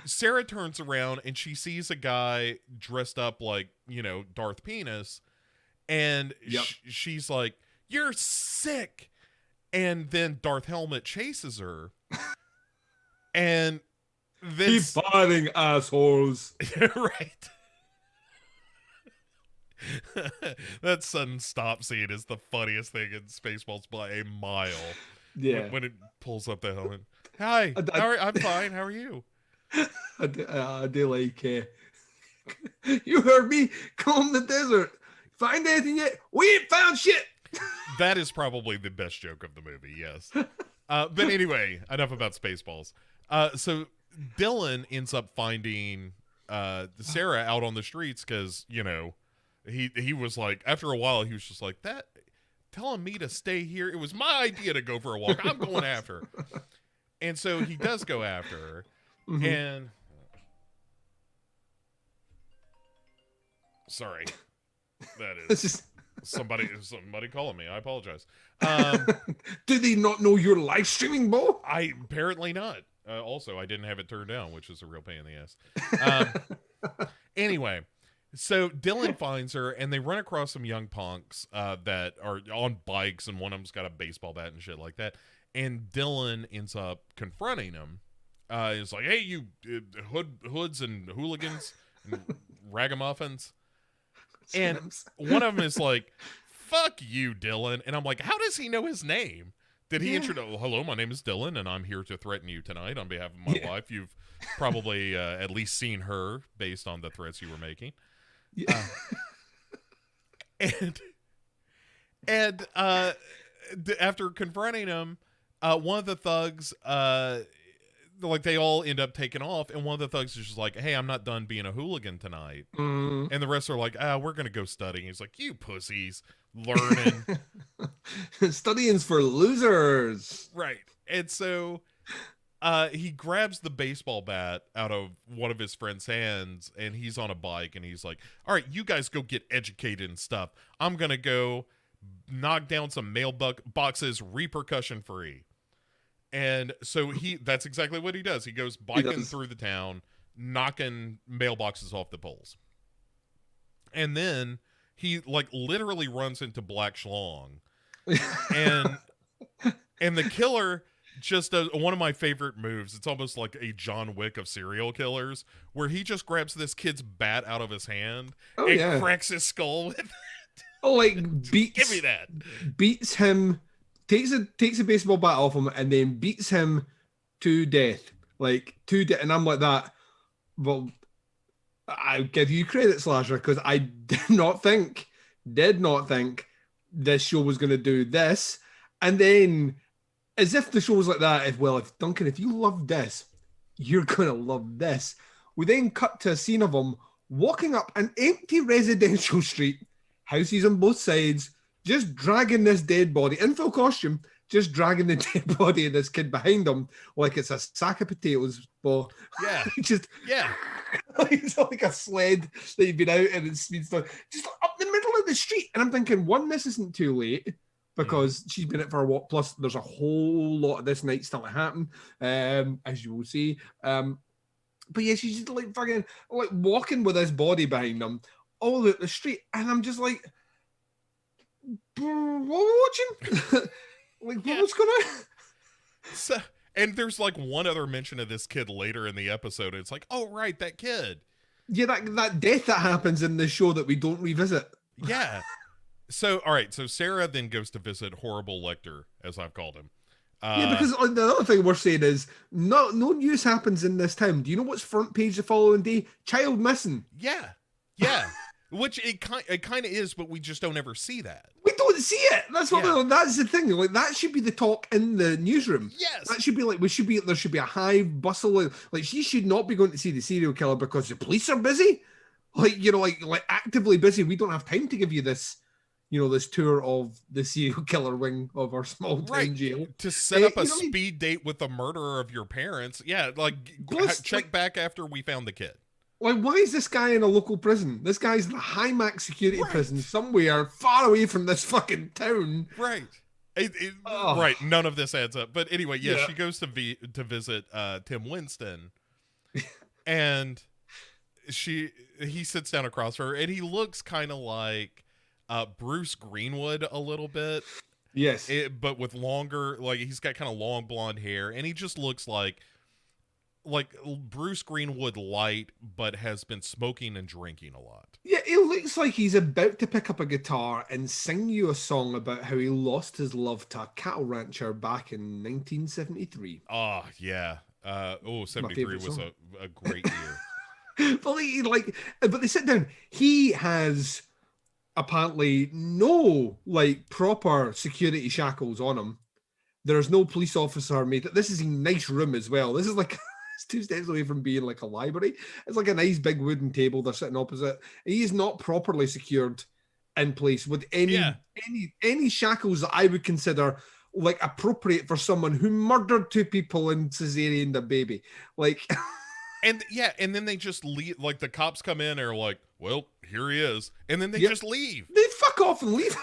Sarah turns around and she sees a guy dressed up like, Darth Penis. And she's like, "You're sick." And then Darth Helmet chases her. And then keep fighting, assholes. Right. That sudden stop scene is the funniest thing in Spaceballs by a mile. Yeah. When it pulls up the helmet. Hi. I'm fine. How are you? I do like, you heard me, comb the desert. Find anything yet? We ain't found shit. That is probably the best joke of the movie, yes. But anyway, enough about Spaceballs. So Dylan ends up finding Sarah out on the streets because, he was like, after a while, he was just like, that telling me to stay here. It was my idea to go for a walk. I'm going after her. And so he does go after her. Mm-hmm. And sorry, that is just somebody calling me. I apologize. Do they not know you're live streaming, Bo? Apparently not. Also, I didn't have it turned down, which is a real pain in the ass. Anyway, so Dylan finds her, and they run across some young punks that are on bikes, and one of them's got a baseball bat and shit like that. And Dylan ends up confronting him. He's like, "Hey, you hoods and hooligans and ragamuffins." And one of them is like, "Fuck you, Dylan." And I'm like, how does he know his name? Did he introduce, "Hello, my name is Dylan, and I'm here to threaten you tonight on behalf of my wife. You've probably at least seen her based on the threats you were making." Yeah. And after confronting him, one of the thugs, they all end up taking off, and one of the thugs is just like, "Hey, I'm not done being a hooligan tonight." And the rest are like, "We're gonna go study." He's like, "You pussies, learning." Studying's for losers. Right. And so he grabs the baseball bat out of one of his friend's hands, and he's on a bike, and he's like, "All right, you guys go get educated and stuff. I'm gonna go knock down some mailboxes repercussion free." And so that's exactly what he does. He goes biking through the town, knocking mailboxes off the poles. And then he literally runs into Black Schlong. And the killer just does one of my favorite moves. It's almost like a John Wick of serial killers, where he just grabs this kid's bat out of his hand and cracks his skull with it. Oh, give me that. Beats him. Takes a baseball bat off him and then beats him to death. And I'm like that. Well, I give you credit, Slasher, because I did not think this show was going to do this. And then, as if the show was like that, if Duncan, if you love this, you're going to love this. We then cut to a scene of him walking up an empty residential street, houses on both sides, just dragging this dead body in full costume, just dragging the dead body of this kid behind him like it's a sack of potatoes. But it's like a sled that you've been out and it speeds down, just up the middle of the street. And I'm thinking, one, this isn't too late because she's been out for a walk. Plus, there's a whole lot of this night still to happen, as you will see. But yeah, she's just fucking walking with this body behind them all out the street, and I'm just like, what are we watching? What's going on? So, and there's one other mention of this kid later in the episode. It's like, oh right, that kid. Yeah, that death that happens in this show that we don't revisit. Yeah. So all right, so Sarah then goes to visit Horrible Lecter, as I've called him. Because the other thing we're saying is no news happens in this town. Do you know what's front page the following day? Child missing. Yeah. Which it kind of is, but we just don't ever see that. We don't see it. That's what. Yeah. That's the thing. Like that should be the talk in the newsroom. Yes. That should be like there should be a hive bustle. Like she should not be going to see the serial killer because the police are busy. Like like actively busy. We don't have time to give you this. This tour of the serial killer wing of our small town jail. To set up a speed date with the murderer of your parents. Yeah, like check back after we found the kid. Like, why is this guy in a local prison? This guy's in a high max security prison somewhere far away from this fucking town. Right. Right. None of this adds up. But anyway, yeah. She goes to visit Tim Winston, and he sits down across her, and he looks kind of like Bruce Greenwood a little bit. Yes. But with longer, like he's got kind of long blonde hair, and he just looks like Bruce Greenwood light, but has been smoking and drinking a lot. Yeah, it looks like he's about to pick up a guitar and sing you a song about how he lost his love to a cattle rancher back in 1973. Oh, yeah. 73 was a great year. But they sit down. He has apparently no proper security shackles on him. There's no police officer made. This is a nice room as well. This is like it's 2 steps away from being like a library. It's like a nice big wooden table. They're sitting opposite. He is not properly secured in place with any shackles that I would consider like appropriate for someone who murdered 2 people and cesareaned a baby. Like, and then they just leave. Like the cops come in and are like, "Well, here he is," and then they just leave. They fuck off and leave.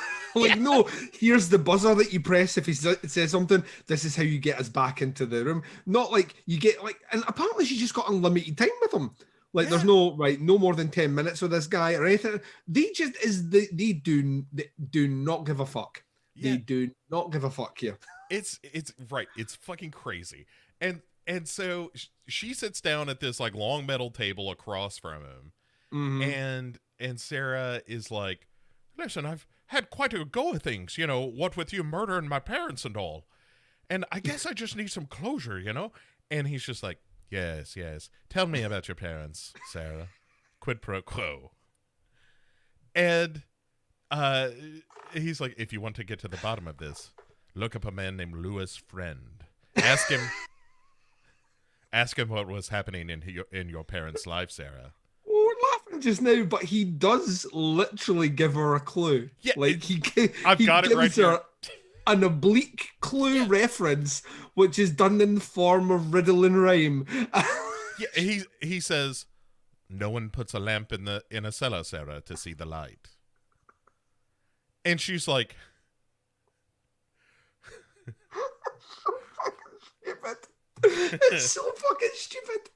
No, here's the buzzer that you press if he says something. This is how you get us back into the room. Not like you get and apparently she's just got unlimited time with him. Like there's no more than 10 minutes with this guy or anything. They just they do not give a fuck. Yeah. They do not give a fuck here. It's right. It's fucking crazy. And so she sits down at this like long metal table across from him, and Sarah is like, "Listen, I've had quite a go of things, what with you murdering my parents and all. And I guess I just need some closure, And he's just like, yes. Tell me about your parents, Sarah. Quid pro quo. And he's like, if you want to get to the bottom of this, look up a man named Louis Friend. Ask him what was happening in your parents' life, Sarah. We're laughing just now, but he does literally give her a clue. Yeah, I've got it right here. An oblique clue reference, which is done in the form of riddle and rhyme. He says, "No one puts a lamp in a cellar, Sarah, to see the light." And she's like, "It's so fucking stupid.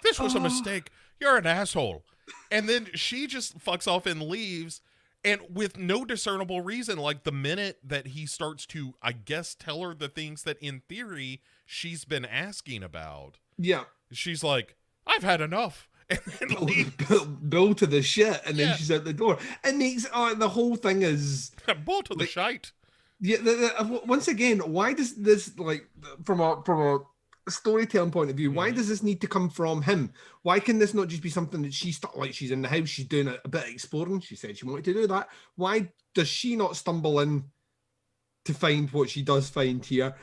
This was a mistake. You're an asshole." And then she just fucks off and leaves, and with no discernible reason. Like the minute that he starts to, I guess, tell her the things that in theory she's been asking about. Yeah. She's like, "I've had enough." And then leaves. Bill to the shit, and then she's out the door. And the whole thing is bull to the shite. Yeah. Once again, why does this from a storytelling point of view, why does this need to come from him? Why can this not just be something that she's she's in the house, she's doing a bit of exploring, she said she wanted to do that. Why does she not stumble in to find what she does find here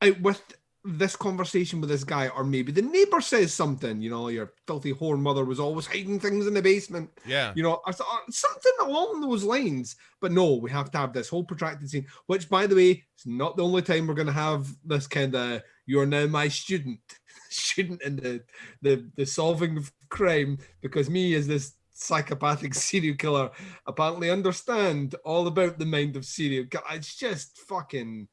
out with this conversation with this guy? Or maybe the neighbor says something, your filthy whore mother was always hiding things in the basement, or something along those lines. But no, we have to have this whole protracted scene, which, by the way, is not the only time we're going to have this kind of "you're now my student" in the solving of crime, because me, as this psychopathic serial killer, apparently understand all about the mind of serial killer. It's just fucking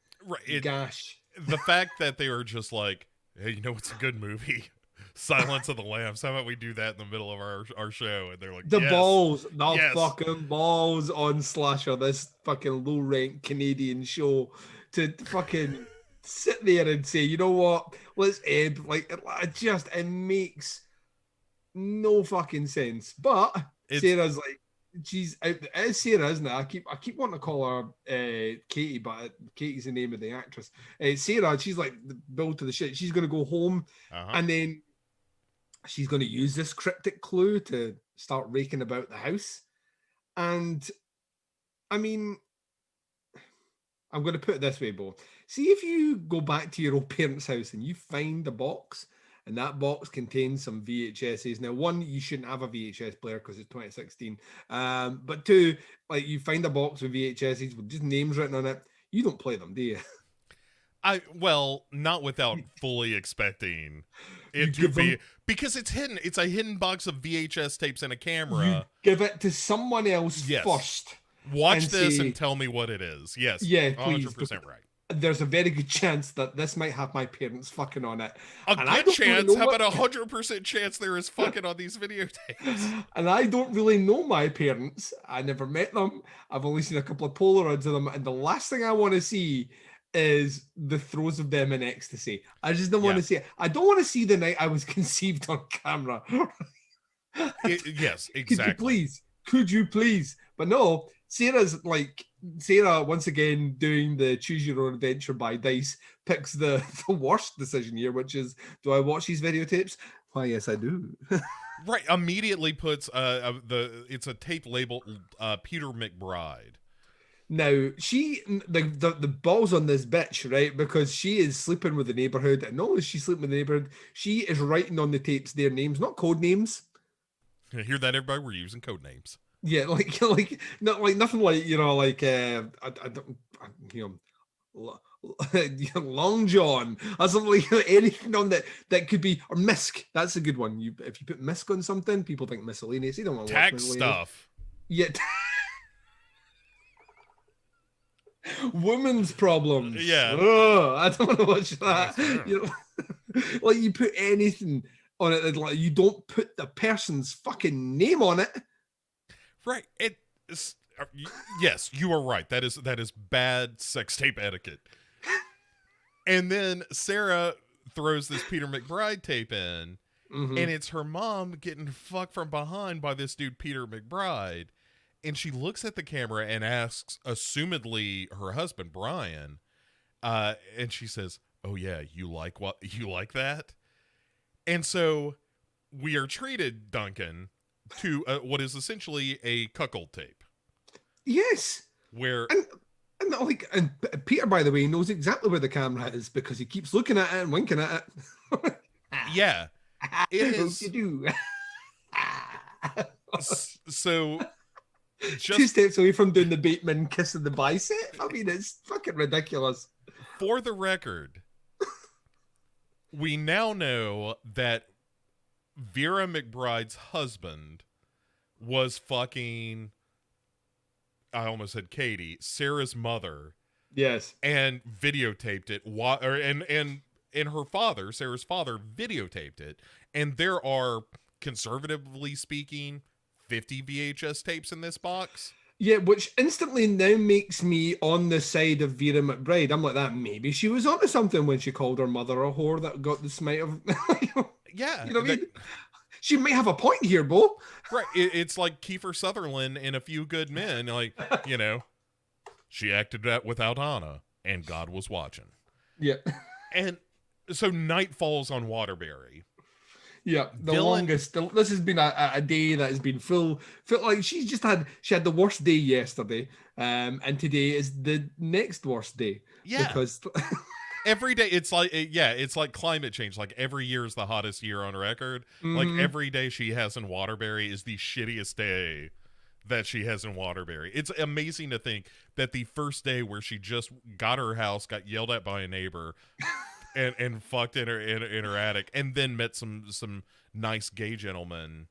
gosh. The fact that they were just like, "Hey, what's a good movie? Silence of the Lambs. How about we do that in the middle of our show?" And they're like, fucking balls on Slasher, this fucking low rent Canadian show, to fucking sit there and say, "You know what? Let's end." It makes no fucking sense. But Sarah's like, she's out. It's Sarah, isn't it? I keep wanting to call her Katie, but Katie's the name of the actress. Sarah, she's like Bill to the shit. She's gonna go home, and then she's gonna use this cryptic clue to start raking about the house. And I mean, I'm going to put it this way, Bo. See, if you go back to your old parents' house and you find a box, and that box contains some VHSs. Now, one, you shouldn't have a VHS player because it's 2016. But two, like you find a box with VHSs with just names written on it. You don't play them, do you? Well, not without fully expecting You it to give be, them- because it's hidden. It's a hidden box of VHS tapes and a You camera. give it to someone else Yes. first. Watch and this say- and tell me what it is. Yes. Yeah, please. 100% right. There's a very good chance that this might have my parents fucking on it. A And I good don't really chance. know How what- about 100% chance there is fucking on these videotapes? And I don't really know my parents. I never met them. I've only seen a couple of Polaroids of them. And the last thing I want to see is the throes of them in ecstasy. I just don't want to see it. I don't want to see the night I was conceived on camera. Yes, exactly. Could you please? But no, Sarah, once again, doing the choose your own adventure by Dice, picks the worst decision here, which is, do I watch these videotapes? Why, yes, I do. Right, immediately puts it's a tape labeled Peter McBride. Now, the balls on this bitch, right? Because she is sleeping with the neighborhood, and not only is she sleeping with the neighborhood, she is writing on the tapes their names, not code names. Hear that, everybody? We're using code names. Yeah, nothing like Long John or something like anything on that could be, or Misk. That's a good one. If you put Misk on something, people think miscellaneous. You don't want to watch Tag miscellaneous stuff. Yeah. Women's problems. Yeah. Oh, I don't want to watch that. Like you put anything on it, like you don't put the person's fucking name on it. Right. Yes, you are right. That is bad sex tape etiquette. And then Sarah throws this Peter McBride tape in, and it's her mom getting fucked from behind by this dude Peter McBride. And she looks at the camera and asks, assumedly her husband Brian, and she says, "Oh yeah, you like that?" And so we are treated, Duncan, to what is essentially a cuckold tape. Yes. Where and Peter, by the way, knows exactly where the camera is because he keeps looking at it and winking at it. yeah, it is. You do. So 2 steps away from doing the Bateman kissing the bicep. I mean, it's fucking ridiculous. For the record, we now know that Vera McBride's husband was fucking, I almost said Katie, Sarah's mother. Yes. And videotaped it. And her father, Sarah's father, videotaped it. And there are, conservatively speaking, 50 VHS tapes in this box. Yeah, which instantly now makes me on the side of Vera McBride. I'm like, that maybe she was onto something when she called her mother a whore that got the smite of... Yeah. You know what I mean? She may have a point here, Bo. Right. It's like Kiefer Sutherland in A Few Good Men. Like, she acted that without Anna, and God was watching. Yeah. And so night falls on Waterbury. Yeah, longest. This has been a day that has been full. Like she had the worst day yesterday, and today is the next worst day. Yeah, because every day it's like climate change. Like every year is the hottest year on record. Like every day she has in Waterbury is the shittiest day that she has in Waterbury. It's amazing to think that the first day where she just got her house, got yelled at by a neighbor. And fucked in her attic, and then met some nice gay gentlemen,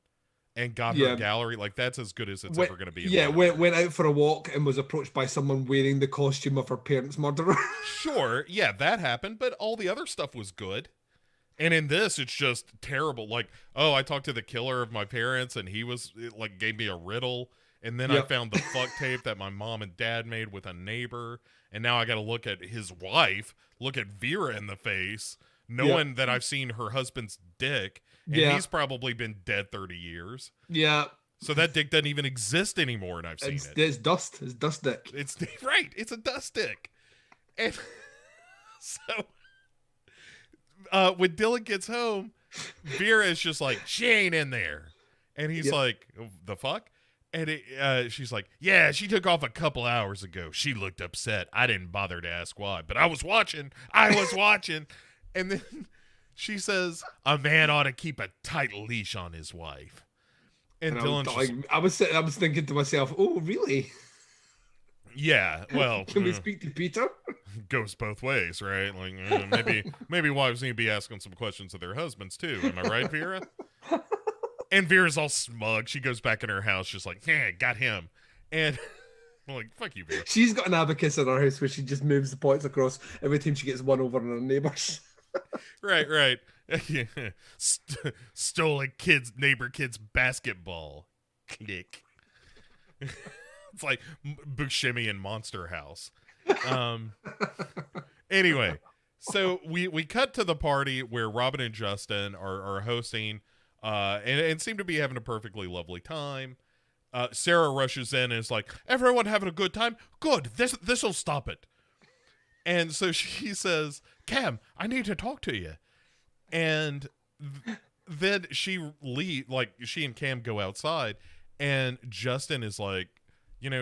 and got her gallery. Like that's as good as it's ever going to be. Yeah, went out for a walk and was approached by someone wearing the costume of her parents' murderer. Sure, yeah, that happened, but all the other stuff was good. And in this, it's just terrible. Like, oh, I talked to the killer of my parents, and he gave me a riddle. And then I found the fuck tape that my mom and dad made with a neighbor. And now I got to look at his wife, look at Vera in the face, knowing that I've seen her husband's dick. And he's probably been dead 30 years. Yeah. So that dick doesn't even exist anymore, and I've seen it. It's dust. It's dust dick. It's right. It's a dust dick. And so when Dylan gets home, Vera is just like, she ain't in there. And he's Yep. like, the fuck? And she's like, yeah, she took off a couple hours ago. She looked upset. I didn't bother to ask why, but I was watching. And then she says, a man ought to keep a tight leash on his wife. And Dylan's I was thinking to myself, oh, really? yeah, well, Can we speak to Peter? goes both ways, right? Like maybe wives need to be asking some questions of their husbands too. Am I right, Vera? And Vera's all smug. She goes back in her house, just like, yeah, got him. And I'm like, fuck you, Vera. She's got an abacus in her house where she just moves the points across every time she gets one over on her neighbours. Right. Yeah. Stole a neighbor kid's basketball. Click. It's like Buscemi in Monster House. Anyway, so we cut to the party where Robin and Justin are hosting, and seem to be having a perfectly lovely time. Sarah rushes in and is like, "Everyone having a good time? Good. This'll stop it." And so she says, "Cam, I need to talk to you." And then she and Cam go outside, and Justin is like,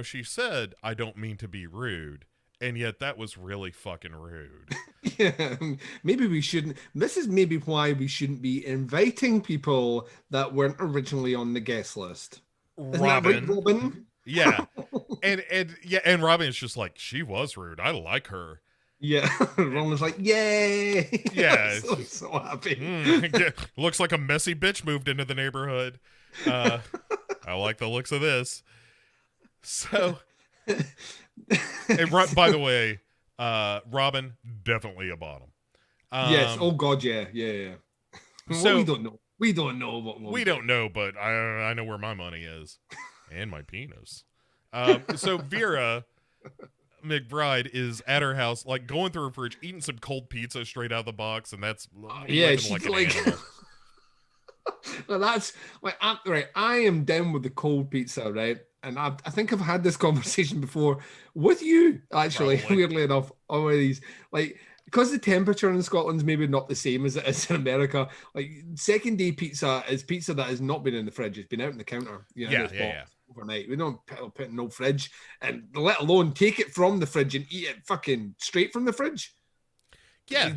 she said, I don't mean to be rude. And yet that was really fucking rude. Yeah, maybe we shouldn't. This is maybe why we shouldn't be inviting people that weren't originally on the guest list. Isn't that right, Robin? Yeah. And Robin is just like, she was rude. I like her. Yeah. Ron was like, yay. Yeah. so happy. Looks like a messy bitch moved into the neighborhood. I like the looks of this. So, and by the way, Robin, definitely a bottom. Yes. Oh God. Yeah. So well, we don't know what we don't know, but I know where my money is, and my penis. So Vera McBride is at her house, like going through her fridge, eating some cold pizza straight out of the box, and that's she's like well, that's like I am down with the cold pizza, right? And I think I've had this conversation before with you, actually, weirdly enough, always. Like, because the temperature in Scotland's maybe not the same as it is in America, like, second day pizza is pizza that has not been in the fridge. It's been out on the counter. Overnight. We don't put it in no fridge, and let alone take it from the fridge and eat it fucking straight from the fridge. Yeah.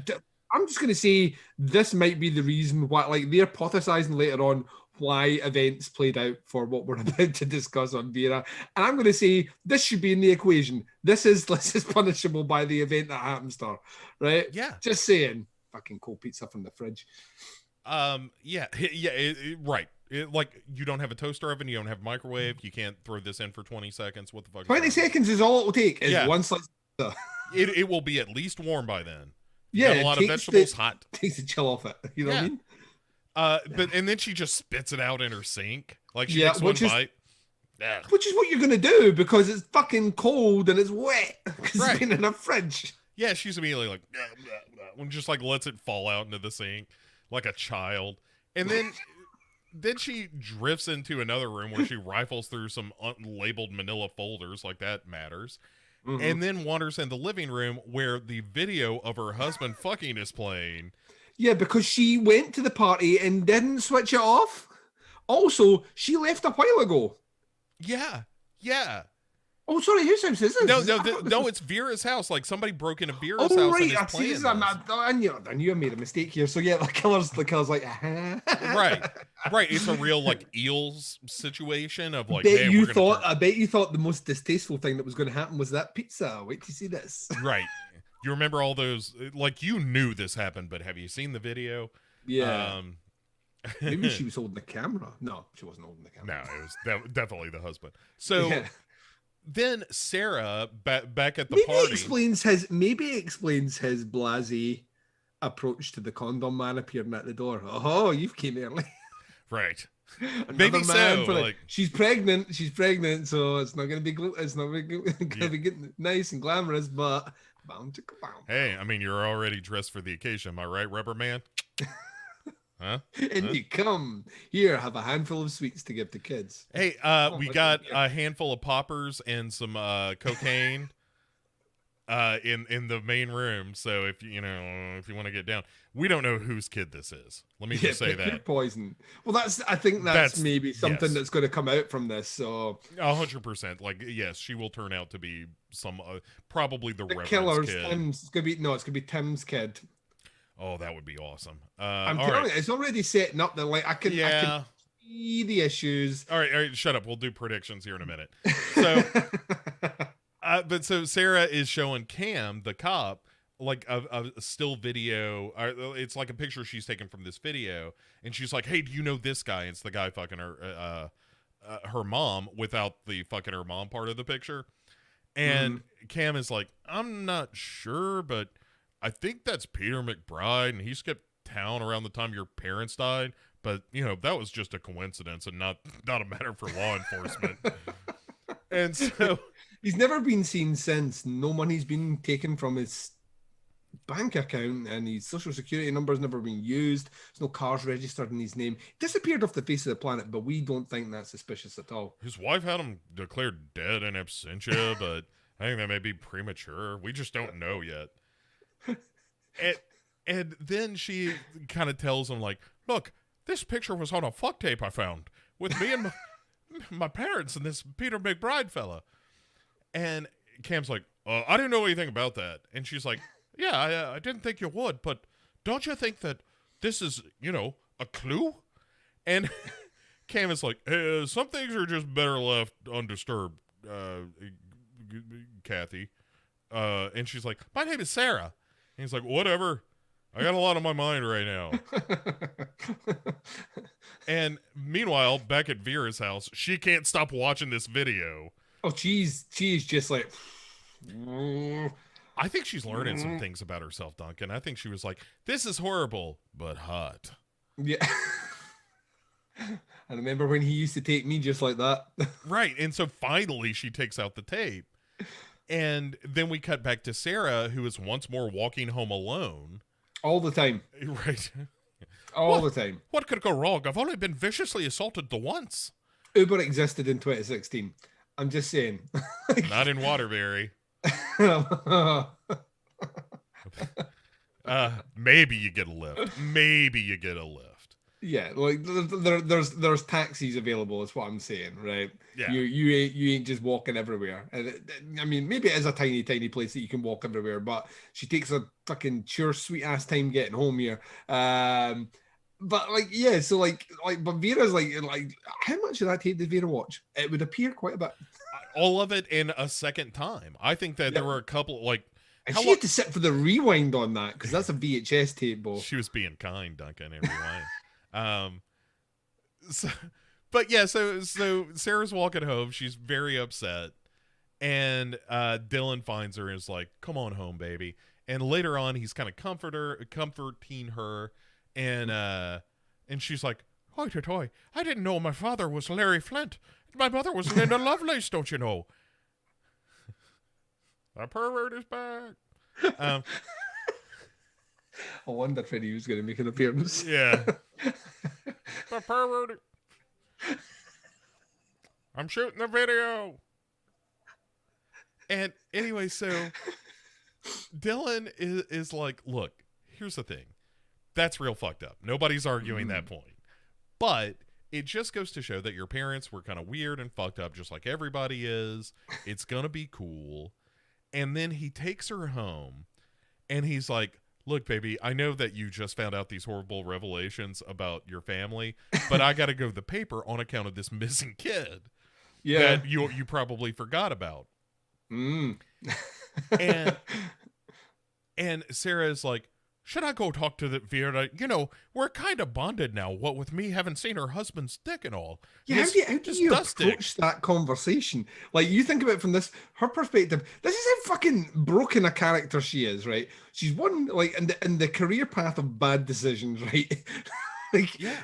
I'm just going to say this might be the reason why, like, they're hypothesizing later on why events played out for what we're about to discuss on Vera. And I'm going to say this should be in the equation. This is punishable by the event that happens to her, right? Yeah. Just saying. Fucking cold pizza from the fridge. Right. Like, you don't have a toaster oven, you don't have a microwave, you can't throw this in for 20 seconds. What the fuck? 20 seconds is all it will take. Is one slice of pizza. It will be at least warm by then. You got a lot of vegetables hot. Takes the chill off it. You know what I mean? But then she just spits it out in her sink. Like, she takes one bite. Which is what you're going to do because it's fucking cold and it's wet because it's been in a fridge. Yeah, she's immediately like, and just like lets it fall out into the sink like a child. And then she drifts into another room where she rifles through some unlabeled manila folders, like that matters. Mm-hmm. And then wanders in the living room where the video of her husband fucking is playing. Yeah, because she went to the party and didn't switch it off. Also, she left a while ago. Yeah. Oh, sorry, whose house is this? No, it's Vera's house. Like, somebody broke into Vera's house and is playing this. I knew I made a mistake here. So yeah, the killer's like, right. It's a real like eels situation of like. I bet you thought the most distasteful thing that was going to happen was that pizza. Wait to see this. Right. You remember all those? Like, you knew this happened, but have you seen the video? Yeah. Maybe she was holding the camera. No, she wasn't holding the camera. No, it was definitely the husband. So then Sarah back at the maybe party explains his blasé approach to the condom man appearing at the door. Oh, you've came early. Right. Maybe so. Like, she's pregnant, so it's not going to be good, nice and glamorous, but bound to come out. Hey, I mean, you're already dressed for the occasion, am I right, Rubber Man? Huh? And you come here, have a handful of sweets to give to kids. Hey, we got a handful of poppers and some cocaine. in the main room. So if you want to get down, we don't know whose kid this is. Let me just say that. Poison. Well, I think that's maybe something yes. that's going to come out from this. So 100%. Like, yes, she will turn out to be some probably the killer's kid. Tim's. It's gonna be Tim's kid. Oh, that would be awesome. I'm telling you, it's already setting up that like I can see the issues. All right, shut up. We'll do predictions here in a minute. So, but so Sarah is showing Cam, the cop, like a still video. It's like a picture she's taken from this video, and she's like, "Hey, do you know this guy?" And it's the guy fucking her mom without the fucking her mom part of the picture. And Cam is like, "I'm not sure, but I think that's Peter McBride, and he skipped town around the time your parents died. But that was just a coincidence and not a matter for law enforcement." And so he's never been seen since. No money's been taken from his bank account, and his social security number's never been used. There's no cars registered in his name. Disappeared off the face of the planet, but we don't think that's suspicious at all. His wife had him declared dead in absentia, but I think that may be premature. We just don't know yet. And then she kind of tells him, like, "Look, this picture was on a fuck tape I found with me and my parents and this Peter McBride fella." And Cam's like, "I didn't know anything about that." And she's like, "Yeah, I didn't think you would, but don't you think that this is, a clue?" And Cam is like, "Some things are just better left undisturbed, Kathy." And she's like, "My name is Sarah." And he's like, "Whatever. I got a lot on my mind right now." And meanwhile, back at Vera's house, she can't stop watching this video. Oh, she's just like... I think she's learning some things about herself, Duncan. I think she was like, "This is horrible, but hot." Yeah. I remember when he used to take me just like that. Right. And so finally she takes out the tape. And then we cut back to Sarah, who is once more walking home alone. All the time. Right. All the time. What could go wrong? I've only been viciously assaulted the once. Uber existed in 2016. I'm just saying. Not in Waterbury. Maybe you get a lift. Yeah, like there's taxis available. Is what I'm saying, right? Yeah. You ain't just walking everywhere. And I mean, maybe it is a tiny place that you can walk everywhere, but she takes a fucking sweet ass time getting home here. But like, yeah, so like, but Vera's like, how much of that tape did Vera watch? It would appear quite a bit. All of it in a second time. I think that there were a couple like. And she had to sit for the rewind on that because that's a VHS tape, Bo. She was being kind, Duncan, and rewind. So Sarah's walking home. She's very upset, and Dylan finds her and is like, "Come on home, baby." And later on, he's kind of comforting her, and she's like, "Hoy toy, I didn't know my father was Larry Flint. My mother was Linda Lovelace, don't you know?" The pervert is back. I wonder if he was going to make an appearance. Yeah. The pervert. I'm shooting the video. And anyway, so Dylan is like, "Look, here's the thing. That's real fucked up. Nobody's arguing that point. But it just goes to show that your parents were kind of weird and fucked up just like everybody is. It's going to be cool." And then he takes her home and he's like, "Look, baby, I know that you just found out these horrible revelations about your family, but I got to go to the paper on account of this missing kid that you probably forgot about." And Sarah is like, "Should I go talk to the Vera? We're kind of bonded now, what with me having seen her husband's dick and all." Yeah, how do you approach that conversation? Like, you think about it from her perspective. This is how fucking broken a character she is, right? She's one, like, in the career path of bad decisions, right?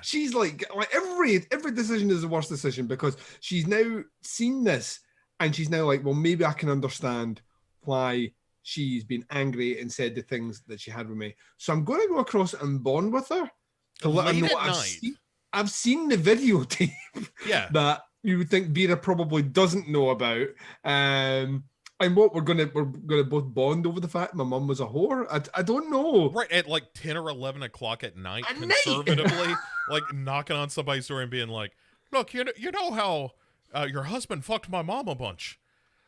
She's like every decision is the worst decision because she's now seen this and she's now like, well, maybe I can understand why she's been angry and said the things that she had with me. So I'm going to go across and bond with her to let her know I've seen the videotape that you would think Vera probably doesn't know about. And And what we're gonna both bond over the fact my mum was a whore. I don't know. Right at like 10 or 11 o'clock at night, At night? conservatively, like knocking on somebody's door and being like, "Look, you know how your husband fucked my mom a bunch.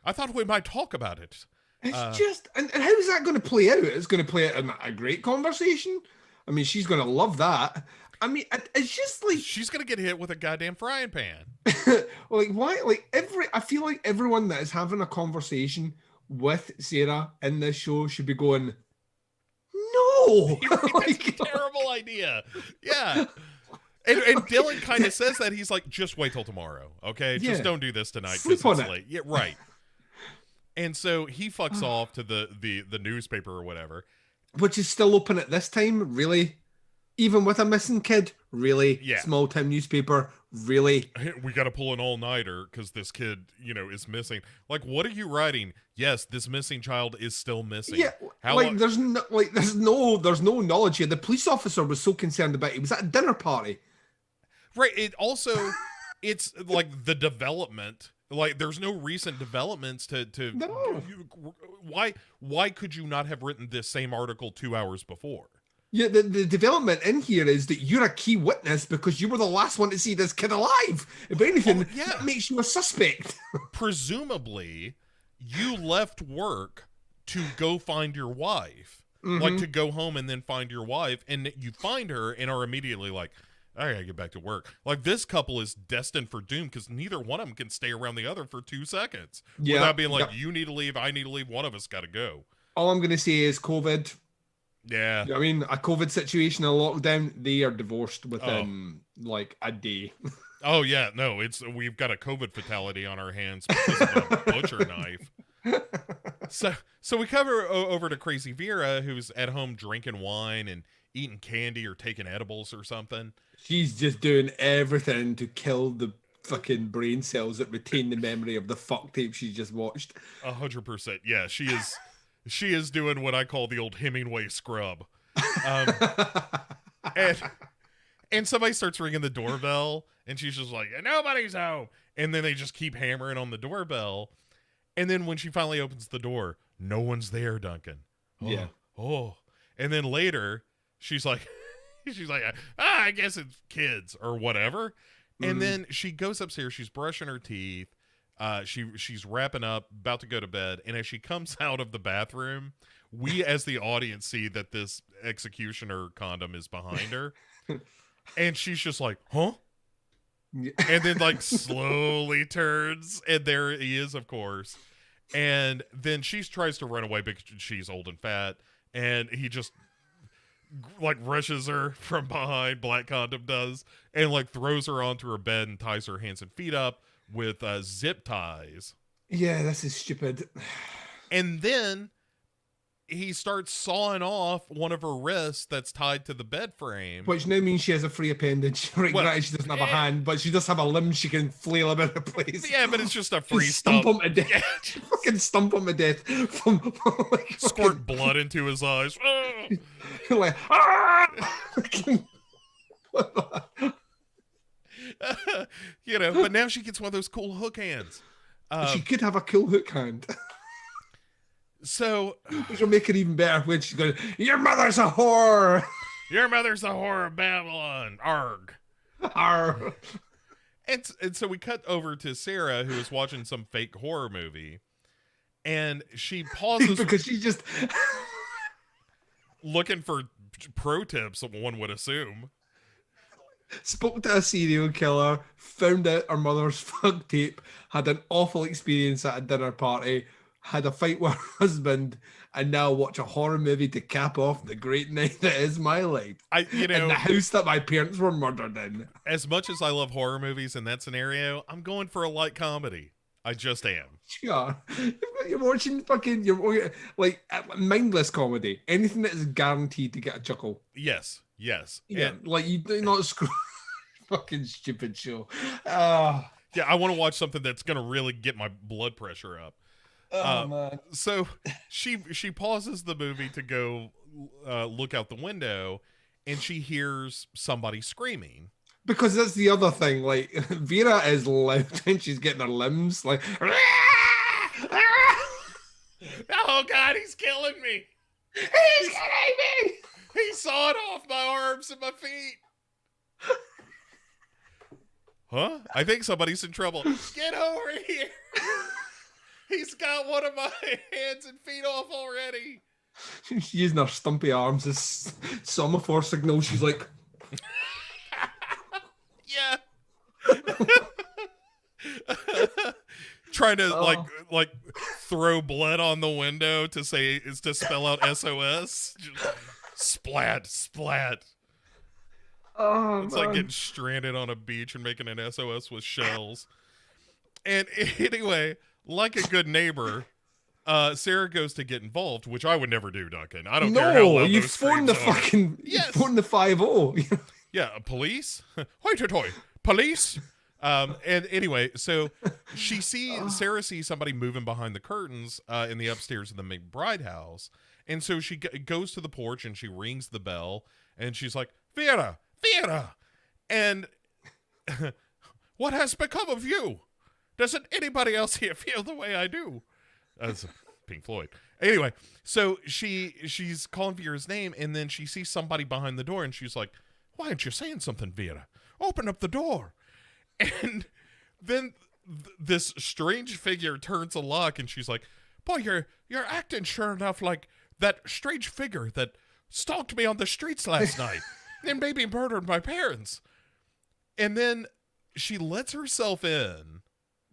I thought we might talk about it." It's just, and how is that going to play out? It's going to play out in a great conversation. I mean, she's going to love that. I mean, it's just like She's gonna get hit with a goddamn frying pan. like why? Like I feel like everyone that is having a conversation with Sarah in this show should be going, no, That's a terrible idea. Yeah. And Dylan kind of says that. He's like, just wait till tomorrow, okay? Yeah. Just don't do this tonight Sleep because on it's it. late. Yeah, right. And so he fucks off to the newspaper or whatever. which is still open at this time, really. Even with a missing kid, really. Yeah. Small town newspaper, really. Hey, we got to pull an all-nighter because this kid, is missing. Like, what are you writing? Yes, this missing child is still missing. Yeah, How like long- there's no knowledge here. The police officer was so concerned about it. He was at a dinner party. Right. It also, it's like the development. Like, there's no recent developments to. No. Why could you not have written this same article 2 hours before? Yeah, the development in here is that you're a key witness because you were the last one to see this kid alive. If anything, yeah. that makes you a suspect. Presumably, you left work to go find your wife, Mm-hmm. like to go home and then find your wife, and you find her and are immediately like, I gotta get back to work. Like, this couple is destined for doom because neither one of them can stay around the other for 2 seconds without being like, you need to leave, I need to leave, one of us got to go. All I'm going to say is COVID. Yeah. I mean, a COVID situation, a lockdown, they are divorced within like a day. Oh yeah, no, we've got a COVID fatality on our hands because of a butcher knife. So we cover over to Crazy Vera, who's at home drinking wine and eating candy or taking edibles or something. She's just doing everything to kill the fucking brain cells that retain the memory of the fuck tape she just watched. 100%. Yeah, she is. She is doing what I call the old Hemingway scrub. And somebody starts ringing the doorbell, and she's just like, nobody's home. And then they just keep hammering on the doorbell. And then when she finally opens the door, no one's there, Duncan. Oh, Yeah. Oh. And then later, she's like, I guess it's kids or whatever. And then she goes upstairs. She's brushing her teeth. She's wrapping up, about to go to bed, and as she comes out of the bathroom, we as the audience see that this executioner condom is behind her, and she's just like, huh? Yeah. And then like slowly turns, and there he is, of course. And then she tries to run away because she's old and fat, and he just like rushes her from behind, Black Condom does, and like throws her onto her bed and ties her hands and feet up with zip ties. Yeah, this is stupid. And then he starts sawing off one of her wrists that's tied to the bed frame. Which now means she has a free appendage. Right, Well, granted, she doesn't have a hand, but she does have a limb she can flail about the place. Yeah, but it's just a free Stump stump. him to death. Yeah. Fucking stump him to death. From, like, Squirt blood into his eyes. like, ah! But now she gets one of those cool hook hands. She could have a cool hook hand. So Which will make it even better when she's going, your mother's a whore. your mother's the whore of Babylon. Arg. Arr. And so we cut over to Sarah, who is watching some fake horror movie, and she pauses Because she just looking for pro tips, one would assume. spoke to a serial killer, found out her mother's fuck tape, had an awful experience at a dinner party, had a fight with her husband, and now watch a horror movie to cap off the great night that is my life. You In know, the house that my parents were murdered in. as much as I love horror movies in that scenario, I'm going for a light comedy. I just am. Yeah. You're watching fucking, you're like mindless comedy. Anything that is guaranteed to get a chuckle. Yes. Yeah. And, Like you do not screw fucking stupid show. Ah. yeah, I want to watch something that's going to really get my blood pressure up. Oh man. So she pauses the movie to go look out the window, and she hears somebody screaming. Because that's the other thing. Like Vera is loud and she's getting her limbs like. Oh God, he's killing me. He's killing me. He sawed off my arms and my feet. Huh? I think somebody's in trouble. Get over here. He's got one of my hands and feet off already. She's using her stumpy arms as semaphore signal. She's like, yeah. Trying to like throw blood on the window to spell out SOS. Just splat, splat. oh, It's man. like getting stranded on a beach and making an SOS with shells. And anyway, like a good neighbor, Sarah goes to get involved, which I would never do, Duncan. I don't care how No, loud you those phoned the screams are. fucking, Yes. you phoned the 5-0. Yeah, police? Hoity-toity. Police? And anyway, so Sarah sees somebody moving behind the curtains in the upstairs of the McBride house. And so she goes to the porch and she rings the bell and she's like, Vera! And what has become of you? Doesn't anybody else here feel the way I do? That's Pink Floyd. Anyway, so she's calling Vera's name and then she sees somebody behind the door and she's like, why aren't you saying something, Vera? Open up the door. And then this strange figure turns a lock and she's like, boy, you're acting sure enough like that strange figure that stalked me on the streets last night and maybe murdered my parents. And then she lets herself in.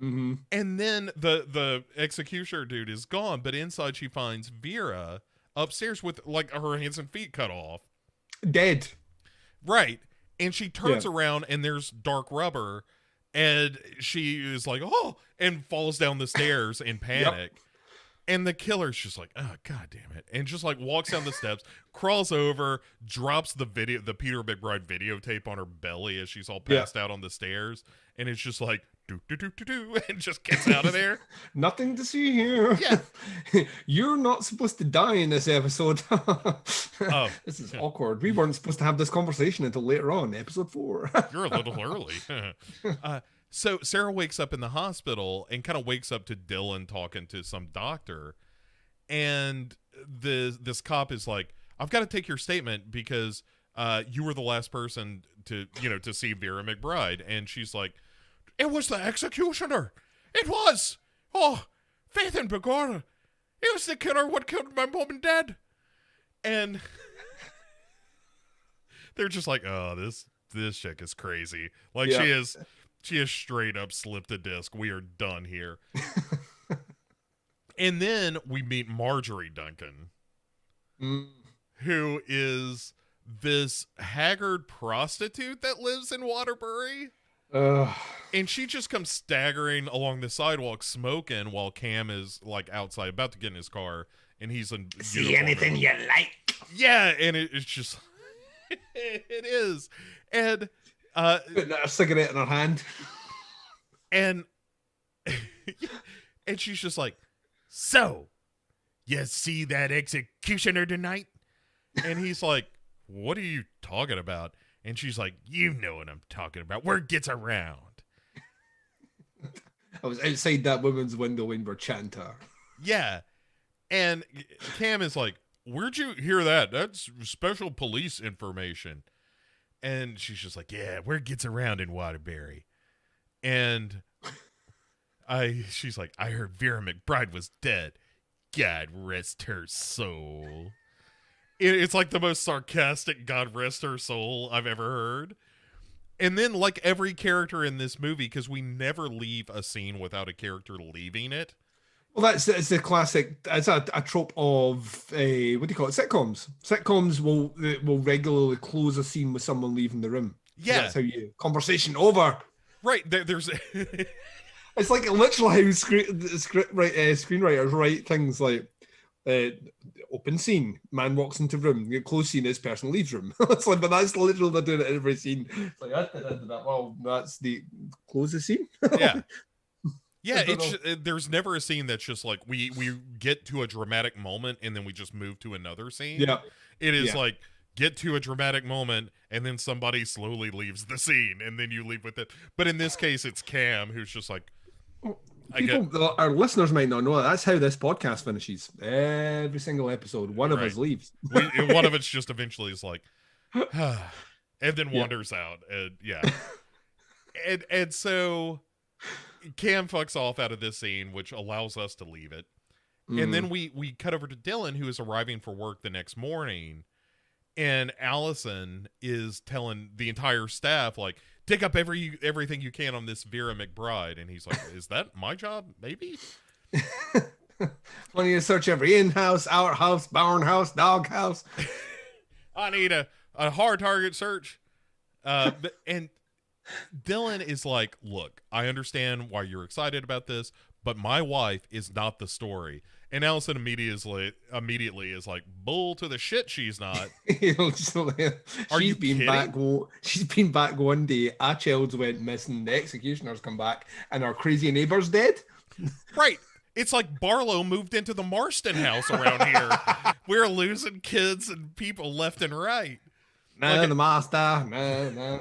Mm-hmm. And then the executioner dude is gone, but inside she finds Vera upstairs with like her hands and feet cut off. Dead. Right. And she turns around and there's dark rubber and she is like, oh, and falls down the stairs in panic. Yep. And the killer's just like, oh, God damn it. And just like walks down the steps, crawls over, drops the Peter McBride videotape on her belly as she's all passed out on the stairs. And it's just like, do, and just gets out of there. Nothing to see here. Yeah. You're not supposed to die in this episode. Oh. This is awkward. We weren't supposed to have this conversation until later on, episode 4. You're a little early. So Sarah wakes up in the hospital and kind of wakes up to Dylan talking to some doctor. And this cop is like, I've got to take your statement because you were the last person to see Vera McBride. And she's like, it was the executioner. It was. Oh, Faith and Begorra. It was the killer what killed my mom and dad. And they're just like, oh, this chick is crazy. Like she is straight up slipped a disc. We are done here. And then we meet Marjorie Duncan, who is this haggard prostitute that lives in Waterbury. And she just comes staggering along the sidewalk smoking while Cam is like outside about to get in his car and he's in see anything you like. Yeah, and it's just it is. And putting a cigarette in her hand. And she's just like, so you see that executioner tonight? And he's like, what are you talking about? And she's like, you know what I'm talking about. Word gets around. I was outside that woman's window when we're chatting to her. Yeah. And Cam is like, where'd you hear that? That's special police information. And she's just like, yeah, word gets around in Waterbury. And she's like, I heard Vera McBride was dead. God rest her soul. It's like the most sarcastic God rest her soul I've ever heard. And then like every character in this movie, because we never leave a scene without a character leaving it. Well, it's the classic. It's a trope of what do you call it? Sitcoms. Sitcoms will regularly close a scene with someone leaving the room. Yeah, that's how you conversation over. Right there's. It's like literally how screenwriters write things like open scene, man walks into room, close scene, this person leaves room. It's like, but that's literally they're doing it in every scene. It's like well, that's the close the scene. Yeah. Yeah, there's never a scene that's just like we get to a dramatic moment and then we just move to another scene. Yeah. It is like get to a dramatic moment and then somebody slowly leaves the scene and then you leave with it. But in this case, it's Cam who's just like, Our listeners might not know that. That's how this podcast finishes. Every single episode, one of us leaves. One of us just eventually is like, and then wanders out. And and so Cam fucks off out of this scene, which allows us to leave it. And then we cut over to Dylan, who is arriving for work the next morning. And Allison is telling the entire staff, like, dig up everything you can on this Vera McBride. And he's like, is that my job? Maybe. When you search every in-house, out-house, barn house, dog house. I need a hard target search. And Dylan is like, look, I understand why you're excited about this, but my wife is not the story. And Allison immediately is like, bull to the shit, she's not. Are you kidding? She's been back one day, a child went missing, the executioner's come back, and our crazy neighbor's dead. Right. It's like Barlow moved into the Marston house around here. We're losing kids and people left and right. No, the master. No.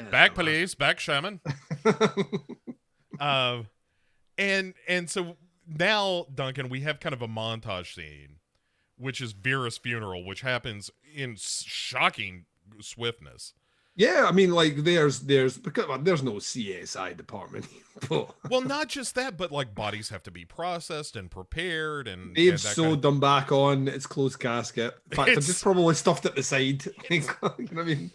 Back police, back shaman. And so now, Duncan, we have kind of a montage scene, which is Vera's funeral, which happens in shocking swiftness. Yeah, I mean, like there's because there's no CSI department. Well, not just that, but like bodies have to be processed and prepared, and they've sewed them back on. It's closed casket. In fact, I've just probably stuffed at the side. You know what I mean?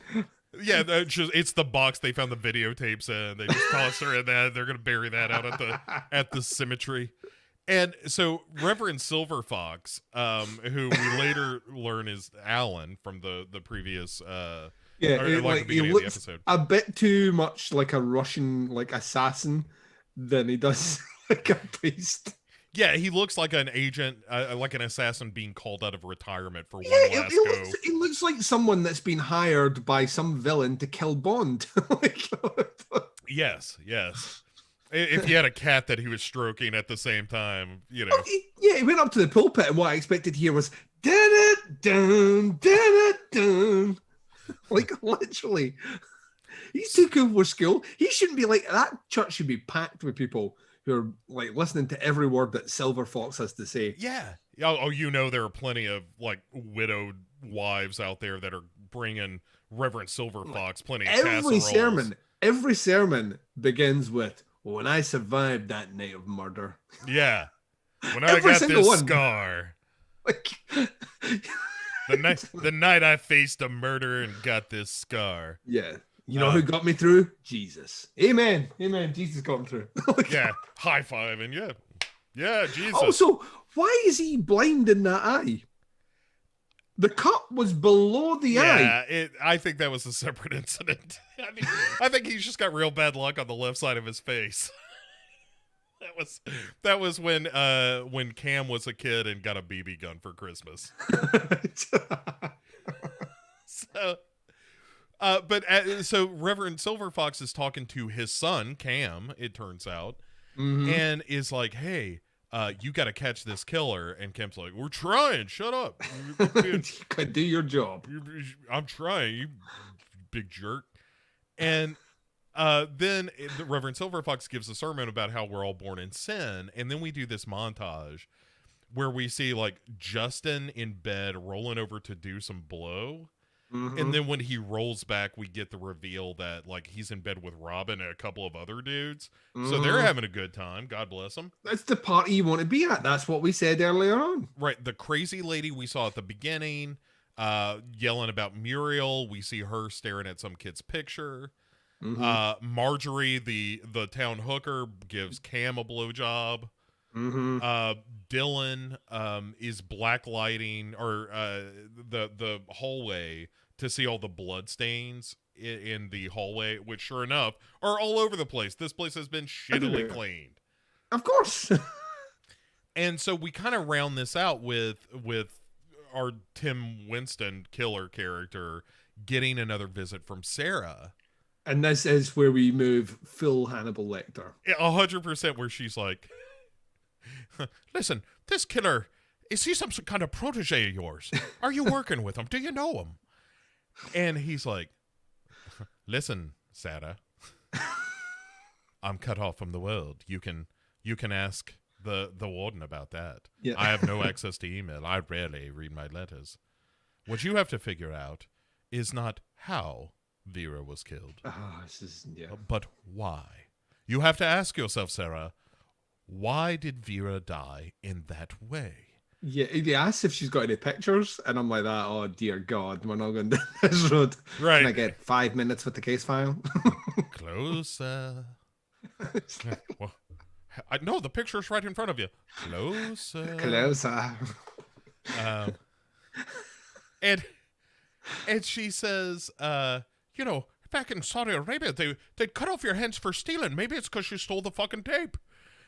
Yeah, it's the box they found the videotapes in. They just tossed her in that. They're gonna bury that out at the cemetery. And so Reverend Silver Fox, who we later learn is Alan from the previous he looks a bit too much like a Russian assassin than he does like a priest. Yeah, he looks like an agent, like an assassin being called out of retirement for one last go. He looks like someone that's been hired by some villain to kill Bond. Yes. If he had a cat that he was stroking at the same time, you know. He went up to the pulpit, and what I expected to hear was dun dun dun. Like literally, he's too cool for school. He shouldn't be like that. Church should be packed with people who are like listening to every word that Silver Fox has to say. Yeah. There are plenty of like widowed wives out there that are bringing Reverend Silver Fox plenty of casseroles. Every sermon begins with, "When I survived that night of murder." Yeah. When I got this scar. Like. The night I faced a murder and got this scar. Yeah. You know who got me through? Jesus. Amen. Jesus got him through. Yeah. High fiving. Yeah. Yeah, Jesus. Also, why is he blind in that eye? The cut was below the eye. Yeah, I think that was a separate incident. I think he's just got real bad luck on the left side of his face. That was when Cam was a kid and got a BB gun for Christmas. So Reverend Silver Fox is talking to his son Cam, it turns out, and is like, "Hey, you got to catch this killer." And Cam's like, "We're trying. Shut up. You could do your job. I'm trying. You big jerk." And then the Reverend Silver Fox gives a sermon about how we're all born in sin, and then we do this montage where we see like Justin in bed rolling over to do some blow, and then when he rolls back, we get the reveal that like he's in bed with Robin and a couple of other dudes, so they're having a good time. God bless them. That's the party you want to be at. That's what we said earlier on. Right, the crazy lady we saw at the beginning, yelling about Muriel. We see her staring at some kid's picture. Marjorie, the town hooker, gives Cam a blowjob. Dylan is blacklighting or the hallway to see all the blood stains in the hallway, which sure enough are all over the place. This place has been shittily cleaned. Of course. And so we kind of round this out with our Tim Winston killer character getting another visit from Sarah. And this is where we move full Hannibal Lecter. 100% where she's like, "Listen, this killer, is he some kind of protege of yours? Are you working with him? Do you know him?" And he's like, "Listen, Sarah, I'm cut off from the world. You can ask the warden about that. Yeah. I have no access to email. I rarely read my letters. What you have to figure out is not how Vera was killed, but why. You have to ask yourself, Sarah, why did Vera die in that way? Yeah, he asks if she's got any pictures, and I'm like that. Oh dear God, we're not going down this road. Right. Can I get 5 minutes with the case file? Closer. Well, no, the picture's right in front of you. Closer. Closer. And she says, back in Saudi Arabia, they'd cut off your hands for stealing. Maybe it's because you stole the fucking tape.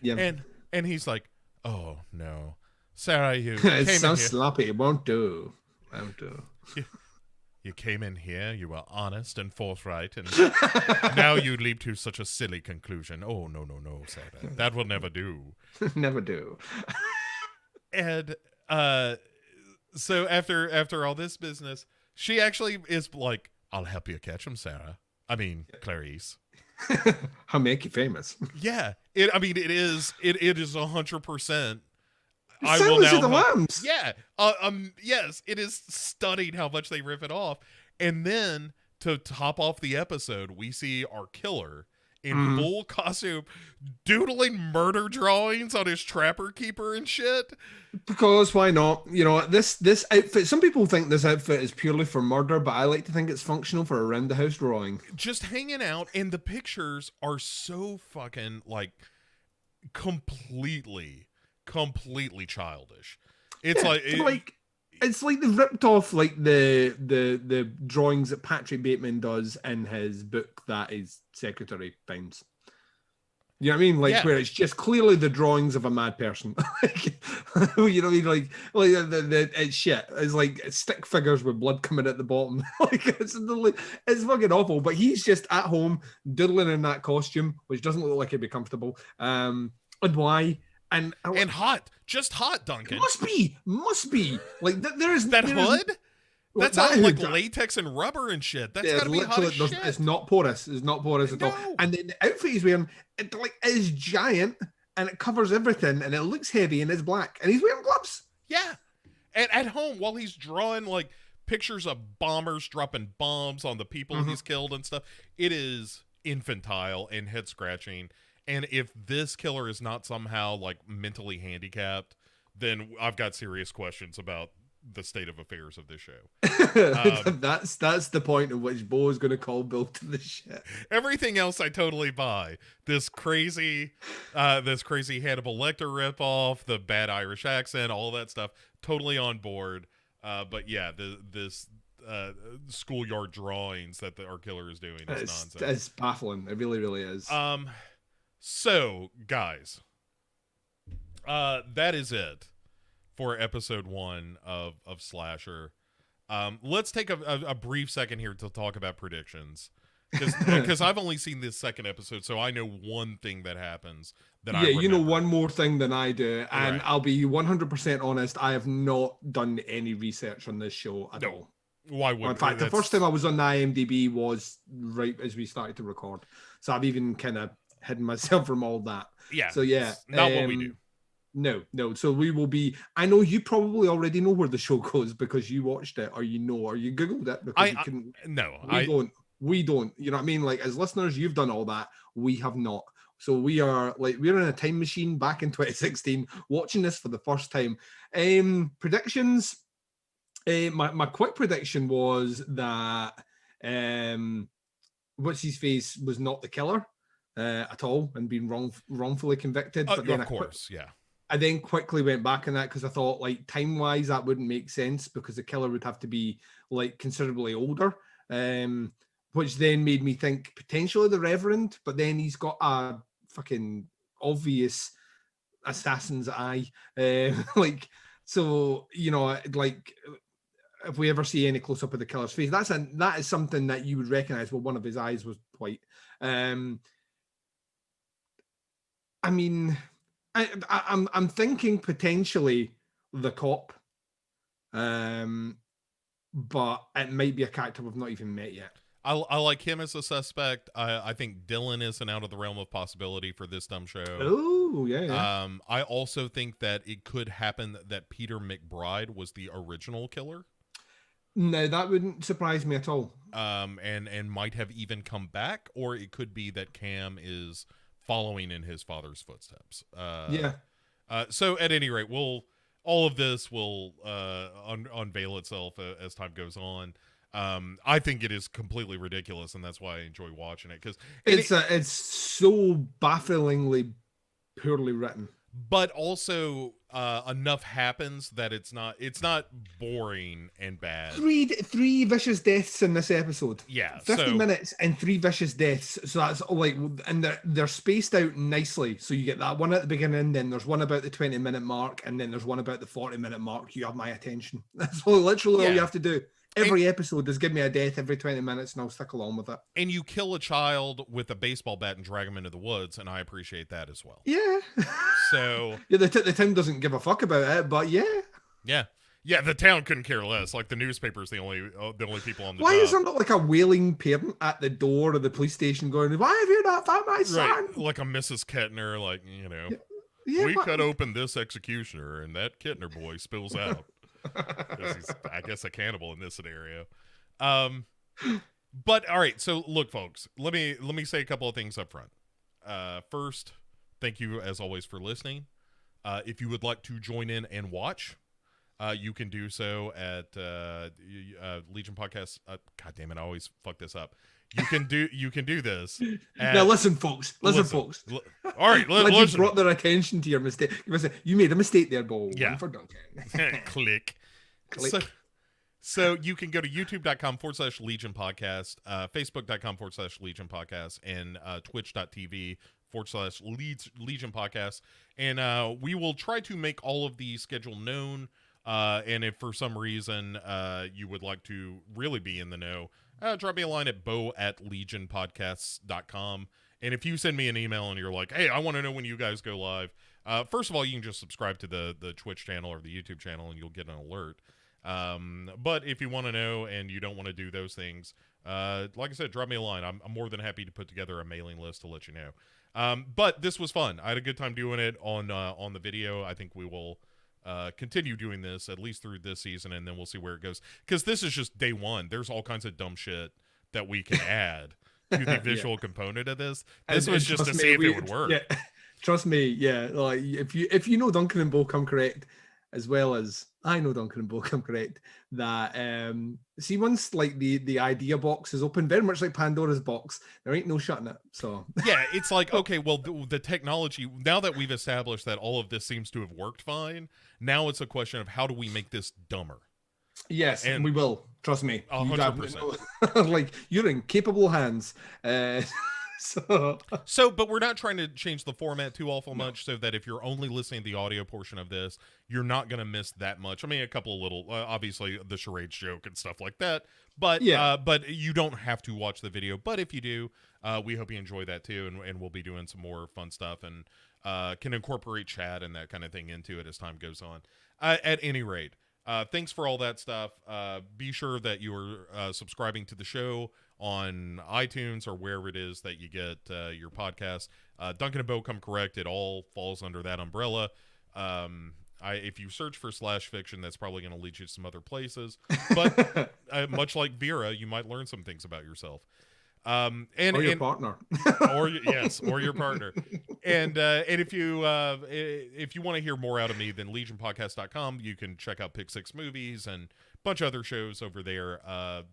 Yeah. And he's like, oh no, Sarah, you it's came so in here. sloppy. It won't do. Won't do. You came in here, you were honest and forthright, and now you leap to such a silly conclusion. Oh, no, Sarah. That will never do. Never do. And so after all this business, she actually is like, I'll help you catch him, Sarah. I mean, Clarice. I'll make you famous. Yeah. It is 100%. I will Silence now of the Lambs. Yeah. Yes, it is stunning how much they rip it off. And then to top off the episode, we see our killer in full costume doodling murder drawings on his trapper keeper and shit. Because why not? This outfit, some people think this outfit is purely for murder, but I like to think it's functional for around the house drawing. Just hanging out, and the pictures are so fucking like completely childish. It's it's like they've ripped off like the drawings that Patrick Bateman does in his book that his secretary finds. You know what I mean? Like where it's just clearly the drawings of a mad person. You know what I mean? Like it's shit. It's like stick figures with blood coming at the bottom. It's fucking awful. But he's just at home doodling in that costume, which doesn't look like it'd be comfortable. And why? And hot, just hot, Duncan. Must be like there is that hood. That's all like latex and rubber and shit. That's gotta be hot as shit. It's not porous. It's not porous at all. And then the outfit he's wearing, it is giant and it covers everything and it looks heavy and it's black and he's wearing gloves. Yeah, and at home while he's drawing like pictures of bombers dropping bombs on the people he's killed and stuff. It is infantile and head scratching. And if this killer is not somehow like mentally handicapped, then I've got serious questions about the state of affairs of this show. That's the point at which Bo is going to call Bill to the shit. Everything else I totally buy. This crazy Hannibal Lecter ripoff, the bad Irish accent, all that stuff, totally on board. But yeah, this schoolyard drawings that our killer is doing is nonsense. It's baffling. It really, really is. So, guys, that is it for episode 1 of Slasher. Let's take a brief second here to talk about predictions. Because I've only seen this second episode, so I know one thing that happens that I remember. You know one more thing than I do, and Right. I'll be 100% honest, I have not done any research on this show at all. Why would In fact, the first time I was on the IMDb was right as we started to record. So I've even kind of hidden myself from all that. Yeah. So yeah. It's not what we do. No. So we will be. I know you probably already know where the show goes because you watched it, or you Googled it because you can. We don't. You know what I mean? Like as listeners, you've done all that. We have not. So we're in a time machine back in 2016, watching this for the first time. Predictions. My quick prediction was that what's his face was not the killer at all and being wrongfully convicted. But then of course, yeah. I then quickly went back on that because I thought, like, time-wise, that wouldn't make sense because the killer would have to be, like, considerably older, which then made me think potentially the Reverend, but then he's got a fucking obvious assassin's eye. So, you know, like, if we ever see any close-up of the killer's face, that is something that you would recognize. Well, one of his eyes was white. I mean... I'm thinking potentially the cop, but it might be a character we've not even met yet. I like him as a suspect. I think Dylan isn't out of the realm of possibility for this dumb show. Oh, yeah. I also think that it could happen that Peter McBride was the original killer. No, that wouldn't surprise me at all. And might have even come back, or it could be that Cam is following in his father's footsteps. So at any rate, all of this will unveil itself as time goes on. I think it is completely ridiculous, and that's why I enjoy watching it, because it's so bafflingly poorly written. But also enough happens that it's not boring and bad. Three vicious deaths in this episode. Yeah, 50 minutes and 3 vicious deaths. So that's like, and they're spaced out nicely. So you get that one at the beginning, then there's one about the 20-minute mark, and then there's one about the 40-minute mark. You have my attention. That's literally all you have to do. Every episode is give me a death every 20 minutes, and I'll stick along with it. And you kill a child with a baseball bat and drag him into the woods, and I appreciate that as well. Yeah. So yeah, the town doesn't give a fuck about it, but yeah. Yeah, the town couldn't care less. Like, the newspaper's the only people on the Why job. isn't it like a wailing parent at the door of the police station going, "Why have you not found my son?" Right, like a Mrs. Kettner, like, we cut open this executioner, and that Kettner boy spills out. He's, I guess, a cannibal in this scenario. But all right, so look, folks, let me say a couple of things up front. First, thank you as always for listening. If you would like to join in and watch, you can do so at Legion Podcast. God damn it, I always fuck this up. You can do this. Now listen, folks. Folks. All right, you brought their attention to your mistake. You made a mistake there, Bo. Yeah. One for Duncan. Click. So you can go to youtube.com/Legion Podcast, facebook.com/Legion Podcast, and twitch.tv/Legion Podcast. And we will try to make all of the schedule known. And if for some reason you would like to really be in the know, drop me a line at bo@legionpodcasts.com. And if you send me an email and you're like, hey, I want to know when you guys go live, first of all, you can just subscribe to the Twitch channel or the YouTube channel and you'll get an alert. But if you want to know and you don't want to do those things, like I said, drop me a line. I'm more than happy to put together a mailing list to let you know. But this was fun. I had a good time doing it on the video. I think we will continue doing this at least through this season, and then we'll see where it goes, because this is just day one. There's all kinds of dumb shit that we can add to the visual component of this. This was just to see if it would work. Yeah. Trust me, yeah. Like if you know Duncan and Bo come correct, as well as I know Duncan and Bo come correct, that see, once like the idea box is open, very much like Pandora's box, there ain't no shutting it. So yeah, it's like, okay, well, the technology, now that we've established that all of this seems to have worked fine, now it's a question of how do we make this dumber. Yes, and we will. Trust me. 100%. Like, you're in capable hands. So, but we're not trying to change the format too awful much, so that if you're only listening to the audio portion of this, you're not going to miss that much. I mean, a couple of little, obviously the charades joke and stuff like that, but but you don't have to watch the video. But if you do, we hope you enjoy that too, and we'll be doing some more fun stuff, and can incorporate chat and that kind of thing into it as time goes on. At any rate, thanks for all that stuff. Be sure that you're subscribing to the show on iTunes or wherever it is that you get your podcast. Duncan and Bo come correct. It all falls under that umbrella. If you search for /fiction, that's probably going to lead you to some other places. But much like Vera, you might learn some things about yourself. Or your partner. or your partner. And if you want to hear more out of me, then legionpodcast.com, you can check out Pick 6 Movies and a bunch of other shows over there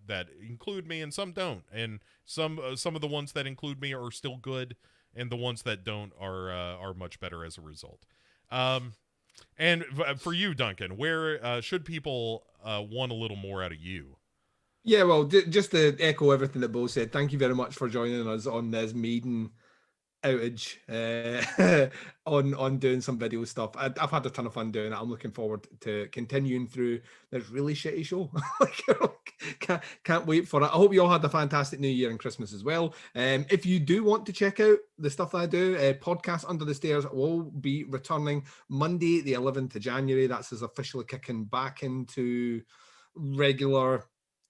that include me, and some don't. And some of the ones that include me are still good, and the ones that don't are much better as a result. And for you, Duncan, where should people want a little more out of you? Yeah, well, just to echo everything that Bo said, thank you very much for joining us on this maiden outage on doing some video stuff. I've had a ton of fun doing it. I'm looking forward to continuing through this really shitty show. Can't wait for it. I hope you all had a fantastic New Year and Christmas as well. If you do want to check out the stuff that I do, Podcast Under the Stairs will be returning Monday, the 11th of January. That's us officially kicking back into regular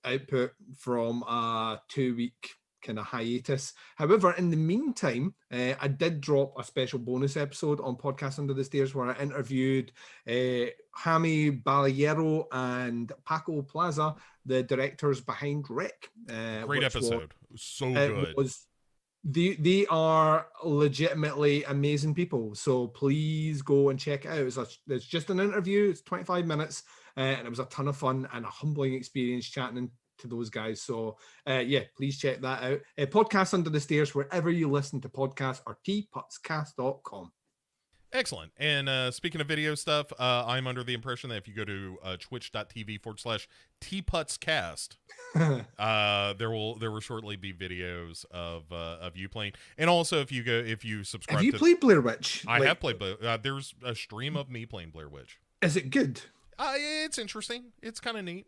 output from a 2-week kind of hiatus. However, in the meantime, I did drop a special bonus episode on Podcast Under the Stairs where I interviewed Jaime Balaguero and Paco Plaza, the directors behind Rick. Great episode. So good. They are legitimately amazing people. So please go and check it out. It's just an interview. It's 25 minutes. And it was a ton of fun and a humbling experience chatting to those guys. So yeah, please check that out. Podcast Under the Stairs, wherever you listen to podcasts, or tputscast.com. Excellent. And speaking of video stuff, I'm under the impression that if you go to twitch.tv/tputscast, there will shortly be videos of you playing. And also if you subscribe, have you played Blair Witch? I have played, but there's a stream of me playing Blair Witch. Is it good? It's interesting. It's kind of neat.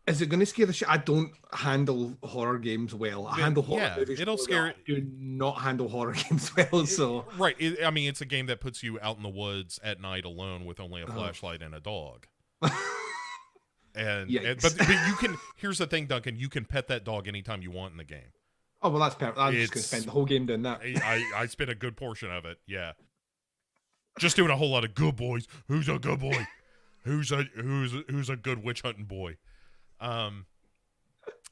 Is it going to scare the shit? I don't handle horror games well. I handle horror movies. It'll scare. I do not handle horror games well. So right. I mean, it's a game that puts you out in the woods at night alone with only a flashlight and a dog. but you can. Here's the thing, Duncan. You can pet that dog anytime you want in the game. Oh well, that's perfect. I'm just going to spend the whole game doing that. I spent a good portion of it. Yeah. Just doing a whole lot of good boys. Who's a good boy? Who's a good witch hunting boy?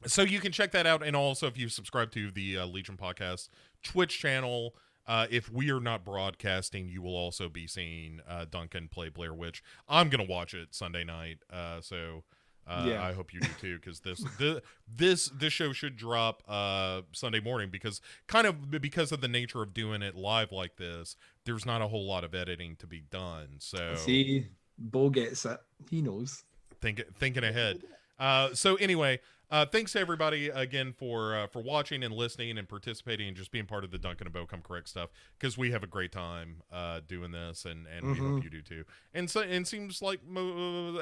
So you can check that out, and also if you subscribe to the Legion Podcast Twitch channel, if we are not broadcasting, you will also be seeing Duncan play Blair Witch. I'm gonna watch it Sunday night, so I hope you do too, because this show should drop Sunday morning because of the nature of doing it live like this. There's not a whole lot of editing to be done. So see, Bo gets it. He knows. Thinking ahead. So anyway, thanks to everybody again for watching and listening and participating and just being part of the Duncan and Bo Come Correct stuff, because we have a great time doing this, and we hope you do too. And seems like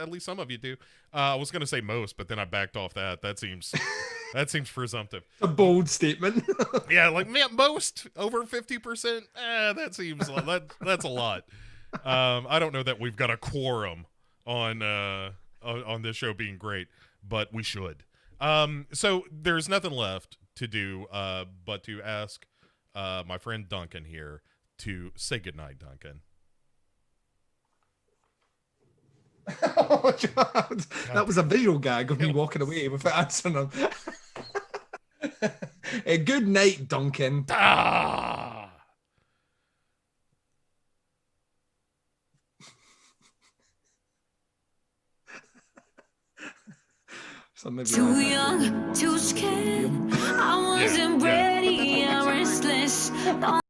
at least some of you do. I was gonna say most, but then I backed off that. That seems presumptive. A bold statement. Yeah, like most over 50%. That seems that's a lot. I don't know that we've got a quorum on this show being great, but we should. So there's nothing left to do but to ask my friend Duncan here to say goodnight, Duncan. Oh, God. That was a visual gag of me walking away without answering him. Good night, Duncan. Too young, too scared. I wasn't ready. I'm restless.